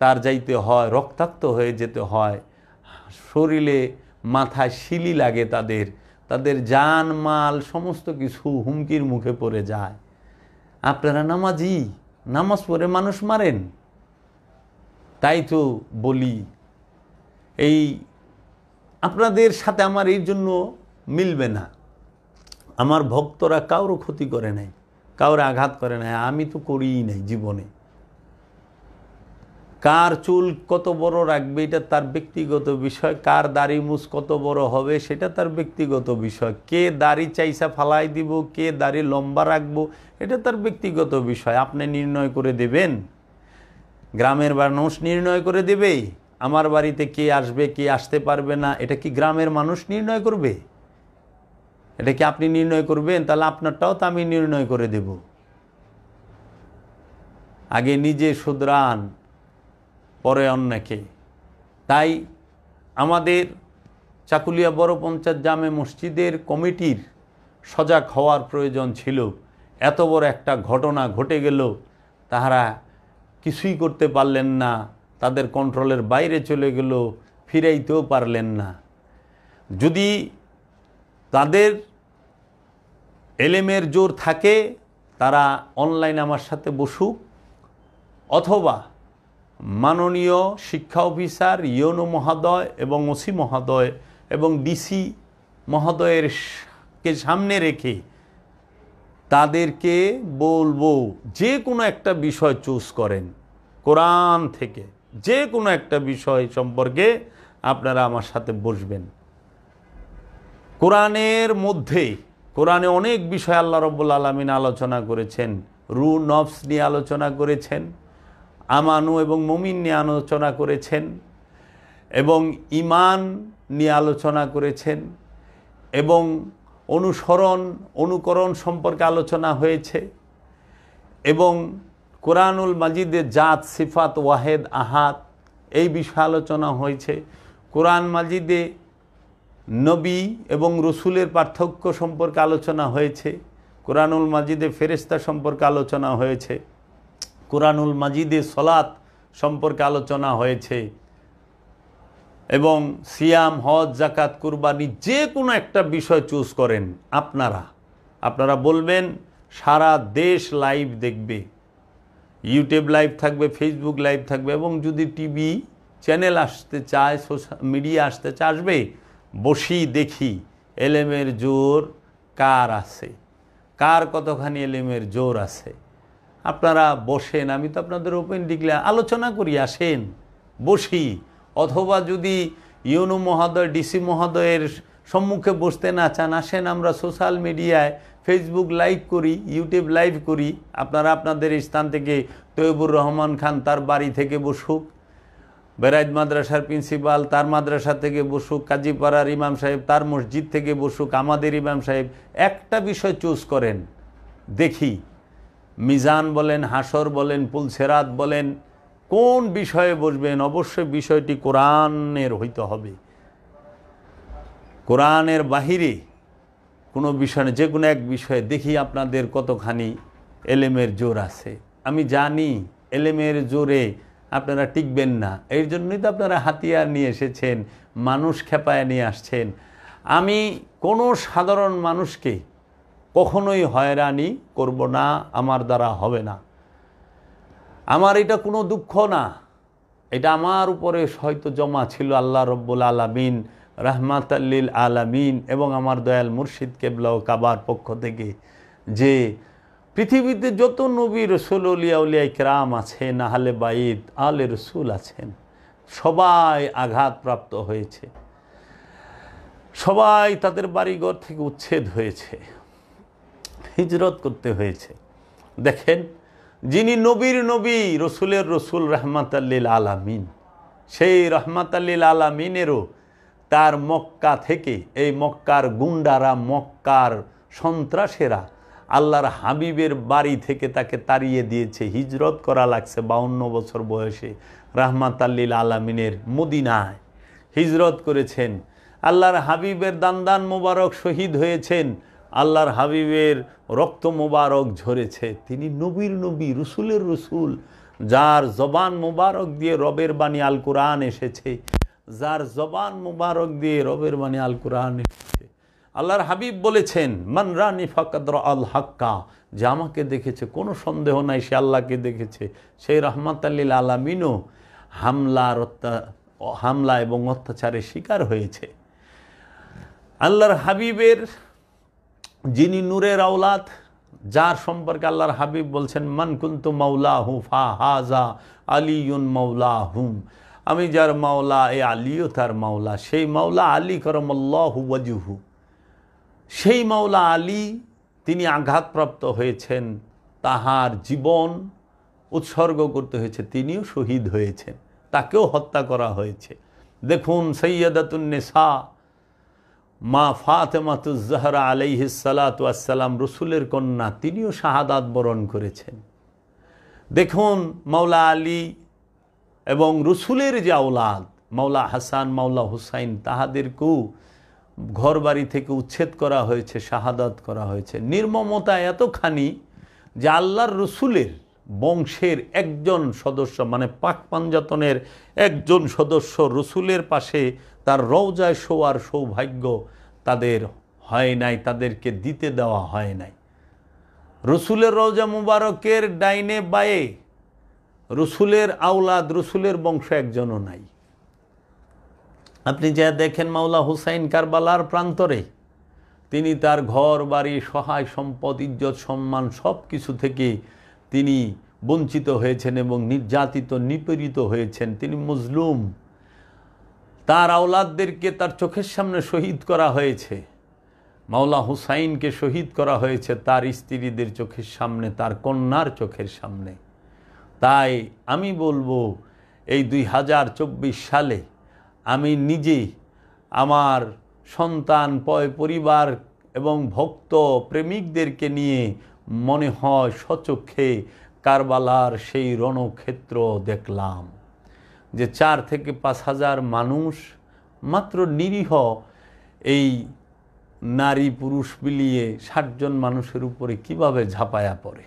তার যাইতে হয়, রক্তাক্ত হয়ে যেতে হয়, শরীরে মাথায় শিলি লাগে, তাদের জান মাল সমস্ত কিছু হুমকির মুখে পড়ে যায়। আপনারা নামাজি, নামাজ পড়ে মানুষ মারেন। তাই তো বলি, এই আপনাদের সাথে আমার এই জন্য মিলবে না। আমার ভক্তরা কারো ক্ষতি করে নাই, কাউরে আঘাত করে নাই, আমি তো করিই নাই জীবনে। কার চুল কত বড় রাখবে এটা তার ব্যক্তিগত বিষয়, কার দাড়ি মুছ কত বড় হবে সেটা তার ব্যক্তিগত বিষয়, কে দাড়ি চাইসা ফালাই দিব, কে দাড়ি লম্বা রাখবো এটা তার ব্যক্তিগত বিষয়। আপনি নির্ণয় করে দেবেন? গ্রামের মানুষ নির্ণয় করে দেবে আমার বাড়িতে কে আসবে কে আসতে পারবে না? এটা কি গ্রামের মানুষ নির্ণয় করবে? এটা কি আপনি নির্ণয় করবেন? তাহলে আপনারটাও তো আমি নির্ণয় করে দেব। আগে নিজে শুধরান, পরে অন্যকে। তাই আমাদের চাকুলিয়া বড় পঞ্চায়েত জামে মসজিদের কমিটির সজাগ হওয়ার প্রয়োজন ছিল। এত বড় একটা ঘটনা ঘটে গেল, তাহারা কিছুই করতে পারলেন না, তাদের কন্ট্রোলের বাইরে চলে গেল, ফিরাইতেও পারলেন না। যদি তাদের এলেমের জোর থাকে তারা অনলাইন আমার সাথে বসুক, অথবা মাননীয় শিক্ষা অফিসার, ইউনো মহোদয় এবং ওসি মহোদয় এবং ডিসি মহোদয়ের কে সামনে রেখে তাদেরকে বলবো যে কোনো একটা বিষয় চুজ করেন, কোরআন থেকে যে কোনো একটা বিষয় সম্পর্কে আপনারা আমার সাথে বসবেন। কোরআনের মধ্যে, কোরআনে অনেক বিষয় আল্লাহ রাব্বুল আলামিন আলোচনা করেছেন। রূহ নফস নিয়ে আলোচনা করেছেন, আমানু এবং মুমিন নিয়ে আলোচনা করেছেন, এবং ঈমান নিয়ে আলোচনা করেছেন, এবং অনুকরণ সম্পর্কে আলোচনা হয়েছে, এবং কোরআনুল মাজিদের জাত সিফাত ওয়াহেদ আহাদ এই বিষয়ে আলোচনা হয়েছে। কোরআন মাজিদে নবী এবং রসুলের পার্থক্য সম্পর্কে আলোচনা হয়েছে। কোরআনুল মাজিদে ফেরেশতা সম্পর্কে আলোচনা হয়েছে। কোরআনুল মাজিদে সলাত সম্পর্কে আলোচনা হয়েছে, এবং সিয়াম, হজ, জাকাত, কুরবানি যে কোনো একটা বিষয় চুজ করেন। আপনারা বলবেন, সারা দেশ লাইভ দেখবে, ইউটিউব লাইভ থাকবে, ফেসবুক লাইভ থাকবে, এবং যদি টিভি চ্যানেল আসতে চায়, সোশ্যাল মিডিয়া আসতে চায়, আসবে। বসি দেখি এলেমের জোর কার আছে, কার কতখানি এলেমের জোর আছে। আপনারা বসেন, আমি তো আপনাদের ওপেন ডিক্লেয়ার আলোচনা করি, আসেন বসি। অথবা যদি ইউনো মহোদয়, ডিসি মহোদয়ের সম্মুখে বসতে না চান, আসেন আমরা সোশ্যাল মিডিয়ায় ফেসবুক লাইভ করি, ইউটিউব লাইভ করি। আপনারা আপনাদের স্থান থেকে, তৈবুর রহমান খান তার বাড়ি থেকে বসুক, বেরাইদ মাদ্রাসার প্রিন্সিপাল তার মাদ্রাসা থেকে বসুক, কাজীপাড়ার ইমাম সাহেব তার মসজিদ থেকে বসুক, আমাদের ইমাম সাহেব একটা বিষয় চুজ করেন, দেখি মিজান বলেন, হাসর বলেন, পুলসেরাত বলেন, কোন বিষয়ে বসবেন। অবশ্যই বিষয়টি কোরআনের হইতে হবে, কোরআনের বাহিরে কোনো বিষয়, যে কোনো এক বিষয়ে দেখি আপনাদের কতখানি এলেমের জোর আছে। আমি জানি এলেমের জোরে আপনারা টিকবেন না, এর জন্যই তো আপনারা হাতিয়ার নিয়ে এসেছেন, মানুষ খেপায় নিয়ে আসছেন। আমি কোনো সাধারণ মানুষকে কখনোই হয়রানি করব না, আমার দ্বারা হবে না। আমার এটা কোনো দুঃখ না, এটা আমার উপরে হয়তো জমা ছিল আল্লাহ রব্বুল আলামিন রাহমাতাল্লিল আলামিন এবং আমার দয়াল মুর্শিদ কেবলা ও কাবার পক্ষ থেকে, যে পৃথিবীতে যত নবী রসুল উলিয়া উলিয়া ইকরাম আছেন, আহলে বাইত আলে রসুল আছেন, সবাই আঘাতপ্রাপ্ত হয়েছে, সবাই তাদের বাড়িঘর থেকে উচ্ছেদ হয়েছে, হিজরত করতে হয়েছে। দেখেন, যিনি নবীর নবী, রসুলের রসুল, রহমাতাল লিল আলামিন, সেই রহমাতাল লিল আলামিনেরও তার মক্কা থেকে, এই মক্কার গুন্ডারা, মক্কার সন্ত্রাসেরা আল্লাহর হাবিবের বাড়ি থেকে তাকে তাড়িয়ে দিয়েছে। হিজরত করা লাগছে 52 বছর বয়সে। রহমাতাল লিল আলামিনের মদিনায় হিজরত করেছেন। আল্লাহর হাবিবের দান মোবারক শহীদ হয়েছেন, আল্লাহর হাবিবের রক্ত মোবারক ঝরেছে। তিনি নবীর নবী, রসুলের রসুল, যার জবান মোবারক দিয়ে রবের বাণী আল কোরআন এসেছে, যার জবান মোবারক দিয়ে রবের বাণী আল কোরআন এসেছে। আল্লাহর হাবিব বলেছেন, মান রানি ফাকাদ আল হাক্কা, যে আমাকে দেখেছে কোনো সন্দেহ নাই সে আল্লাহকে দেখেছে। সেই রহমাতাল লিল আলামিনও হামলা এবং অত্যাচারের শিকার হয়েছে। আল্লাহর হাবিবের যিনি নূরের আওলাদ, যার সম্পর্কে আল্লাহর হাবিব বলছেন, মান কুনতু মাওলাহু ফাহাজা আলিয়ুন মাওলাহুম, আমি যার মাওলা এ আলীও তার মাওলা। সেই মাওলা আলী করমাল্লাহু ওয়াজহু, সেই মাওলা আলী তিনি আঘাতপ্রাপ্ত হয়েছেন, তাহার জীবন উৎসর্গ করতে হয়েছে, তিনিও শহীদ হয়েছেন, তাকেও হত্যা করা হয়েছে। দেখুন সৈয়দাতুন নিসা মা ফাতেমাতুজ জাহরা আলাইহিস সালাতু ওয়াস সালাম, রসুলের কন্যা, তিনিও শাহাদাত বরণ করেছেন। দেখুন মাওলা আলী এবং রসুলের যে আওলাদ, মাওলা হাসান, মাওলা হুসাইন, তাহাদেরকেও ঘর বাড়ি থেকে উচ্ছেদ করা হয়েছে, শাহাদাত করা হয়েছে। নির্মমতা এতখানি যে আল্লাহর রসুলের বংশের একজন সদস্য, মানে পাক পাঞ্জাতনের একজন সদস্য রসুলের পাশে তার রওজায় শোয়ার সৌভাগ্য তাদের হয় নাই, তাদেরকে দিতে দেওয়া হয় নাই। রসুলের রওজা মুবারকের ডাইনে বায়ে রসুলের আওলাদ, রসুলের বংশ একজনও নাই। আপনি যা দেখেন মাওলা হুসাইন কারবালার প্রান্তরে, তিনি তার ঘর বাড়ি, সহায় সম্পদ, ইজ্জত সম্মান সব কিছু থেকে তিনি বঞ্চিত হয়েছেন এবং নির্যাতিত, নিপীড়িত হয়েছেন। তিনি মজলুম। তার আওলাদদেরকে তার চোখের সামনে শহীদ করা হয়েছে। মাওলা হুসাইনকে শহীদ করা হয়েছে তার স্ত্রীদের চোখের সামনে, তার কন্যার চোখের সামনে। তাই আমি বলবো, এই 2024 সালে আমি নিজে আমার সন্তান, পরিবার এবং ভক্ত প্রেমিকদেরকে নিয়ে মনে হয় স্বচক্ষে কারবালার সেই রণক্ষেত্র দেখলাম, যে 4 থেকে 5 হাজার মানুষ, মাত্র নিরীহ এই নারী পুরুষ মিলিয়ে 60 জন মানুষের উপরে কিভাবে ঝাঁপায়া পড়ে।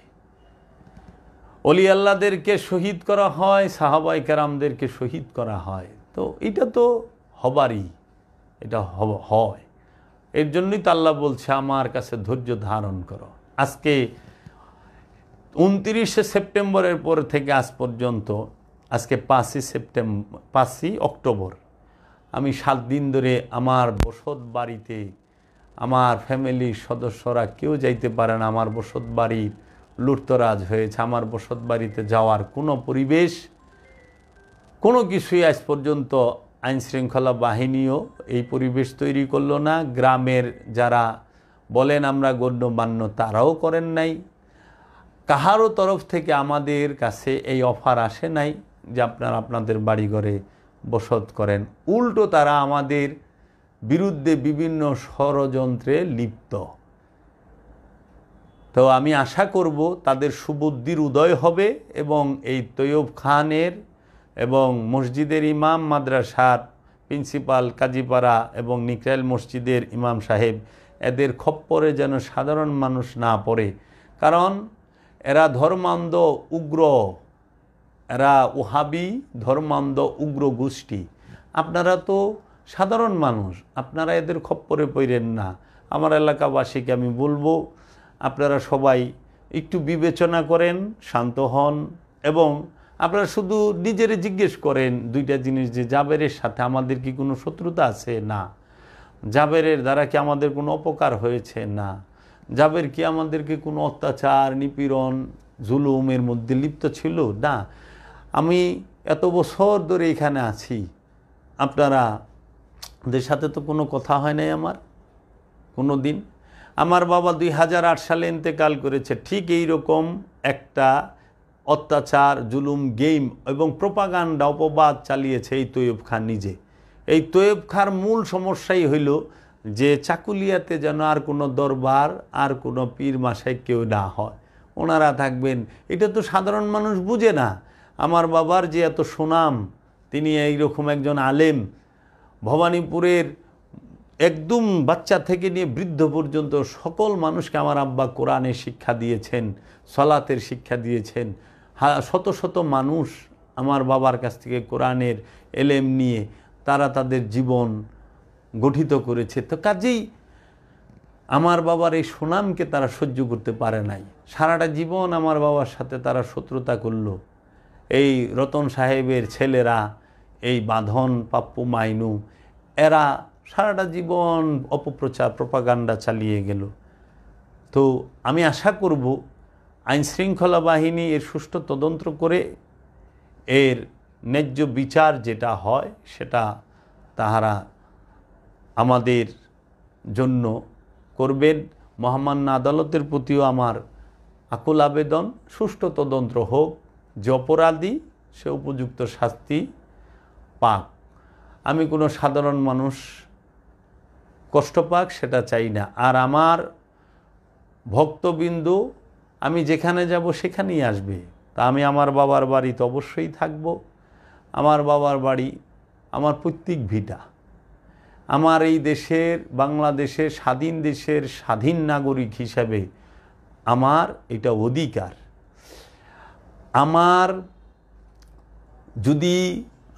অলি আল্লাহদেরকে শহীদ করা হয়, সাহাবায়ে কেরামদেরকে শহীদ করা হয়। তো এটা তো হবারই, এটা হয়। এর জন্যই তো আল্লাহ বলছে, আমার কাছে ধৈর্য ধারণ করো। আজকে 29শে সেপ্টেম্বরের পর থেকে আজ পর্যন্ত, আজকে 5ই অক্টোবর, আমি 7 দিন ধরে আমার বসত বাড়িতে আমার ফ্যামিলির সদস্যরা কেউ যাইতে পারে না। আমার বসত বাড়ির লুটতরাজ হয়েছে। আমার বসত বাড়িতে যাওয়ার কোনো পরিবেশ, কোনো কিছুই আজ পর্যন্ত আইনশৃঙ্খলা বাহিনীও এই পরিবেশ তৈরি করলো না। গ্রামের যারা বলেন আমরা গণ্যমান্য, তারাও করেন নাই। কাহারও তরফ থেকে আমাদের কাছে এই অফার আসে নাই যে আপনারা আপনাদের বাড়িঘরে বসত করেন। উল্টো তারা আমাদের বিরুদ্ধে বিভিন্ন ষড়যন্ত্রে লিপ্ত। তো আমি আশা করব তাদের সুবুদ্ধির উদয় হবে এবং এই তৈয়ব খানের এবং মসজিদের ইমাম, মাদ্রাসার প্রিন্সিপাল, কাজীপাড়া এবং নিকরাইল মসজিদের ইমাম সাহেব, এদের খপ্পরে যেন সাধারণ মানুষ না পড়ে। কারণ এরা ধর্মান্ধ উগ্র, এরা ওহাবি ধর্মান্ধ উগ্র গোষ্ঠী। আপনারা তো সাধারণ মানুষ, আপনারা এদের খপ্পরে পড়েন না। আমার এলাকাবাসীকে আমি বলবো, আপনারা সবাই একটু বিবেচনা করেন, শান্ত হন এবং আপনারা শুধু নিজেরে জিজ্ঞেস করেন 2টা জিনিস, যে জাবেরের সাথে আমাদের কি কোনো শত্রুতা আছে? না। জাবেরের দ্বারা কি আমাদের কোনো অপকার হয়েছে? না। জাবের কি আমাদেরকে কোনো অত্যাচার, নিপীড়ন, জুলুমের মধ্যে লিপ্ত ছিল? না। আমি এত বছর ধরে এখানে আছি, আপনারা ওদের সাথে তো কোনো কথা হয় নাই আমার কোনো দিন। আমার বাবা 2008 সালে ইন্তেকাল করেছে। ঠিক এই রকম একটা অত্যাচার, জুলুম, গেম এবং প্রোপাগান্ডা, অপবাদ চালিয়েছে এই তৈয়ব খান নিজে। এই তৈয়ব খার মূল সমস্যাই হইল যে চাকুলিয়াতে যেন আর কোনো দরবার, আর কোনো পীর মাসাই কেউ না হয়, ওনারা থাকবেন। এটা তো সাধারণ মানুষ বুঝে না। আমার বাবার যে এত সুনাম, তিনি এইরকম একজন আলেম, ভবানীপুরের একদম বাচ্চা থেকে নিয়ে বৃদ্ধ পর্যন্ত সকল মানুষকে আমার আব্বা কোরআনের শিক্ষা দিয়েছেন, সলাতের শিক্ষা দিয়েছেন। শত শত মানুষ আমার বাবার কাছ থেকে কোরআনের এলেম নিয়ে তারা তাদের জীবন গঠিত করেছে। তো কাজেই আমার বাবার এই সুনামকে তারা সহ্য করতে পারে নাই। সারাটা জীবন আমার বাবার সাথে তারা শত্রুতা করলো। এই রতন সাহেবের ছেলেরা, এই বাঁধন, পাপ্পু, মাইনু, এরা সারাটা জীবন অপপ্রচার, প্রোপাগান্ডা চালিয়ে গেল। তো আমি আশা করব আইনশৃঙ্খলা বাহিনী এর সুষ্ঠু তদন্ত করে এর ন্যায্য বিচার যেটা হয় সেটা তাহারা আমাদের জন্য করবেন। মহামান্য আদালতের প্রতিও আমার আকুল আবেদন, সুষ্ঠু তদন্ত হোক, যে অপরাধী সে উপযুক্ত শাস্তি পাক। আমি কোনো সাধারণ মানুষ কষ্ট পাক সেটা চাই না। আর আমার ভক্তবিন্দু আমি যেখানে যাব সেখানেই আসবে। তা আমি আমার বাবার বাড়িতে অবশ্যই থাকব। আমার বাবার বাড়ি আমার পৈতৃক ভিটা। আমার এই দেশের, বাংলাদেশের স্বাধীন দেশের স্বাধীন নাগরিক হিসাবে আমার এটা অধিকার। আমার যদি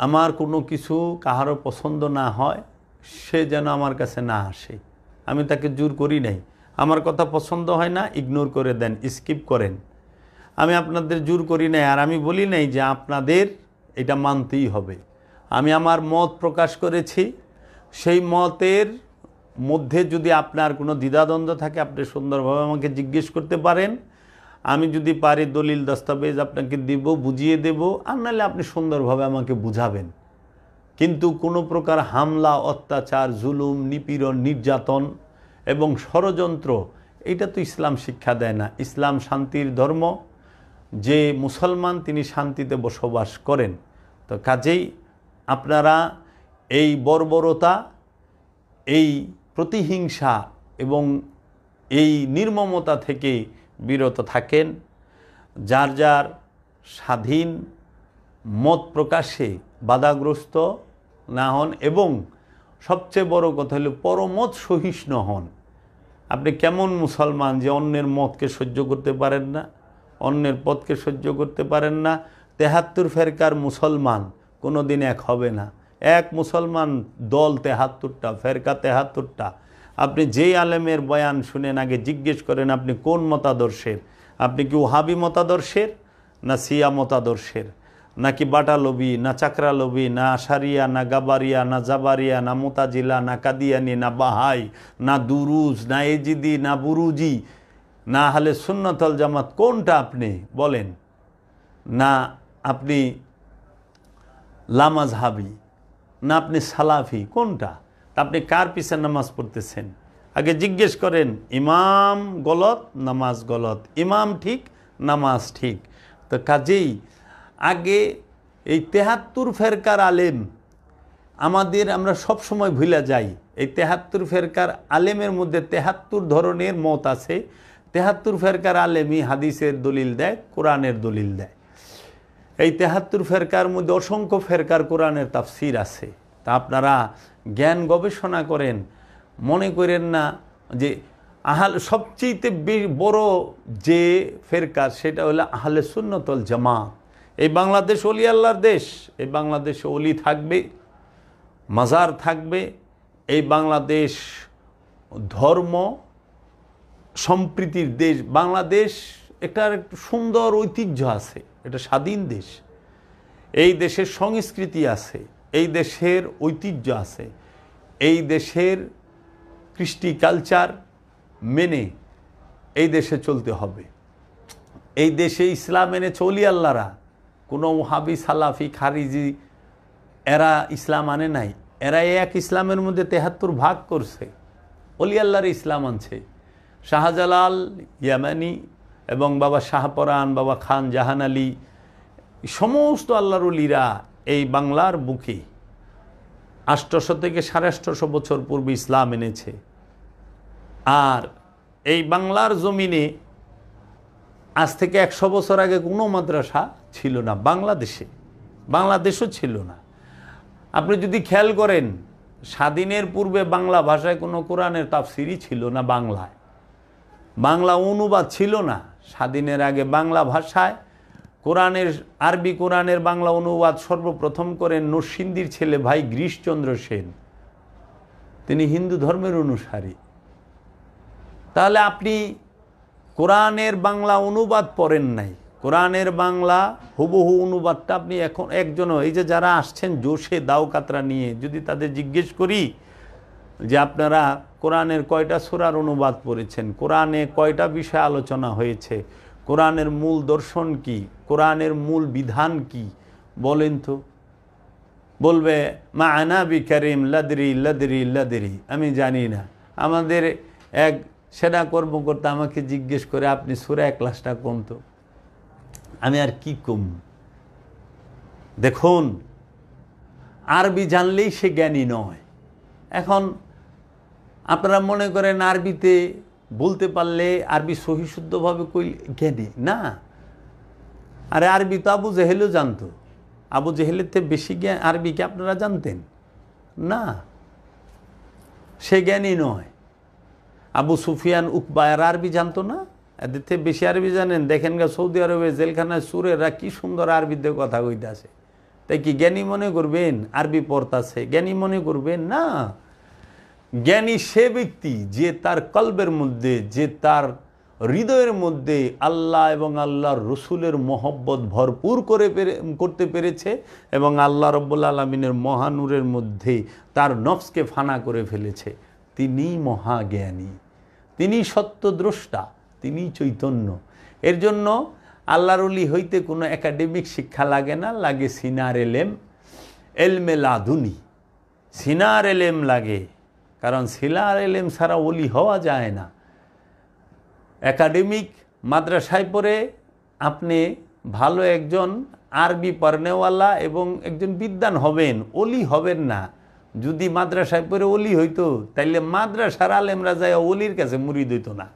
আমার কোনো কিছু কাহারও পছন্দ না হয়, সে যেন আমার কাছে না আসে। আমি তাকে জোর করি নাই। আমার কথা পছন্দ হয় না, ইগনোর করে দেন, স্কিপ করেন। আমি আপনাদের জোর করি নাই। আর আমি বলি নাই যে আপনাদের এটা মানতেই হবে। আমি আমার মত প্রকাশ করেছি। সেই মতের মধ্যে যদি আপনার কোনো দ্বিধাদ্বন্দ্ব থাকে, আপনি সুন্দরভাবে আমাকে জিজ্ঞেস করতে পারেন। আমি যদি পারি দলিল দস্তাবেজ আপনাকে দিব, বুঝিয়ে দেব। আর নাহলে আপনি সুন্দরভাবে আমাকে বুঝাবেন। কিন্তু কোনো প্রকার হামলা, অত্যাচার, জুলুম, নিপীড়ন, নির্যাতন এবং ষড়যন্ত্র, এটা তো ইসলাম শিক্ষা দেয় না। ইসলাম শান্তির ধর্ম। যে মুসলমান তিনি শান্তিতে বসবাস করেন। তো কাজেই আপনারা এই বর্বরতা, এই প্রতিহিংসা এবং এই নির্মমতা থেকে বিরত থাকেন। যার যার স্বাধীন মত প্রকাশে বাধাগ্রস্ত না হন এবং সবচেয়ে বড় কথা হলো পরমত সহিষ্ণু হন। আপনি কেমন মুসলমান যে অন্যের মতকে সহ্য করতে পারেন না, অন্যের পথকে সহ্য করতে পারেন না? ৭৩ ফেরকার মুসলমান কোনো দিন এক হবে না। এক মুসলমান দল ৭৩টা, ফেরকা ৭৩টা। আপনি যেই আলেমের বয়ান শুনেন আগে জিজ্ঞেস করেন আপনি কোন মতাদর্শের। আপনি কি ওহাবি মতাদর্শের, না সিয়া মতাদর্শের, নাকি বাটালবি, না চাকরালবি, না আশারিয়া, না গাবারিয়া, না জাবারিয়া, না মোতাজিলা, না কাদিয়ানি, না বাহাই, না দুরুজ, না এজিদি, না বুরুজি, না আহলে সুন্নাত ওয়াল জামাত? কোনটা আপনি বলেন? না আপনি লামাজহাবি, না আপনি সালাফি, কোনটা? আপনি কার পিছে নামাজ পড়তেছেন? আগে জিজ্ঞেস করেন ইমাম গলত, নামাজ গলত, ইমাম ঠিক, নামাজ ঠিক। তো কাজেই আগে এই ৭৩ ফেরকার আলেম আমাদের, আমরা সব সময় ভুলে যাই। এই ৭৩ ফেরকার আলেমের মধ্যে ৭৩ ধরনের মত আছে। ৭৩ ফেরকার আলেমই হাদিসের দলিল দেয়, কোরআনের দলিল দেয়। এই ৭৩ ফেরকার মধ্যে অসংখ্য ফেরকার কোরআনের তাফসির আছে। তা আপনারা জ্ঞান গবেষণা করেন। মনে করেন না যে সবচেয়ে বড় যে ফেরকা সেটা হলো আহলে সুন্নাত ওয়াল জামাত। এই বাংলাদেশ অলি আল্লাহর দেশ। এই বাংলাদেশে অলি থাকবে, মাজার থাকবে। এই বাংলাদেশ ধর্ম সম্প্রীতির দেশ। বাংলাদেশ এটার একটু সুন্দর ঐতিহ্য আছে। এটা স্বাধীন দেশ। এই দেশের সংস্কৃতি আছে, এই দেশের ঐতিহ্য আছে। এই দেশের কৃষ্টি কালচার মেনে এই দেশে চলতে হবে। এই দেশে ইসলাম মেনে চলি আল্লাহরা। কোনো ওহাবি, সালাফি, খারিজি এরা ইসলাম আনে নাই। এরা এক ইসলামের মধ্যে ৭৩ ভাগ করছে। অলি আল্লাহর ইসলাম আনছে। শাহজালাল ইয়ামানি এবং বাবা শাহপরান, বাবা খান জাহান আলী, সমস্ত আল্লাহর ওলিরা এই বাংলার বুকে 800 থেকে 850 বছর পূর্বে ইসলাম এনেছে। আর এই বাংলার জমিনে আজ থেকে 100 বছর আগে কোনো মাদ্রাসা ছিল না বাংলাদেশও ছিল না। আপনি যদি খেয়াল করেন, স্বাধীনের পূর্বে বাংলা ভাষায় কোনো কোরআনের তাফসিরই ছিল না, বাংলা অনুবাদ ছিল না। স্বাধীনের আগে বাংলা ভাষায় আরবি কোরআনের বাংলা অনুবাদ সর্বপ্রথম করেন নরসিংদীর ছেলে ভাই গিরিশচন্দ্র সেন। তিনি হিন্দু ধর্মের অনুসারী। তাহলে আপনি কোরআনের বাংলা অনুবাদ পড়েন নাই, কোরআনের বাংলা হুবহু অনুবাদটা আপনি এখন একজনও, এই যে যারা আসছেন জোশে দাও কাতরা নিয়ে, যদি তাদের জিজ্ঞেস করি যে আপনারা কোরআনের কয়টা সূরার অনুবাদ পড়েছেন, কোরআনে কয়টা বিষয় আলোচনা হয়েছে, কোরআনের মূল দর্শন কি, কোরআনের মূল বিধান কি, বলেন তো। বলবে মা আনা বি কারিম লাদরি, আমি জানি না। আমাদের এক সেনা কর্মকর্তা আমাকে জিজ্ঞেস করে আপনি সূরা ইখলাসটা কোন তো, আমি আর কি কম। দেখুন, আরবি জানলেই সে জ্ঞানী নয়। এখন আপনারা মনে করেন আরবিতে বলতে পারলে আরবি সহি শুদ্ধভাবে কই জ্ঞানী না। আরে আরবি তো আবু জেহেলও জানতো, আবু জেহেলের থেকে বেশি জ্ঞান আরবিকে আপনারা জানতেন না, সে জ্ঞানী নয়। আবু সুফিয়ান উকবা এরা আরবি জানতো না, এদের থেকে বেশি আরবি জানেন। দেখেন গা সৌদি আরবে জেলখানায় সুরেরা কি সুন্দর আরবিতে কথা কইতে আছে, তাই কি জ্ঞানী মনে করবেন? আরবি পড়তাছে জ্ঞানী মনে করবেন না। জ্ঞানী সে ব্যক্তি যে তার কলবের মধ্যে, যে তার হৃদয়ের মধ্যে আল্লাহ এবং আল্লাহর রসুলের মহব্বত ভরপুর করতে পেরেছে এবং আল্লাহ রব্বুল আলমিনের মহানূরের মধ্যে তার নফসকে ফানা করে ফেলেছে। তিনি মহাজ্ঞানী, তিনি সত্যদ্রষ্টা, তিনি চৈতন্য। এর জন্য আল্লাহর ওলি হইতে কোনো একাডেমিক শিক্ষা লাগে না, লাগে সিনার এলেম, এলমে লাদুনি, সিনার এলেম লাগে। কারণ সিনার এলেম ছাড়া ওলি হওয়া যায় না। একাডেমিক মাদ্রাসায় পড়ে আপনি ভালো একজন আরবি পড়নেওয়ালা এবং একজন বিদ্বান হবেন, ওলি হবেন না। যদি মাদ্রাসায় পড়ে ওলি হইতো তাইলে মাদ্রাসার আলেমরা যায় ওলির কাছে মুরিদ হইতো না।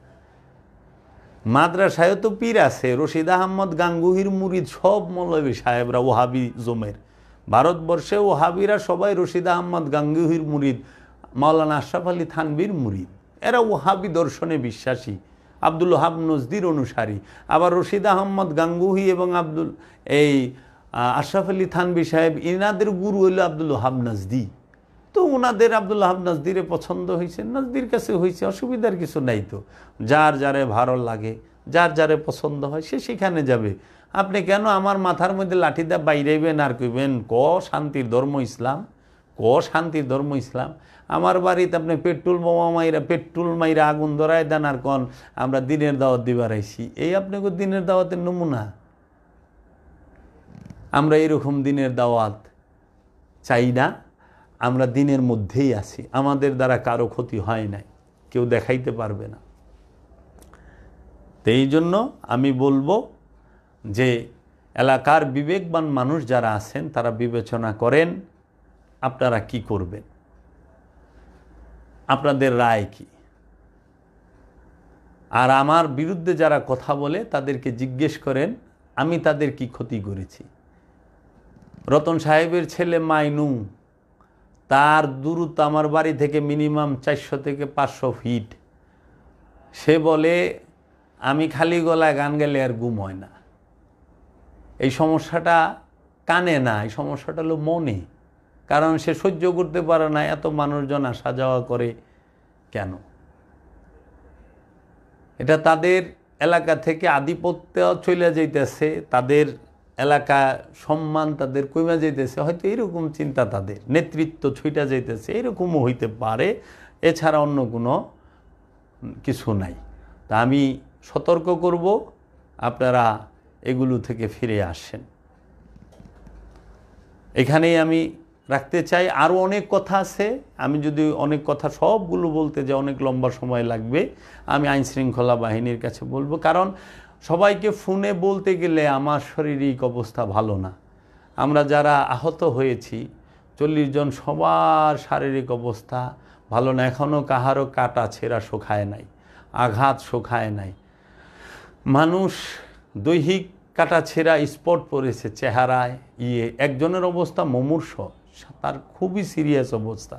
মাদ্রাসায় তো পীর আছে, রশিদ আহমদ গাঙ্গুহির মুরিদ সব মৌলভী সাহেবরা ওহাবি জমের। ভারতবর্ষে ওহাবিরা সবাই রশিদ আহমদ গাঙ্গুহির মুরিদ, মাওলানা আশরাফ আলী থানভীর মুরিদ। এরা ওহাবি দর্শনে বিশ্বাসী, আব্দুল ওহাব নজদির অনুসারী। আবার রশিদ আহমদ গাঙ্গুহি এবং আশরাফ আলী থানভী সাহেব, ইনাদের গুরু হইল আব্দুল ওহাব নজদি। তো ওনাদের আব্দুল ওহাব নজদিরে পছন্দ হয়েছে, নজদির কাছে হয়েছে, অসুবিধার কিছু নাই। তো যার যারে ভালো লাগে, যার যারে পছন্দ হয় সে সেখানে যাবে। আপনি কেন আমার মাথার মধ্যে লাঠি দিয়ে বাইরেবেন আর কইবেন শান্তির ধর্ম ইসলাম, শান্তির ধর্ম ইসলাম। আমার বাড়িতে আপনি পেট্রোল মাইরা আগুন ধরায় দেন আর কন আমরা দিনের দাওয়াত দিবার আইছি। এই আপনাকে দিনের দাওয়াতের নমুনা। আমরা এরকম দিনের দাওয়াত চাই না। আমরা দিনের মধ্যেই আছি, আমাদের দ্বারা কারো ক্ষতি হয় নাই, কেউ দেখাইতে পারবে না। তো এই জন্য আমি বলবো যে এলাকার বিবেকবান মানুষ যারা আছেন তারা বিবেচনা করেন আপনারা কি করবেন, আপনাদের রায় কি। আর আমার বিরুদ্ধে যারা কথা বলে তাদেরকে জিজ্ঞেস করেন আমি তাদের কি ক্ষতি করেছি। রতন সাহেবের ছেলে মাইনু, তার দূরত্ব আমার বাড়ি থেকে মিনিমাম 400 থেকে 500 ফিট। সে বলে আমি খালি গলায় গান গেলে আর ঘুম হয় না। এই সমস্যাটা কানে না, এই সমস্যাটা হলো মনে। কারণ সে সহ্য করতে পারে না এত মানুষজন আসা যাওয়া করে কেন। এটা তাদের এলাকা থেকে আধিপত্য চলে যাইতেছে, তাদের এলাকা সম্মান তাদের কমে যাইতেছে, হয়তো এরকম চিন্তা, তাদের নেতৃত্ব ছুইটা যাইতেছে, এরকমও হইতে পারে। এছাড়া অন্য কোনো কিছু নাই। তা আমি সতর্ক করব আপনারা এগুলো থেকে ফিরে আসেন। এখানেই আমি রাখতে চাই। আরও অনেক কথা আছে, আমি যদি অনেক কথা সবগুলো বলতে যাই অনেক লম্বা সময় লাগবে। আমি আইনশৃঙ্খলা বাহিনীর কাছে বলবো, কারণ সবাইকে ফোনে বলতে গেলে আমার শারীরিক অবস্থা ভালো না। আমরা যারা আহত হয়েছি 40 জন, সবার শারীরিক অবস্থা ভালো না। এখনও কাহারও কাটা ছেঁড়া শুকায় নাই, আঘাত শুকায় নাই। মানুষ দৈহিক কাটা ছেঁড়া স্পট পড়েছে চেহারায়। একজনের অবস্থা মুমূর্ষ, তার খুবই সিরিয়াস অবস্থা।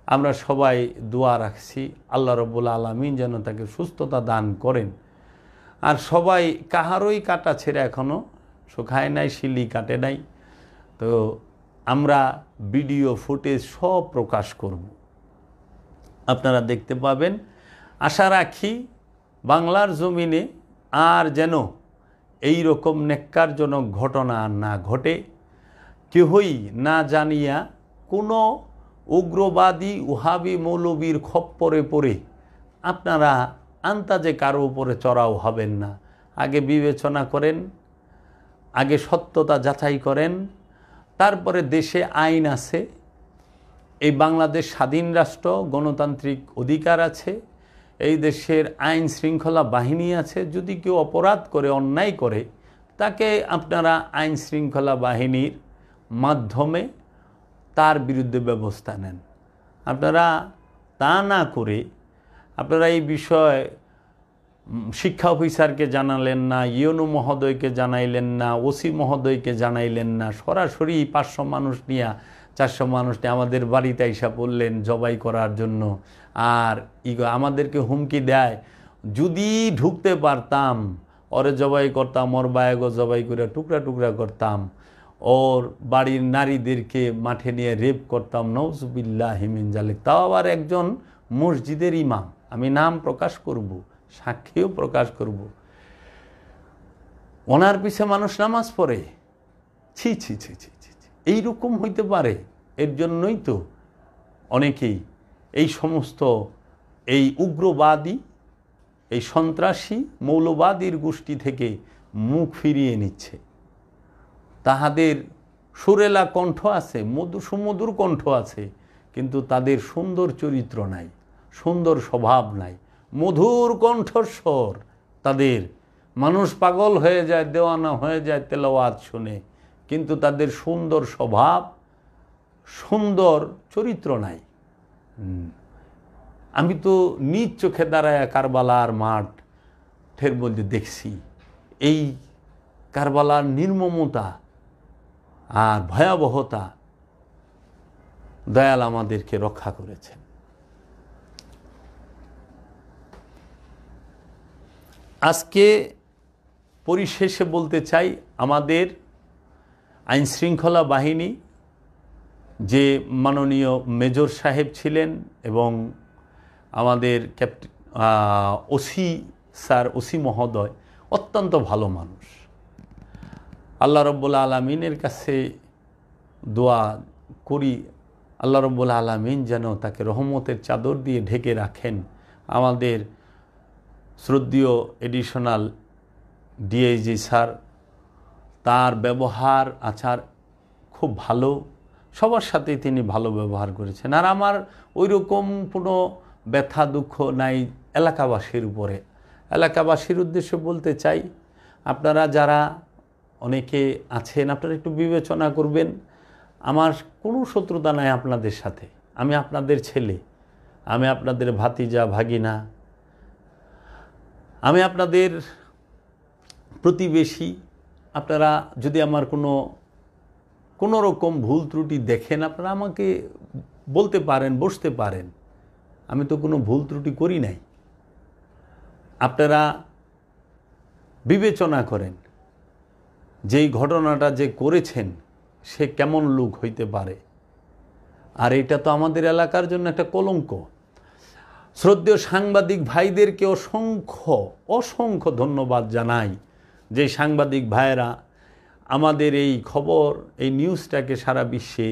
আমরা সবাই দোয়া রাখছি আল্লাহ রাব্বুল আলামিন যেন তাকে সুস্থতা দান করেন। আর সবাই কাহারই কাটা ছেঁড়া এখনও শুকায় নাই, শিলি কাটে নাই। তো আমরা ভিডিও ফুটেজ সব প্রকাশ করব, আপনারা দেখতে পাবেন। আশা রাখি বাংলার জমিনে আর যেন এই রকম নেক্কারজনক ঘটনা না ঘটে। কেহই না জানিয়া কোনো উগ্রবাদী ওহাবি মৌলবীর খপ্পরে পড়ে আপনারা আন্তাজে কারো উপরে চড়াও হবেন না। আগে বিবেচনা করেন, আগে সত্যতা যাচাই করেন, তারপরে দেশে আইন আছে। এই বাংলাদেশ স্বাধীন রাষ্ট্র, গণতান্ত্রিক অধিকার আছে, এই দেশের আইন শৃঙ্খলা বাহিনী আছে। যদি কেউ অপরাধ করে, অন্যায় করে, তাকে আপনারা আইন শৃঙ্খলা বাহিনীর মাধ্যমে তার বিরুদ্ধে ব্যবস্থা নেন। আপনারা তা না করে আপনারা এই বিষয়ে শিক্ষা অফিসারকে জানালেন না, ইউনো মহোদয়কে জানাইলেন না, ওসি মহোদয়কে জানাইলেন না, সরাসরি 500 মানুষ নিয়ে 400 মানুষ নিয়ে আমাদের বাড়িতে আইসা পড়লেন জবাই করার জন্য। আর আমাদেরকে হুমকি দেয়, যদি ঢুকতে পারতাম ওরে জবাই করতাম, ওর বায়াগো জবাই করে টুকরা টুকরা করতাম, ওর বাড়ির নারীদেরকে মাঠে নিয়ে রেপ করতাম, নাউজুবিল্লাহি মিন জালিক। তাও আবার একজন মসজিদের ইমাম, আমি নাম প্রকাশ করব, সাক্ষীও প্রকাশ করব। ওনার পিছে মানুষ নামাজ পড়ে। ছি ছি ছি ছি ছি, এইরকম হইতে পারে? এর জন্যই তো অনেকেই এই সমস্ত এই উগ্রবাদী, এই সন্ত্রাসী মৌলবাদীর গোষ্ঠী থেকে মুখ ফিরিয়ে নিচ্ছে। তাহাদের সুরেলা কণ্ঠ আছে, সুমধুর কণ্ঠ আছে, কিন্তু তাদের সুন্দর চরিত্র নাই, সুন্দর স্বভাব নাই। মধুর কণ্ঠস্বর তাদের, মানুষ পাগল হয়ে যায়, দেওয়ানা হয়ে যায় তেলাওয়াত শুনে, কিন্তু তাদের সুন্দর স্বভাব, সুন্দর চরিত্র নাই। আমি তো নিজ চোখে দাঁড়ায় কারবালার মাঠের মধ্যে দেখছি এই কারবালার নির্মমতা আর ভয়াবহতা। দয়াল আমাদেরকে রক্ষা করেছেন। আজকে পরিশেষে বলতে চাই, আমাদের আইন শৃঙ্খলা বাহিনী যে মাননীয় মেজর সাহেব ছিলেন এবং আমাদের ওসি স্যার, ওসি মহোদয় অত্যন্ত ভালো মানুষ। আল্লাহ রাব্বুল আলামিনের কাছে দোয়া করি, আল্লাহ রাব্বুল আলামিন যেন তাকে রহমতের চাদর দিয়ে ঢেকে রাখেন। আমাদের শ্রদ্ধেয় এডিশনাল ডিআইজি স্যার, তার ব্যবহার আচার খুব ভালো, সবার সাথেই তিনি ভালো ব্যবহার করেছেন। আর আমার ওই রকম কোনো ব্যথা দুঃখ নাই এলাকাবাসীর উপরে। এলাকাবাসীর উদ্দেশ্যে বলতে চাই, আপনারা যারা অনেকে আছেন, আপনারা একটু বিবেচনা করবেন। আমার কোনো শত্রুতা নাই আপনাদের সাথে, আমি আপনাদের ছেলে, আমি আপনাদের ভাতিজা ভাগিনা, আমি আপনাদের প্রতিবেশী। আপনারা যদি আমার কোনো রকম ভুল ত্রুটি দেখেন, আপনারা আমাকে বলতে পারেন, বসতে পারেন। আমি তো কোনো ভুল ত্রুটি করি নাই। আপনারা বিবেচনা করেন যেই ঘটনাটা যে করেছেন সে কেমন লোক হইতে পারে। আর এটা তো আমাদের এলাকার জন্য একটা কলঙ্ক। শ্রদ্ধেয় সাংবাদিক ভাইদেরকে অসংখ্য ধন্যবাদ জানাই, যে সাংবাদিক ভাইয়েরা আমাদের এই খবর, এই নিউজটাকে সারা বিশ্বে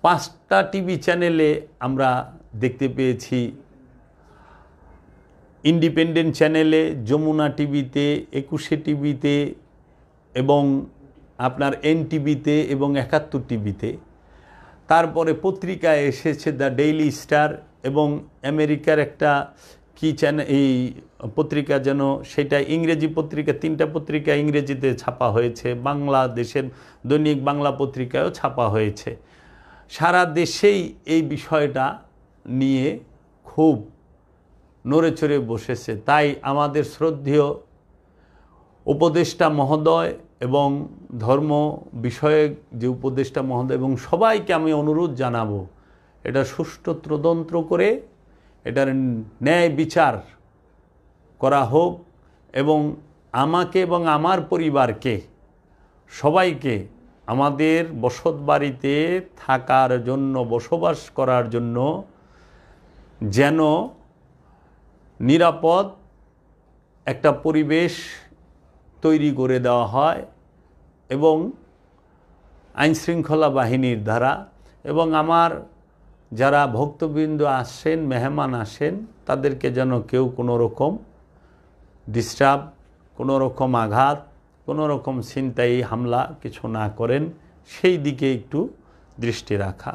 5টা টিভি চ্যানেলে আমরা দেখতে পেয়েছি। ইন্ডিপেন্ডেন্ট চ্যানেলে, যমুনা টিভিতে, 21 টিভিতে এবং আপনার NTVতে এবং 71 টিভিতে। তারপরে পত্রিকায় এসেছে দ্য ডেইলি স্টার এবং আমেরিকার একটা কি চ্যানেল, এই পত্রিকা যেন, সেটা ইংরেজি পত্রিকা, 3টা পত্রিকা ইংরেজিতে ছাপা হয়েছে, বাংলাদেশের দৈনিক বাংলা পত্রিকায়ও ছাপা হয়েছে। সারা দেশেই এই বিষয়টা নিয়ে খুব নড়েচড়ে বসেছে। তাই আমাদের শ্রদ্ধেয় উপদেষ্টা মহোদয় এবং ধর্ম বিষয়ক যে উপদেষ্টা মহোদয় এবং সবাইকে আমি অনুরোধ জানাবো, এটা সুষ্ঠু তদন্ত করে এটার ন্যায় বিচার করা হোক এবং আমাকে এবং আমার পরিবারকে, সবাইকে আমাদের বসত বাড়িতে থাকার জন্য, বসবাস করার জন্য যেন নিরাপদ একটা পরিবেশ তৈরি করে দেওয়া হয় এবং আইনশৃঙ্খলা বাহিনীর দ্বারা, এবং আমার যারা ভক্তবৃন্দ আসেন, মেহমান আসেন, তাদেরকে যেন কেউ কোনো রকম ডিস্টার্ব, কোনো রকম আঘাত, কোনো রকম ছিনতাই হামলা কিছু না করেন, সেই দিকে একটু দৃষ্টি রাখা।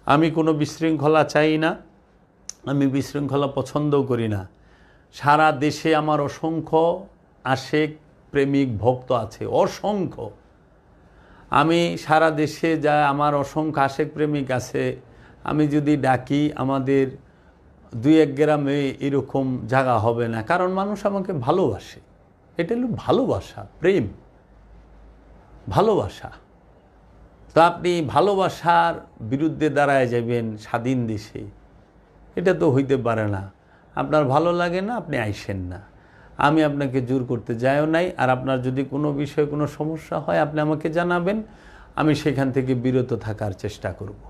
আমি কোনো বিশৃঙ্খলা চাই না, আমি বিশৃঙ্খলা পছন্দও করি না। সারা দেশে আমার অসংখ্য আশেক প্রেমিক ভক্ত আছে, অসংখ্য। আমি সারা দেশে যা আমার অসংখ্য আশেক প্রেমিক আছে, আমি যদি ডাকি আমাদের 2-1 গ্রামে এরকম জায়গা হবে না, কারণ মানুষ আমাকে ভালোবাসে। এটা হলো ভালোবাসা, প্রেম, ভালোবাসা। তো আপনি ভালোবাসার বিরুদ্ধে দাঁড়ায় যাবেন স্বাধীন দেশে, এটা তো হইতে পারে না। আপনার ভালো লাগে না, আপনি আইসেন না, আমি আপনাকে জোর করতে যাইও নাই। আর আপনার যদি কোনো বিষয়ে কোনো সমস্যা হয়, আপনি আমাকে জানাবেন, আমি সেখান থেকে বিরত থাকার চেষ্টা করব।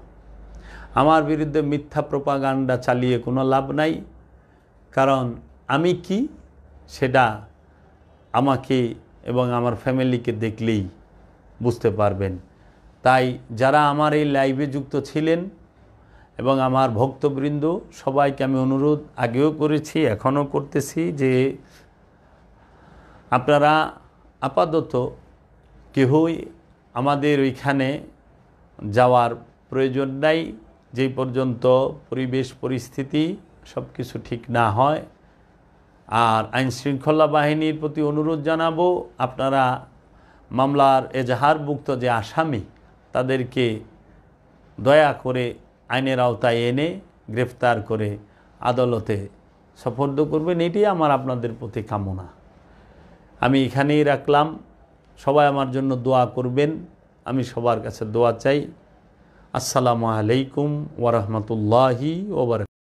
আমার বিরুদ্ধে মিথ্যা প্রপাগান্ডা চালিয়ে কোনো লাভ নাই, কারণ আমি কি সেটা আমাকে এবং আমার ফ্যামিলিকে দেখলেই বুঝতে পারবেন। তাই যারা আমার এই লাইভে যুক্ত ছিলেন এবং আমার ভক্তবৃন্দ, সবাইকে আমি অনুরোধ আগেও করেছি, এখনও করতেছি, যে আপনারা আপাতত কেউই আমাদের ওইখানে যাওয়ার প্রয়োজন নাই, যেই পর্যন্ত পরিবেশ পরিস্থিতি সব কিছু ঠিক না হয়। আর আইনশৃঙ্খলা বাহিনীর প্রতি অনুরোধ জানাবো, আপনারা মামলার এজাহারভুক্ত যে আসামি, তাদেরকে দয়া করে আইনের আওতায় এনে গ্রেফতার করে আদালতে সোপর্দ করবেন। এটাই আমার আপনাদের প্রতি কামনা। আমি এখানেই রাখলাম, সবাই আমার জন্য দোয়া করবেন, আমি সবার কাছে দোয়া চাই। আসসালামু আলাইকুম ওয়া রাহমাতুল্লাহি ওয়া বারাকাতুহু।